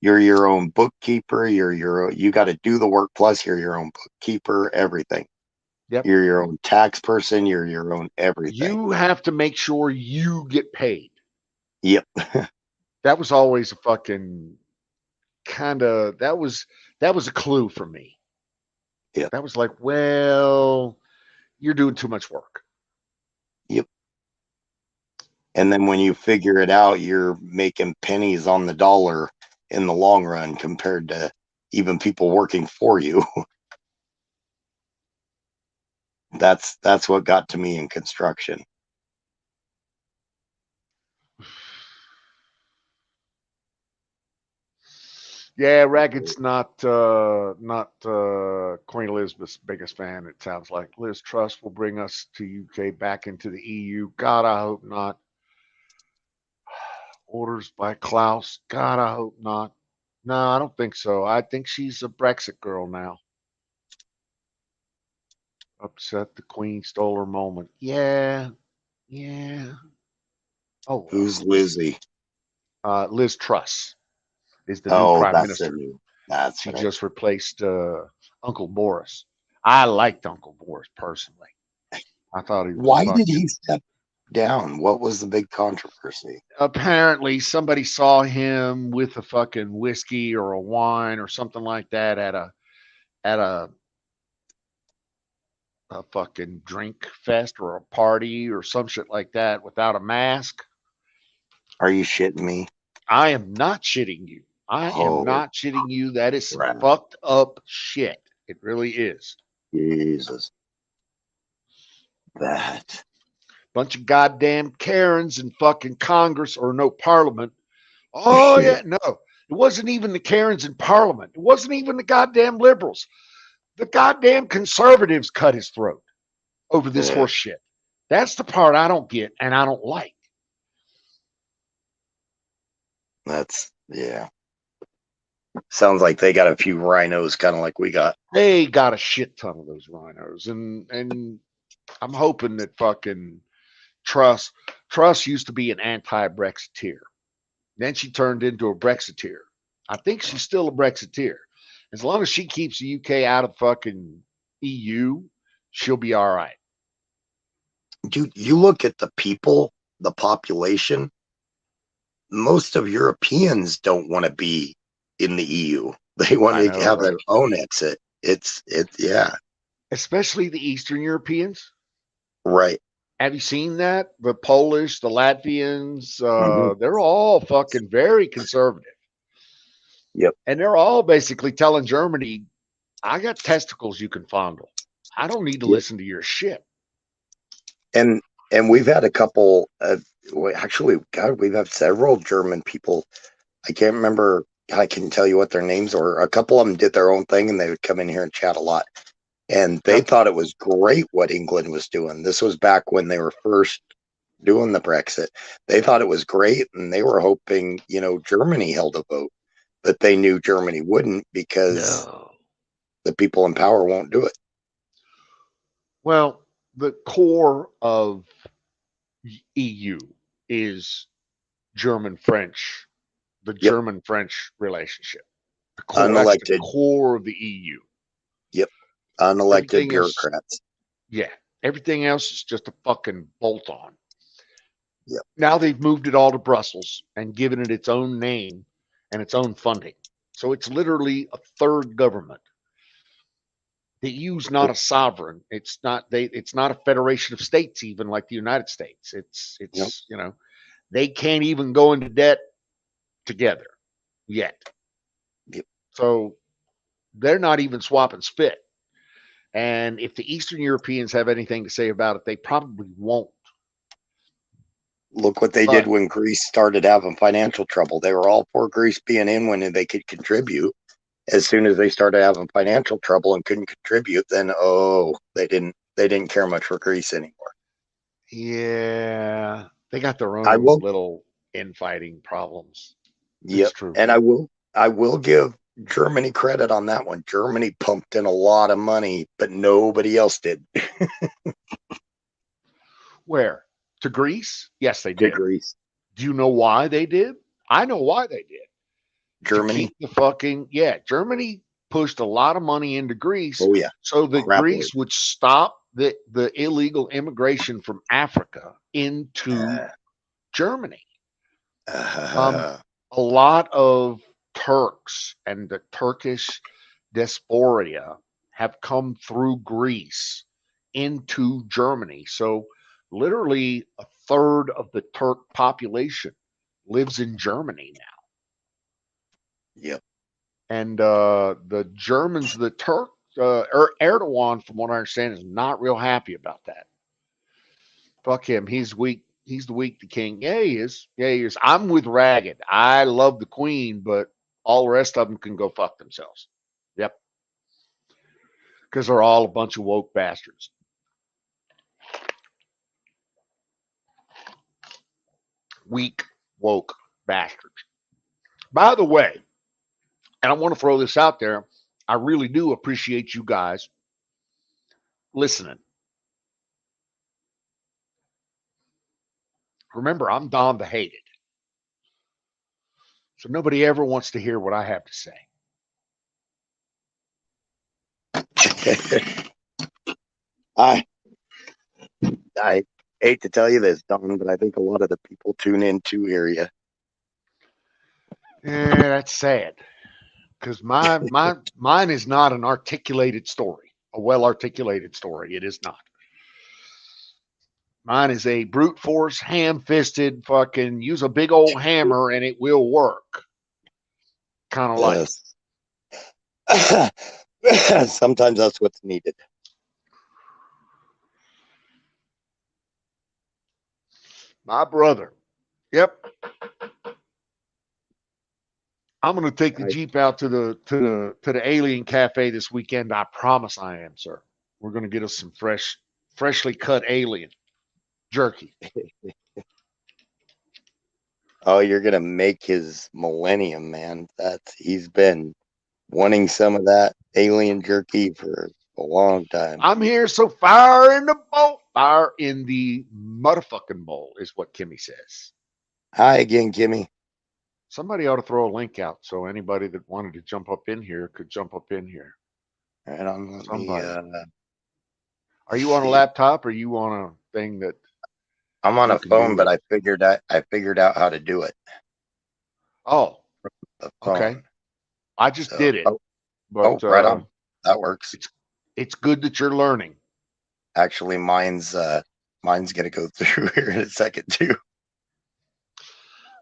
you're your own bookkeeper, you got to do the work, plus you're your own bookkeeper, everything. Yep. You're your own tax person, you're your own everything. You have to make sure you get paid. Yep. That was always a fucking that was a clue for me. Yep. That was like, well, you're doing too much work. Yep. And then when you figure it out, you're making pennies on the dollar in the long run compared to even people working for you. That's what got to me in construction. Yeah, Ragged's not Queen Elizabeth's biggest fan. It sounds like Liz Truss will bring us to UK back into the EU. God, I hope not. Orders by Klaus. God, I hope not. No, I don't think so. I think she's a Brexit girl now. Upset the Queen stole her moment. Yeah, yeah. Oh, Who's Lizzie? Liz Truss is the new Oh, prime that's the minister. new. That's She right. just replaced Uncle Boris. I liked Uncle Boris personally. I thought he was Why did fucking. he step down? What was the big controversy? Apparently, somebody saw him with a fucking whiskey or a wine or something like that at a fucking drink fest or a party or some shit like that without a mask. Are you shitting me? I am not shitting you. I am Oh, not shitting you. That is some crap. fucked up shit. It really is. Jesus. That. Bunch of goddamn Karens in fucking Congress or no Parliament. Oh, yeah. No, it wasn't even the Karens in Parliament. It wasn't even the goddamn liberals. The goddamn conservatives cut his throat over this horse shit. That's the part I don't get and I don't like. That's, yeah. Sounds like they got a few rhinos, kind of like we got. They got a shit ton of those rhinos, and I'm hoping that fucking Truss used to be an anti-Brexiteer. Then she turned into a Brexiteer. I think she's still a Brexiteer. As long as she keeps the UK out of fucking EU, she'll be all right. Dude, you look at the people, the population. Most of Europeans don't want to be in the EU. They want to have their own exit. It's yeah. Especially the Eastern Europeans. Right. Have you seen that? The Polish, the Latvians, they're all fucking very conservative. Yep. And they're all basically telling Germany, I got testicles you can fondle. I don't need to listen to your shit. And we've had a couple actually, God, we've had several German people. I can't remember. I can tell you what their names were. A couple of them did their own thing, and they would come in here and chat a lot. And they thought it was great what England was doing. This was back when they were first doing the Brexit. They thought it was great, and they were hoping, Germany held a vote. But they knew Germany wouldn't because the people in power won't do it. Well, the core of EU is German-French, the German-French relationship. The core, that's the core of the EU. Yep. Unelected bureaucrats. Yeah. Everything else is just a fucking bolt on. Now they've moved it all to Brussels and given it its own name and its own funding. So it's literally a third government. The EU's not a sovereign. It's not a federation of states, even like the United States. It's they can't even go into debt together yet. Yep. So they're not even swapping spit. And if the Eastern Europeans have anything to say about it, they probably won't. Look what they But- did when Greece started having financial trouble. They were all for Greece being in when they could contribute. As soon as they started having financial trouble and couldn't contribute, then they didn't care much for Greece anymore. Yeah, they got their I own will- little infighting problems. Yep. It's true. And I will give Germany credit on that one. Germany pumped in a lot of money, but nobody else did. Where? To Greece? Yes, they To did. Greece. Do you know why they did? I know why they did. To Germany. keep the fucking Germany pushed a lot of money into Greece Oh yeah. so that Crap Greece would stop the illegal immigration from Africa into Germany. A lot of Turks and the Turkish diaspora have come through Greece into Germany. So literally a third of the Turk population lives in Germany now. Yep. And the Germans, the Turk, Erdogan, from what I understand, is not real happy about that. Fuck him. He's weak. He's the weak, the king. Yeah, he is. Yeah, he is. I'm with Ragged. I love the queen, but all the rest of them can go fuck themselves. Yep. Because they're all a bunch of woke bastards. Weak, woke bastards. By the way, and I want to throw this out there, I really do appreciate you guys listening. Remember, I'm Don the Hated. So nobody ever wants to hear what I have to say. I hate to tell you this, Don, but I think a lot of the people tune in to hear you. That's sad. Because mine is not an articulated story, a well-articulated story. It is not. Mine is a brute force, ham-fisted, fucking use a big old hammer and it will work. Kind of like. Yes. Sometimes that's what's needed. My brother. Yep. I'm going to take the Jeep out to the Alien Cafe this weekend. I promise I am, sir. We're going to get us some freshly cut alien jerky. Oh, you're gonna make his millennium, man. He's been wanting some of that alien jerky for a long time. I'm here, so fire in the bowl. Fire in the motherfucking bowl is what Kimmy says. Hi again, Kimmy. Somebody ought to throw a link out so anybody that wanted to jump up in here could jump up in here. Right on. Are you on a laptop or are you on a thing that I'm on a Nothing phone, to but do I figured out how to do it. Oh, The phone. okay. I just So- did it. oh, But right on. That works. it's good that you're learning. Actually, mine's gonna go through here in a second too.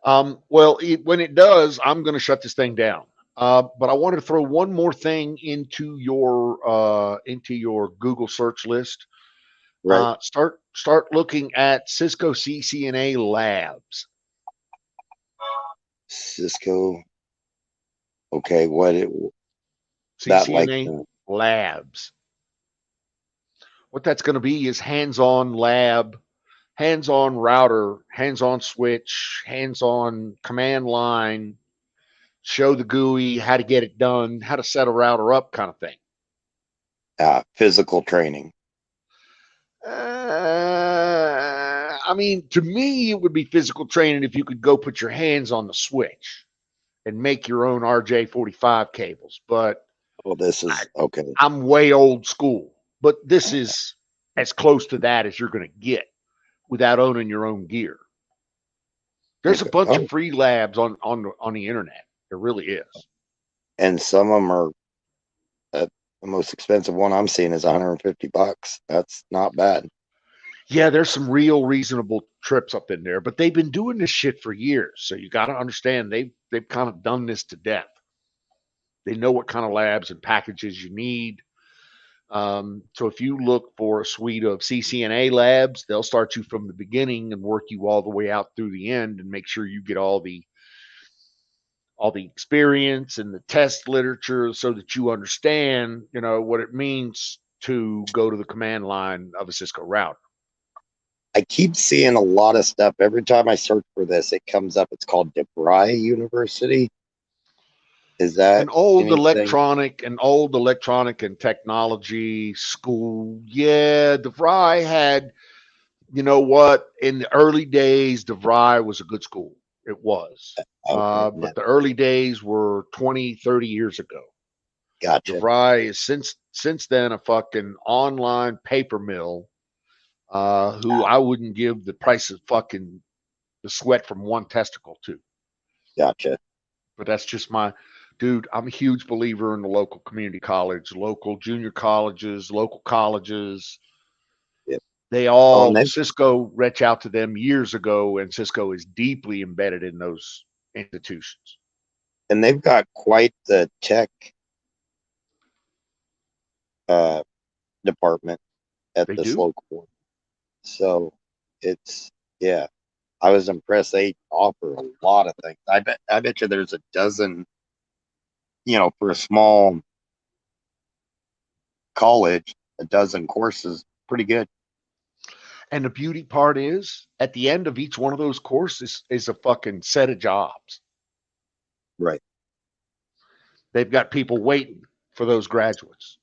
Well, when it does, I'm going to shut this thing down. But I wanted to throw one more thing into your Google search list. Right. Start looking at Cisco CCNA Labs. Cisco. Okay, that like CCNA Labs. What that's going to be is hands-on lab, hands-on router, hands-on switch, hands-on command line, show the GUI, how to get it done, how to set a router up kind of thing. physical training. I mean, to me, it would be physical training if you could go put your hands on the switch and make your own RJ45 cables. But Well, this is okay. I'm way old school. But this is as close to that as you're going to get without owning your own gear. There's a Okay. bunch Oh, of free labs on the internet. There really is. and some of them are the most expensive one I'm seeing is $150. That's not bad. Yeah, there's some real reasonable trips up in there, but they've been doing this shit for years. So you got to understand they've kind of done this to death. They know what kind of labs and packages you need. So if you look for a suite of CCNA labs, they'll start you from the beginning and work you all the way out through the end and make sure you get all the experience and the test literature so that you understand, what it means to go to the command line of a Cisco router. I keep seeing a lot of stuff. Every time I search for this, it comes up. It's called DeVry University. Is that An old anything? electronic and technology school. Yeah, DeVry had, you know what? In the early days, DeVry was a good school. It was. Okay, no, But the early days were 20, 30 years ago. gotcha. DeVry is since then a fucking online paper mill, who I wouldn't give the price of fucking the sweat from one testicle to. Gotcha. But that's just my dude. I'm a huge believer in the local community college, local junior colleges, local colleges. Yep. They Oh, and all they Cisco reached out to them years ago, and Cisco is deeply embedded in those institutions. and they've got quite the tech uh, department at They this do. local one. So it's yeah. I was impressed. They offer a lot of things. I bet you there's a dozen, for a small college, a dozen courses. Pretty good. And the beauty part is, at the end of each one of those courses is a fucking set of jobs. Right. They've got people waiting for those graduates.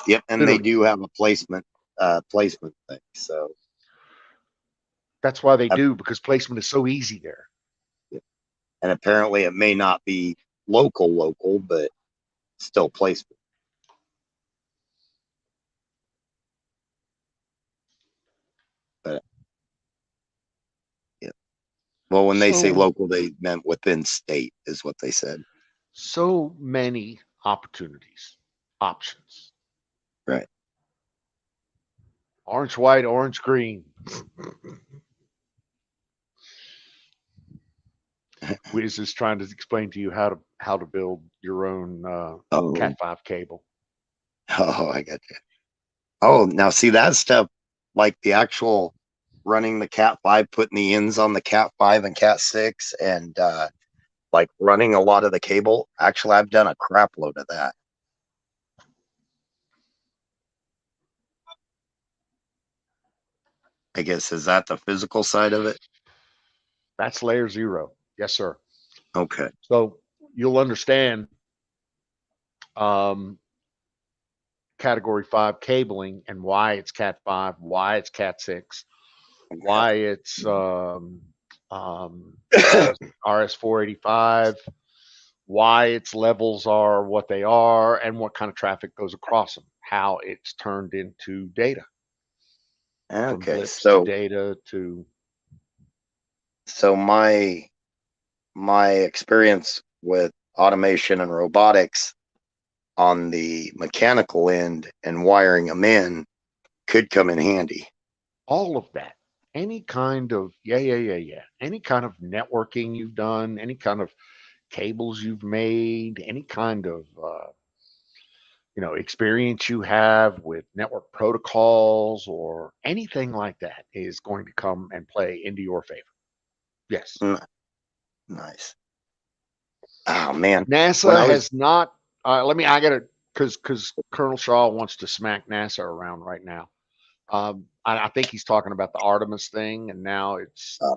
Yep. And Literally. they do have a placement thing. So That's why they do, because placement is so easy there. and apparently it may not be local, but still placement. But yeah. Well, when they say So- local, they meant within state, is what they said. So many opportunities, options. Right. Orange, white, orange, green. Wiz is trying to explain to you how to build your own Oh, Cat 5 cable. oh, I got you. Oh, now see that stuff, like the actual running the Cat 5, putting the ends on the Cat 5 and Cat 6, and like running a lot of the cable. Actually, I've done a crap load of that. I guess, is that the physical side of it? That's layer 0. Yes, sir. Okay. So you'll understand category 5 cabling and why it's Cat 5, why it's Cat 6, why it's RS 485, why its levels are what they are, and what kind of traffic goes across them, how it's turned into data. From Okay. blips So to data to my experience with automation and robotics on the mechanical end and wiring them in could come in handy. all of that. Any kind of any kind of networking you've done, any kind of cables you've made, any kind of experience you have with network protocols or anything like that is going to come and play into your favor. Yes. Nice. Oh man. NASA has not. I gotta, because Colonel Shaw wants to smack NASA around right now. I think he's talking about the Artemis thing, and now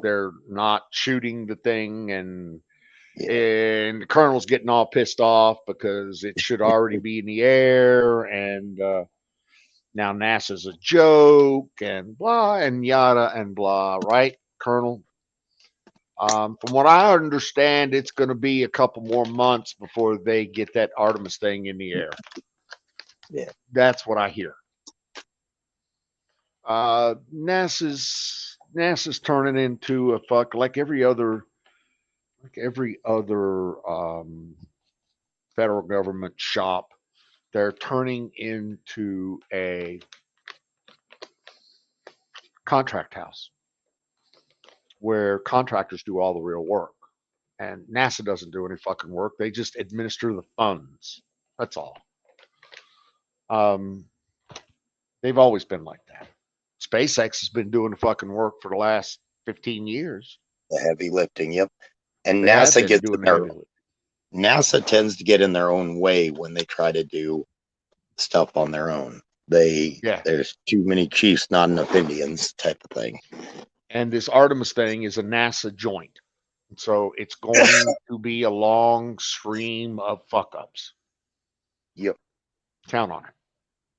they're not shooting the thing, and the Colonel's getting all pissed off because it should already be in the air, and now NASA's a joke, and blah, and yada, and blah, right, Colonel? From what I understand, it's going to be a couple more months before they get that Artemis thing in the air. Yeah. That's what I hear. NASA's NASA's turning into a fuck like every other federal government shop. They're turning into a contract house where contractors do all the real work. And NASA doesn't do any fucking work. They just administer the funds. That's all. They've always been like that. SpaceX has been doing the fucking work for the last 15 years. The heavy lifting, yep. And They have NASA been gets doing in the their heavy lifting. NASA tends to get in their own way when they try to do stuff on their own. There's too many chiefs, not enough Indians type of thing. And this Artemis thing is a NASA joint. So it's going to be a long stream of fuck ups. Yep. Count on it.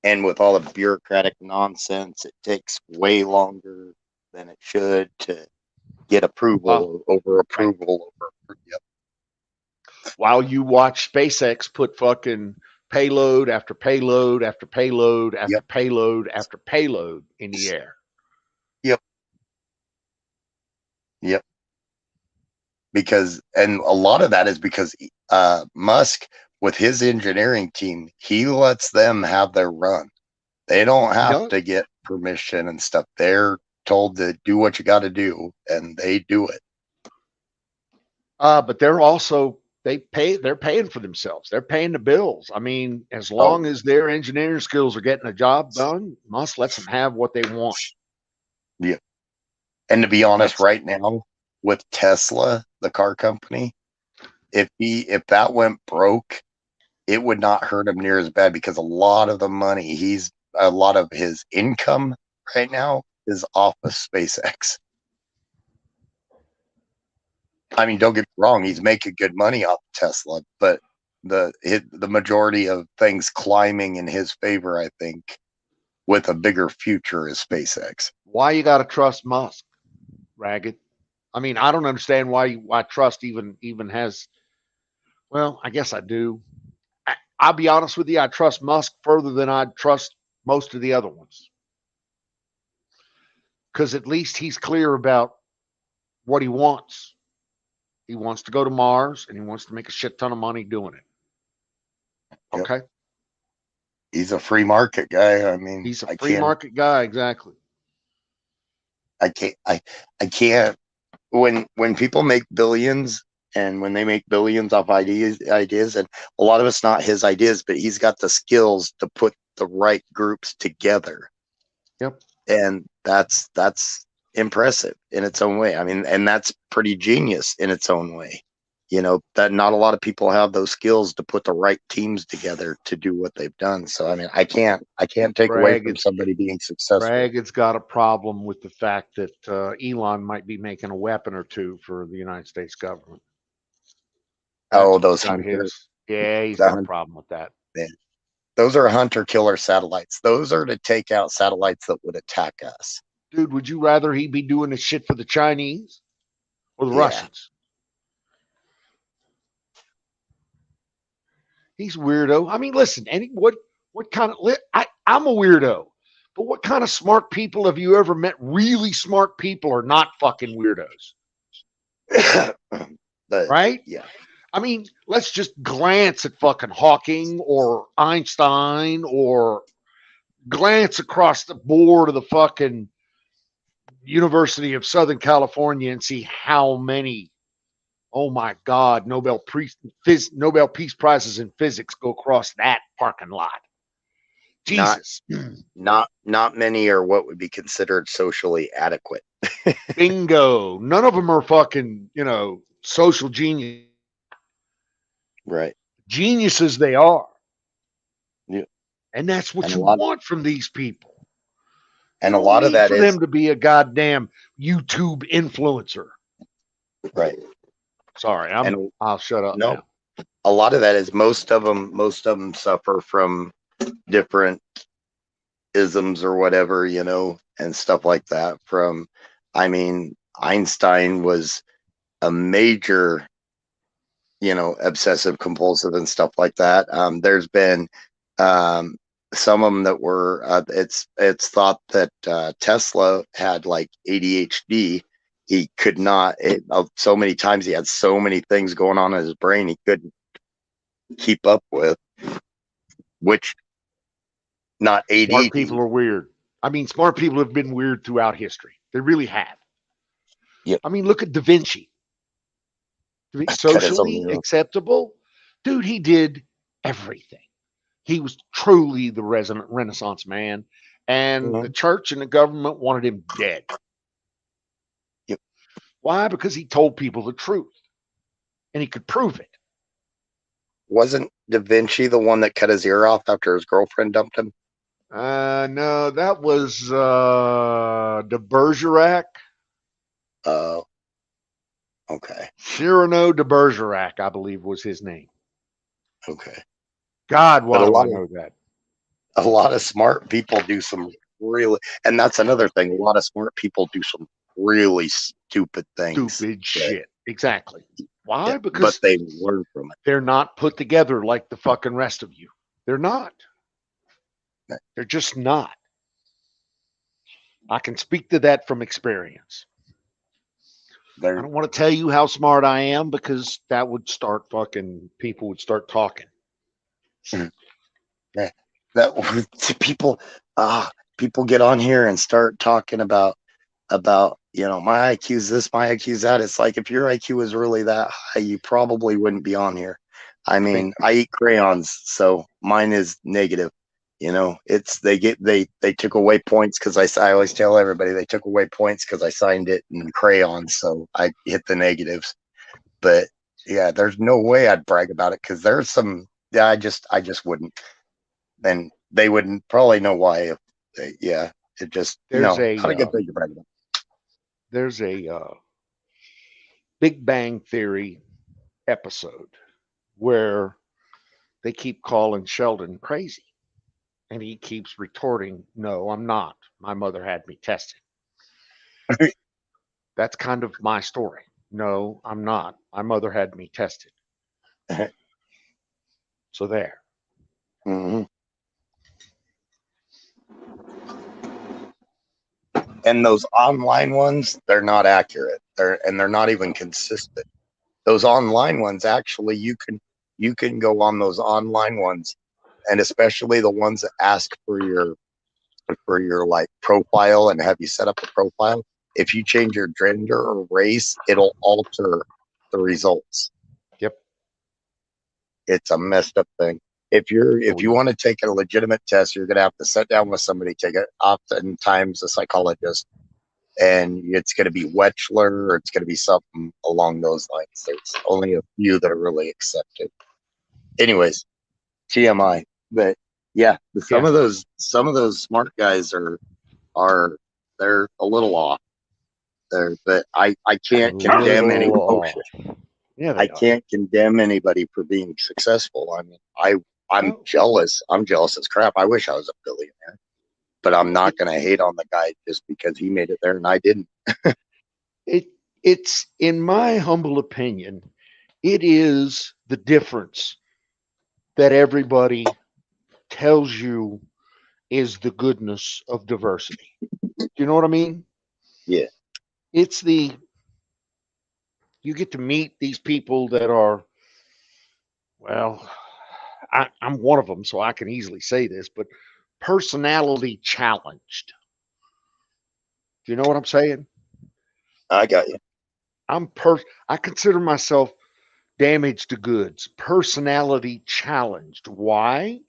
And with all the bureaucratic nonsense, it takes way longer than it should to get approval over approval over. Yep. While you watch SpaceX put fucking payload after payload after payload after Yep. payload after payload in the air. Yep. Because, and a lot of that is because Musk, with his engineering team, he lets them have their run. They don't have to get permission and stuff. They're told to do what you got to do, and they do it. But they're also they're paying for themselves. They're paying the bills. I mean, as long as their engineering skills are getting the job done, Musk lets them have what they want. Yeah. And to be honest, right now with Tesla, the car company, if that went broke, it would not hurt him near as bad because a lot of the money, a lot of his income right now is off of SpaceX. I mean, don't get me wrong, he's making good money off of Tesla, but the majority of things climbing in his favor, I think, with a bigger future is SpaceX. Why you got to trust Musk, Ragged? I mean, I don't understand why trust even has. Well, I guess I do. I'll be honest with you. I trust Musk further than I trust most of the other ones, because at least he's clear about what he wants. He wants to go to Mars, and he wants to make a shit ton of money doing it. Okay. Yep. He's a free market guy. I mean, he's a free market guy. Exactly. I can't. When people make billions, and when they make billions off ideas, and a lot of it's not his ideas, but he's got the skills to put the right groups together. Yep. And that's impressive in its own way. I mean, and that's pretty genius in its own way. You know, that not a lot of people have those skills to put the right teams together to do what they've done. So, I mean, I can't take away from somebody being successful. Ragged's got a problem with the fact that Elon might be making a weapon or two for the United States government. Those hunters. He's got a problem with that. Yeah. Those are hunter killer satellites. Those are to take out satellites that would attack us. Dude, would you rather he be doing this shit for the Chinese or the Russians? He's weirdo. I mean, listen, what kind of I'm a weirdo, but what kind of smart people have you ever met? Really smart people are not fucking weirdos. Right? Yeah. I mean, let's just glance at fucking Hawking or Einstein, or glance across the board of the fucking University of Southern California and see how many, oh my God, Nobel Peace Prizes in physics go across that parking lot. Jesus. Not many are what would be considered socially adequate. Bingo. None of them are fucking, social genius. Right. Geniuses they are. Yeah. And that's what you want from these people. And a lot of that is for them to be a goddamn YouTube influencer. Right. Sorry, I'll shut up. No, now. A lot of that is most of them suffer from different isms or whatever, and stuff like that. Einstein was a major, obsessive compulsive and stuff like that. There's been some of them that were it's thought that Tesla had like ADHD. He could not so many times he had so many things going on in his brain he couldn't keep up with, which not Smart ADD. people are weird. I mean, smart people have been weird throughout history. They really have. Yep. I mean, look at Da Vinci. Socially own. acceptable. Dude, he did everything. He was truly the Renaissance man. And Mhm. the church and the government wanted him dead. Yep. Why? Because he told people the truth. And he could prove it. Wasn't Da Vinci the one that cut his ear off after his girlfriend dumped him? No, that was de Bergerac. Oh, okay. Cyrano de Bergerac, I believe, was his name. Okay. God, why But do I know that? A lot of smart people do some really, and that's another thing. A lot of smart people do some really stupid things. Stupid shit. Exactly. Why? Yeah, Because but they learn from it. they're not put together like the fucking rest of you. They're not. Right. They're just not. I can speak to that from experience. I They're don't want to tell you how smart I am because that would start fucking people would start talking. that people people get on here and start talking about my IQ's this, my IQ's that. It's like if your IQ is really that high, you probably wouldn't be on here. I mean, I eat crayons, so mine is negative. It's they took away points because I always tell everybody they took away points because I signed it in crayons, so I hit the negatives. But yeah, there's no way I'd brag about it because there's some. Yeah, I just wouldn't, and they wouldn't probably know why. It just There's not a good thing to brag about. There's a Big Bang Theory episode where they keep calling Sheldon crazy. And he keeps retorting, "No, I'm not. My mother had me tested." That's kind of my story. No, I'm not. My mother had me tested. So there. Mm-hmm. And those online ones, they're not accurate. They're not even consistent. Those online ones, actually, you can go on those online ones, and especially the ones that ask for your like profile and have you set up a profile. If you change your gender or race, it'll alter the results. Yep. It's a messed up thing. If you want to take a legitimate test, you're gonna have to sit down with somebody, take it, oftentimes a psychologist, and it's gonna be Wechsler or it's gonna be something along those lines. There's only a few that are really accepted. Anyways, TMI. But yeah, some of those smart guys are they're a little off there, but I can't condemn any. Yeah, I can't condemn anybody for being successful. I mean, I'm jealous. I'm jealous as crap. I wish I was a billionaire, but I'm not going to hate on the guy just because he made it there and I didn't. It's in my humble opinion, it is the difference that everybody tells you is the goodness of diversity. Do you know what I mean? Yeah. It's you get to meet these people that are, well, I'm one of them, so I can easily say this, but personality challenged. Do you know what I'm saying? I got you. I consider myself damaged to goods, personality challenged. Why?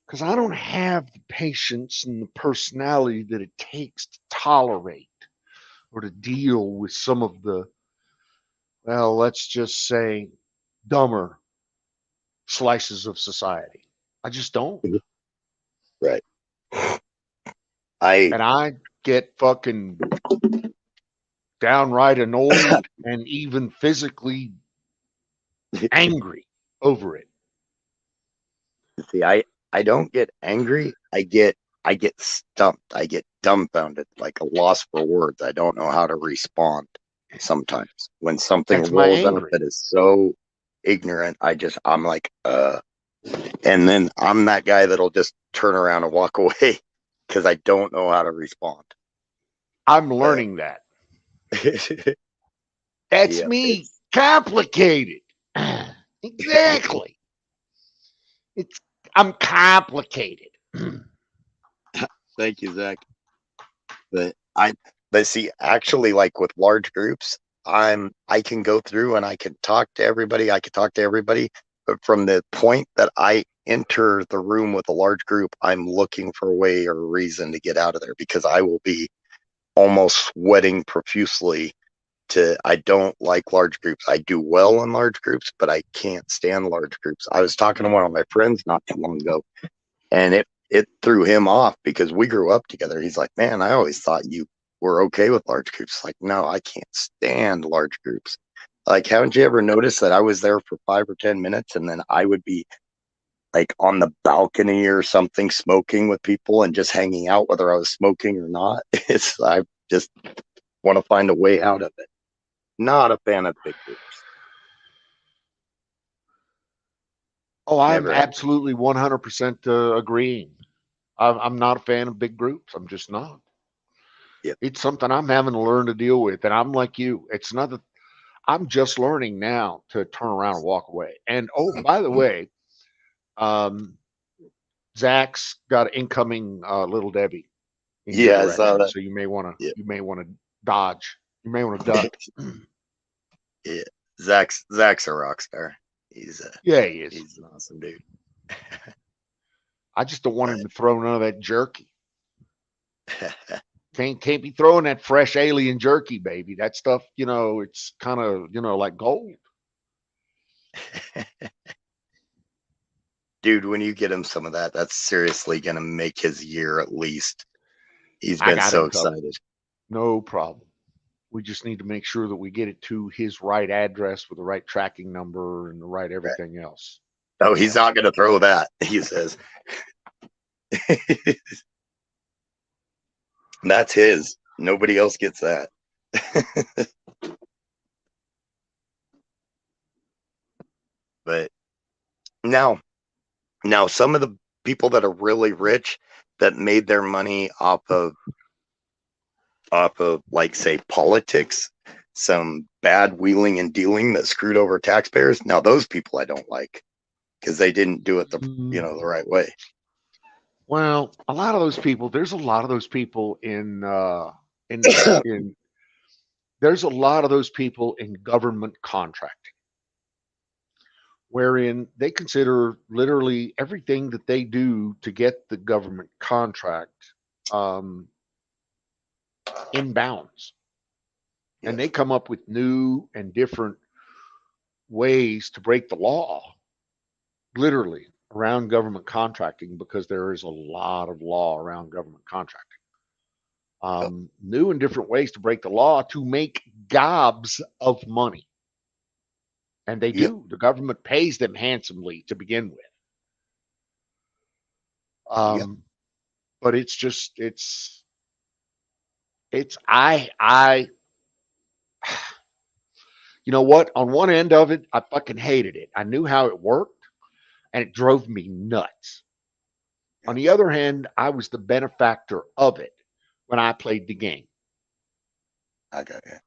Because I don't have the patience and the personality that it takes to tolerate or to deal with some of the, well, let's just say, dumber slices of society. I just don't. Right. And I get fucking downright annoyed and even physically angry over it. See, I don't get angry. I get stumped. I get dumbfounded, like a loss for words. I don't know how to respond sometimes when something That's my rolls out angry. that is so ignorant. I'm like, And then I'm that guy that'll just turn around and walk away because I don't know how to respond. I'm learning that. That's Yeah, me. Complicated. Exactly. I'm complicated. Thank you, Zach. But see, actually, like with large groups, I can go through and I can talk to everybody. I can talk to everybody, but from the point that I enter the room with a large group, I'm looking for a way or a reason to get out of there because I will be almost sweating profusely. I don't like large groups. I do well in large groups, but I can't stand large groups. I was talking to one of my friends not too long ago, and it threw him off because we grew up together. He's like, man, I always thought you were okay with large groups. Like, no, I can't stand large groups. Like, haven't you ever noticed that I was there for 5 or 10 minutes and then I would be like on the balcony or something smoking with people and just hanging out whether I was smoking or not? I just want to find a way out of it. Not a fan of big groups. Oh, I'm Never have. absolutely 100% agreeing. I'm not a fan of big groups. I'm just not. Yep. It's something I'm having to learn to deal with. And I'm like you. It's not that I'm just learning now to turn around and walk away. And oh, by the way, Zach's got incoming Little Debbie in your Yeah, I saw direction. that. So you may want to Yeah. dodge. You may want to duck. Yeah, Zach's a rock star. He's Yeah, he is. he's an awesome dude. I just don't want him to throw none of that jerky. Can't be throwing that fresh alien jerky, baby. That stuff, it's kind of, like gold. Dude, when you get him some of that, that's seriously gonna make his year at least. He's I been got so him covered. excited. No problem. We just need to make sure that we get it to his right address with the right tracking number and the right everything else. Oh, he's not gonna throw that, he says. That's his. Nobody else gets that. But now some of the people that are really rich that made their money off of like say politics, some bad wheeling and dealing that screwed over taxpayers. Now those people I don't like because they didn't do it the right way. Well, a lot of those people, there's a lot of those people in there's a lot of those people in government contracting, wherein they consider literally everything that they do to get the government contract in bounds. And they come up with new and different ways to break the law, literally, around government contracting, because there is a lot of law around government contracting. New and different ways to break the law to make gobs of money. And they do. The government pays them handsomely to begin with. But it's just, you know what? On one end of it, I fucking hated it. I knew how it worked and it drove me nuts. On the other hand, I was the benefactor of it when I played the game. I got you.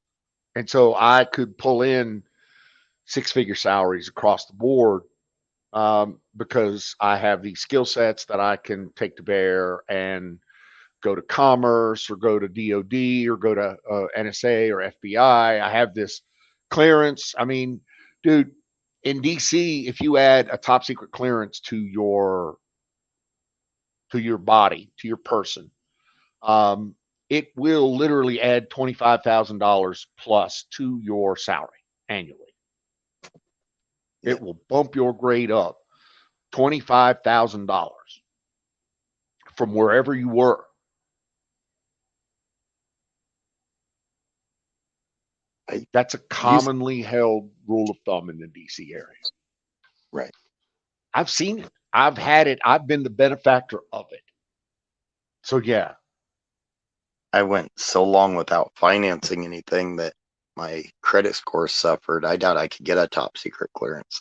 And so I could pull in 6-figure salaries across the board because I have these skill sets that I can take to bear and go to Commerce or go to DOD or go to NSA or FBI. I have this clearance. I mean, dude, in DC, if you add a top secret clearance to your body, to your person, it will literally add $25,000 plus to your salary annually. It will bump your grade up $25,000 from wherever you were. That's a commonly held rule of thumb in the DC area. Right. I've seen it. I've had it. I've been the benefactor of it. So yeah. I went so long without financing anything that my credit score suffered. I doubt I could get a top secret clearance.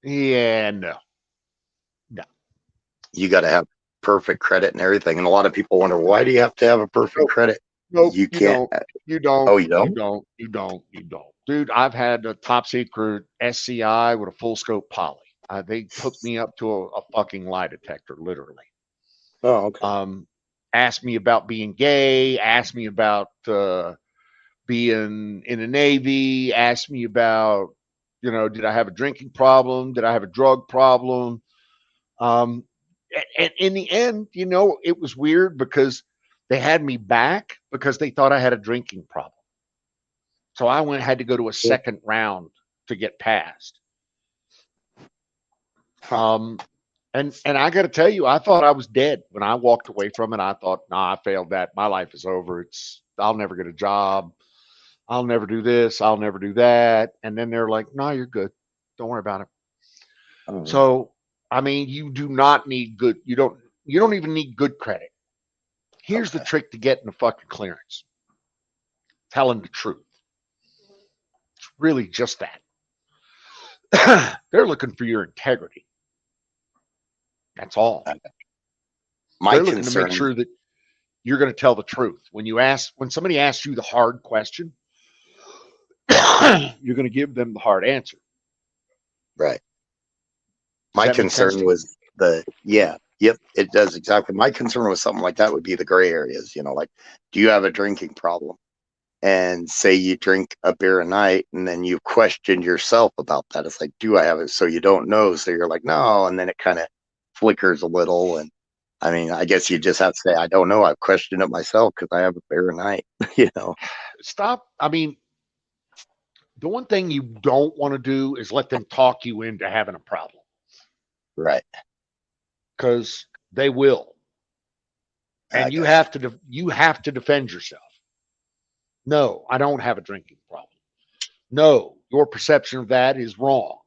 Yeah, no. you got to have perfect credit and everything. And a lot of people wonder, why do you have to have a perfect Nope. credit? Nope, You can't. You don't. Oh, you don't? You don't. Dude, I've had a top secret SCI with a full scope poly. They hooked me up to a fucking lie detector, literally. Oh, okay. Asked me about being gay, asked me about being in the Navy, asked me about, did I have a drinking problem? Did I have a drug problem? And in the end, it was weird because they had me back because they thought I had a drinking problem. So I had to go to a second round to get passed. Huh. And I got to tell you, I thought I was dead when I walked away from it. I thought, nah, I failed that. My life is over. I'll never get a job. I'll never do this. I'll never do that. And then they're like, no, you're good. Don't worry about it. Oh, So, I mean, you do not need good. You don't even need good credit. Here's the okay. trick to getting the fucking clearance. Telling the truth. It's really just that. They're looking for your integrity. That's all. My They're looking to make concern, sure that you're going to tell the truth. When somebody asks you the hard question, you're going to give them the hard answer. right. Does My that make sense to concern you? was yep, it does exactly. My concern with something like that would be the gray areas, like, do you have a drinking problem? And say you drink a beer a night and then you question yourself about that. It's like, do I have it? So you don't know. So you're like, no. And then it kind of flickers a little. And I mean, I guess you just have to say, I don't know. I've questioned it myself because I have a beer a night, Stop. I mean, the one thing you don't want to do is let them talk you into having a problem, Right. because they will. I And you guess. have to defend yourself. No, I don't have a drinking problem. No, your perception of that is wrong.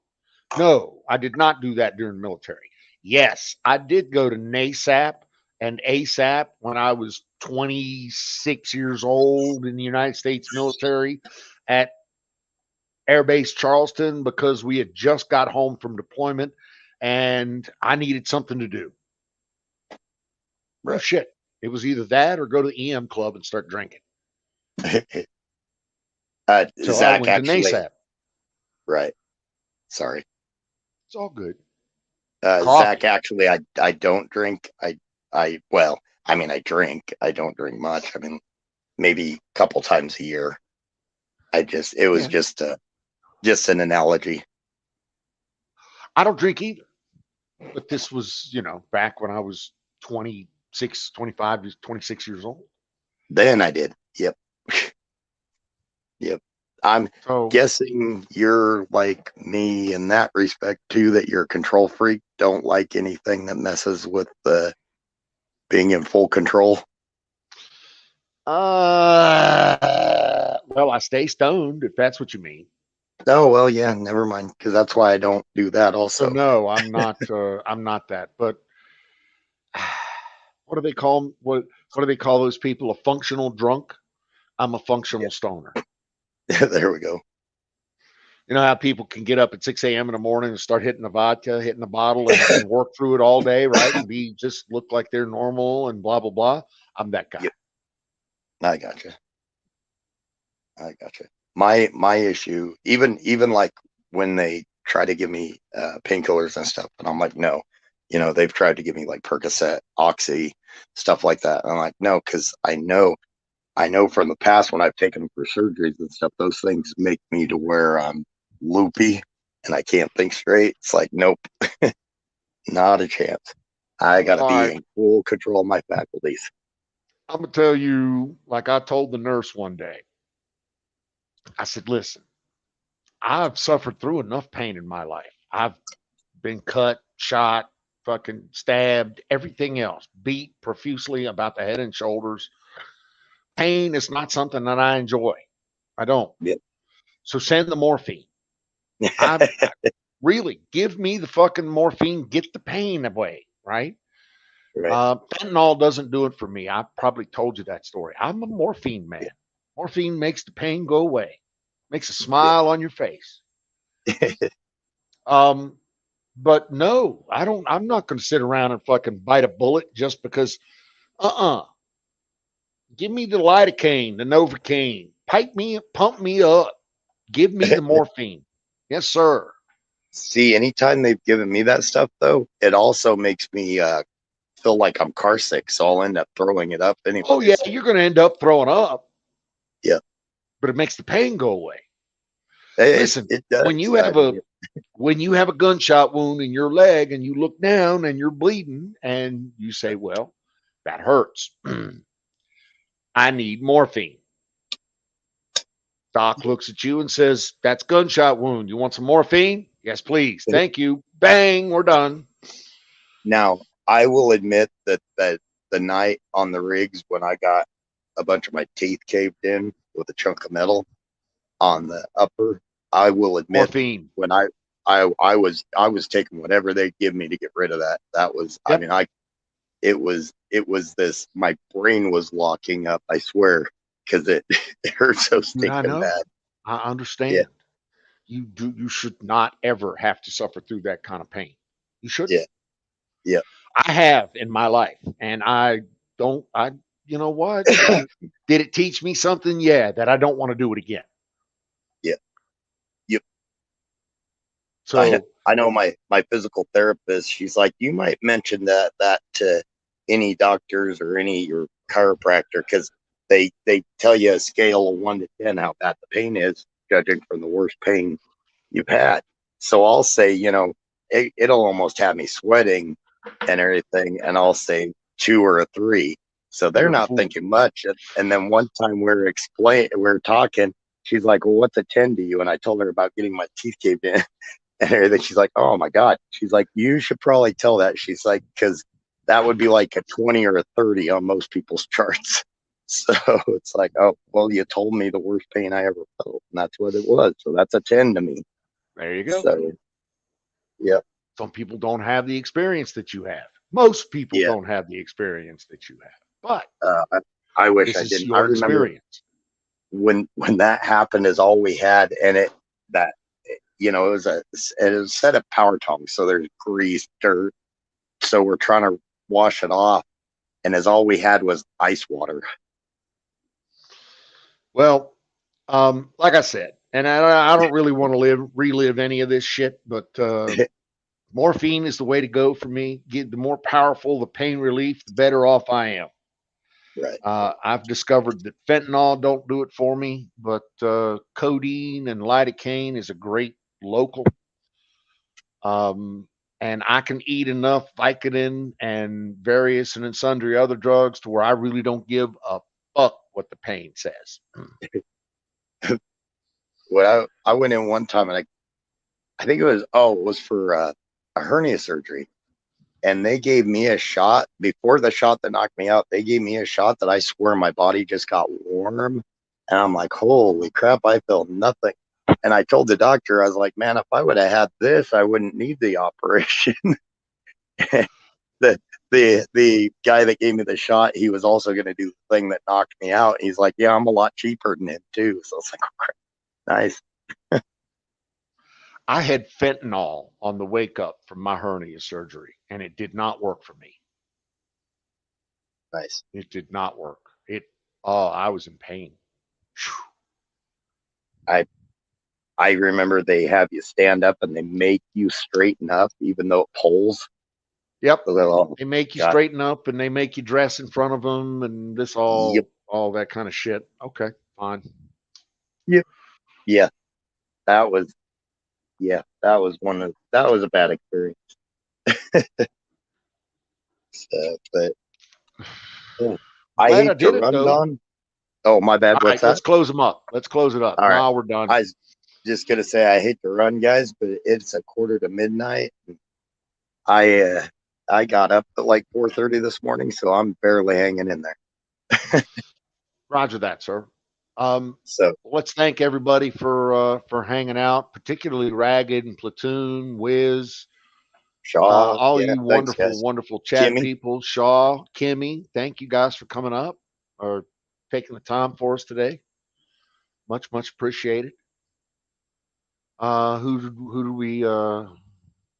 No, I did not do that during the military. Yes, I did go to NASAP and ASAP when I was 26 years old in the United States military at Air Base Charleston because we had just got home from deployment and I needed something to do. No Right. shit. It was either that or go to the EM club and start drinking. So I Zach, went to actually, NASAP. right. Sorry. It's all good. Zach, Coffee. actually, I don't drink. Well, I mean, I drink. I don't drink much. I mean, maybe a couple times a year. It was Yeah. just an analogy. I don't drink either. But this was, back when I was 26, 25, 26 years old. Then I did. Yep. Yep. I'm So guessing you're like me in that respect too, that you're a control freak. Don't like anything that messes with the being in full control. well, I stay stoned, if that's what you mean. Oh, well, yeah, never mind. Because that's why I don't do that So also. no, I'm not I'm not that. But what do they call 'em? What do they call those people? A functional drunk? I'm a functional stoner. There we go. You know how people can get up at 6 a.m. in the morning and start hitting the vodka, hitting the bottle, and work through it all day, right? And just look like they're normal and blah blah blah. I'm that guy. Yep. I gotcha. My issue, even like when they try to give me painkillers and stuff, and I'm like, no, they've tried to give me like Percocet, Oxy, stuff like that. And I'm like, no, because I know from the past when I've taken them for surgeries and stuff, those things make me to where I'm loopy and I can't think straight. It's like, nope, not a chance. I got to All be right. in full control of my faculties. I'm gonna tell you, like I told the nurse one day. I said, listen, I've suffered through enough pain in my life. I've been cut, shot, fucking stabbed, everything else, beat profusely about the head and shoulders. Pain is not something that I enjoy. I don't. Yep. So send the morphine. I really give me the fucking morphine, get the pain away, right? Right. Fentanyl doesn't do it for me. I probably told you that story. I'm a morphine man. Morphine makes the pain go away, makes a smile on your face. But no, I don't. I'm not going to sit around and fucking bite a bullet just because. Give me the lidocaine, the Novocaine. Pump me up. Give me the morphine. Yes, sir. See, anytime they've given me that stuff, though, it also makes me feel like I'm car sick, so I'll end up throwing it up anyways. Oh yeah, you're going to end up throwing up. Yeah. But it makes the pain go away. It, Listen, it does. when you have a gunshot wound in your leg and you look down and you're bleeding and you say, well, that hurts. I need morphine. Doc looks at you and says, that's gunshot wound. You want some morphine? Yes, please. Thank you. Bang, we're done. Now, I will admit that the night on the rigs when I got a bunch of my teeth caved in with a chunk of metal on the upper, I will admit Morphine. when I was taking whatever they'd give me to get rid of that. That was, Yep. I mean, it was this, my brain was locking up, I swear, because it hurt so Dude, I stinking know. bad. I understand. Yeah. You should not ever have to suffer through that kind of pain. You shouldn't. Yeah. Yeah. I have in my life, and you know what? Did it teach me something? Yeah, that I don't want to do it again. Yeah. Yep. So I know my physical therapist, she's like, you might mention that to any doctors or any your chiropractor, because they tell you a scale of 1 to 10 how bad the pain is, judging from the worst pain you've had. So I'll say, it'll almost have me sweating and everything, and I'll say 2 or a 3. So they're You're a not fool. thinking much. And then one time we're talking, she's like, well, what's a 10 to you? And I told her about getting my teeth caved in and everything. She's like, oh my God. She's like, you should probably tell that. She's like, because that would be like a 20 or a 30 on most people's charts. So it's like, oh, well, you told me the worst pain I ever felt, and that's what it was. So that's a 10 to me. There you go. So, yeah. Some people don't have the experience that you have. Most people Yeah. don't have the experience that you have. But I wish this I is didn't. your I remember experience. when that happened is all we had, and it was a set of power tongs, so there's grease, dirt, so we're trying to wash it off, and as all we had was ice water. Well, like I said, and I don't really want to relive any of this shit, but morphine is the way to go for me. The more powerful the pain relief, the better off I am. Right. I've discovered that fentanyl don't do it for me, but codeine and lidocaine is a great local. And I can eat enough Vicodin and various and sundry other drugs to where I really don't give a fuck what the pain says. Well, I went in one time, and I think it was for a hernia surgery, and they gave me a shot before the shot that knocked me out. They gave me a shot that I swear my body just got warm, and I'm like, holy crap, I felt nothing. And I told the doctor, I was like, man, if I would have had this, I wouldn't need the operation. the guy that gave me the shot, he was also going to do the thing that knocked me out. He's like, yeah, I'm a lot cheaper than him too. So it's like, oh, crap. Nice. I had fentanyl on the wake up from my hernia surgery, and it did not work for me. Nice. It did not work. I was in pain. I remember they have you stand up and they make you straighten up, even though it pulls. Yep. So They make you God. straighten up and they make you dress in front of them and this all that kind of shit. Okay, fine. Yeah, that was a bad experience. So, but I Glad I hate to did it, run, though. Don. Oh, my bad. All What's right, that? let's close them up. Let's close it up. All right. Now we're done. I was just gonna say I hate to run, guys, but it's a quarter to midnight. I got up at like 4:30 this morning, so I'm barely hanging in there. Roger that, sir. So Let's thank everybody for hanging out, particularly Ragged and Platoon, Wiz, Shaw, all yeah, you thanks, wonderful, guys. wonderful chat Kimmy. people. Shaw, Kimmy, thank you guys for coming up or taking the time for us today. Much, much appreciated. Who do we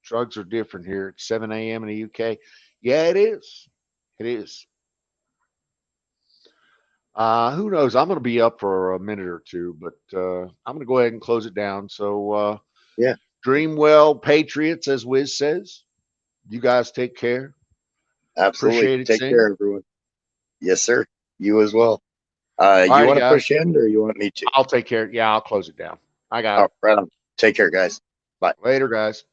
Drugs are different here. It's 7 a.m. in the UK. Yeah, it is. It is. Who knows? I'm going to be up for a minute or two, but I'm going to go ahead and close it down. So, Yeah. Dream well, Patriots, as Wiz says. You guys take care. Absolutely. Appreciate it, Take Sam. care, everyone. Yes, sir. You as well. You righty, want to guys. push in or you want me to? I'll take care. Yeah, I'll close it down. I got Oh, it. right on. Take care, guys. Later, guys.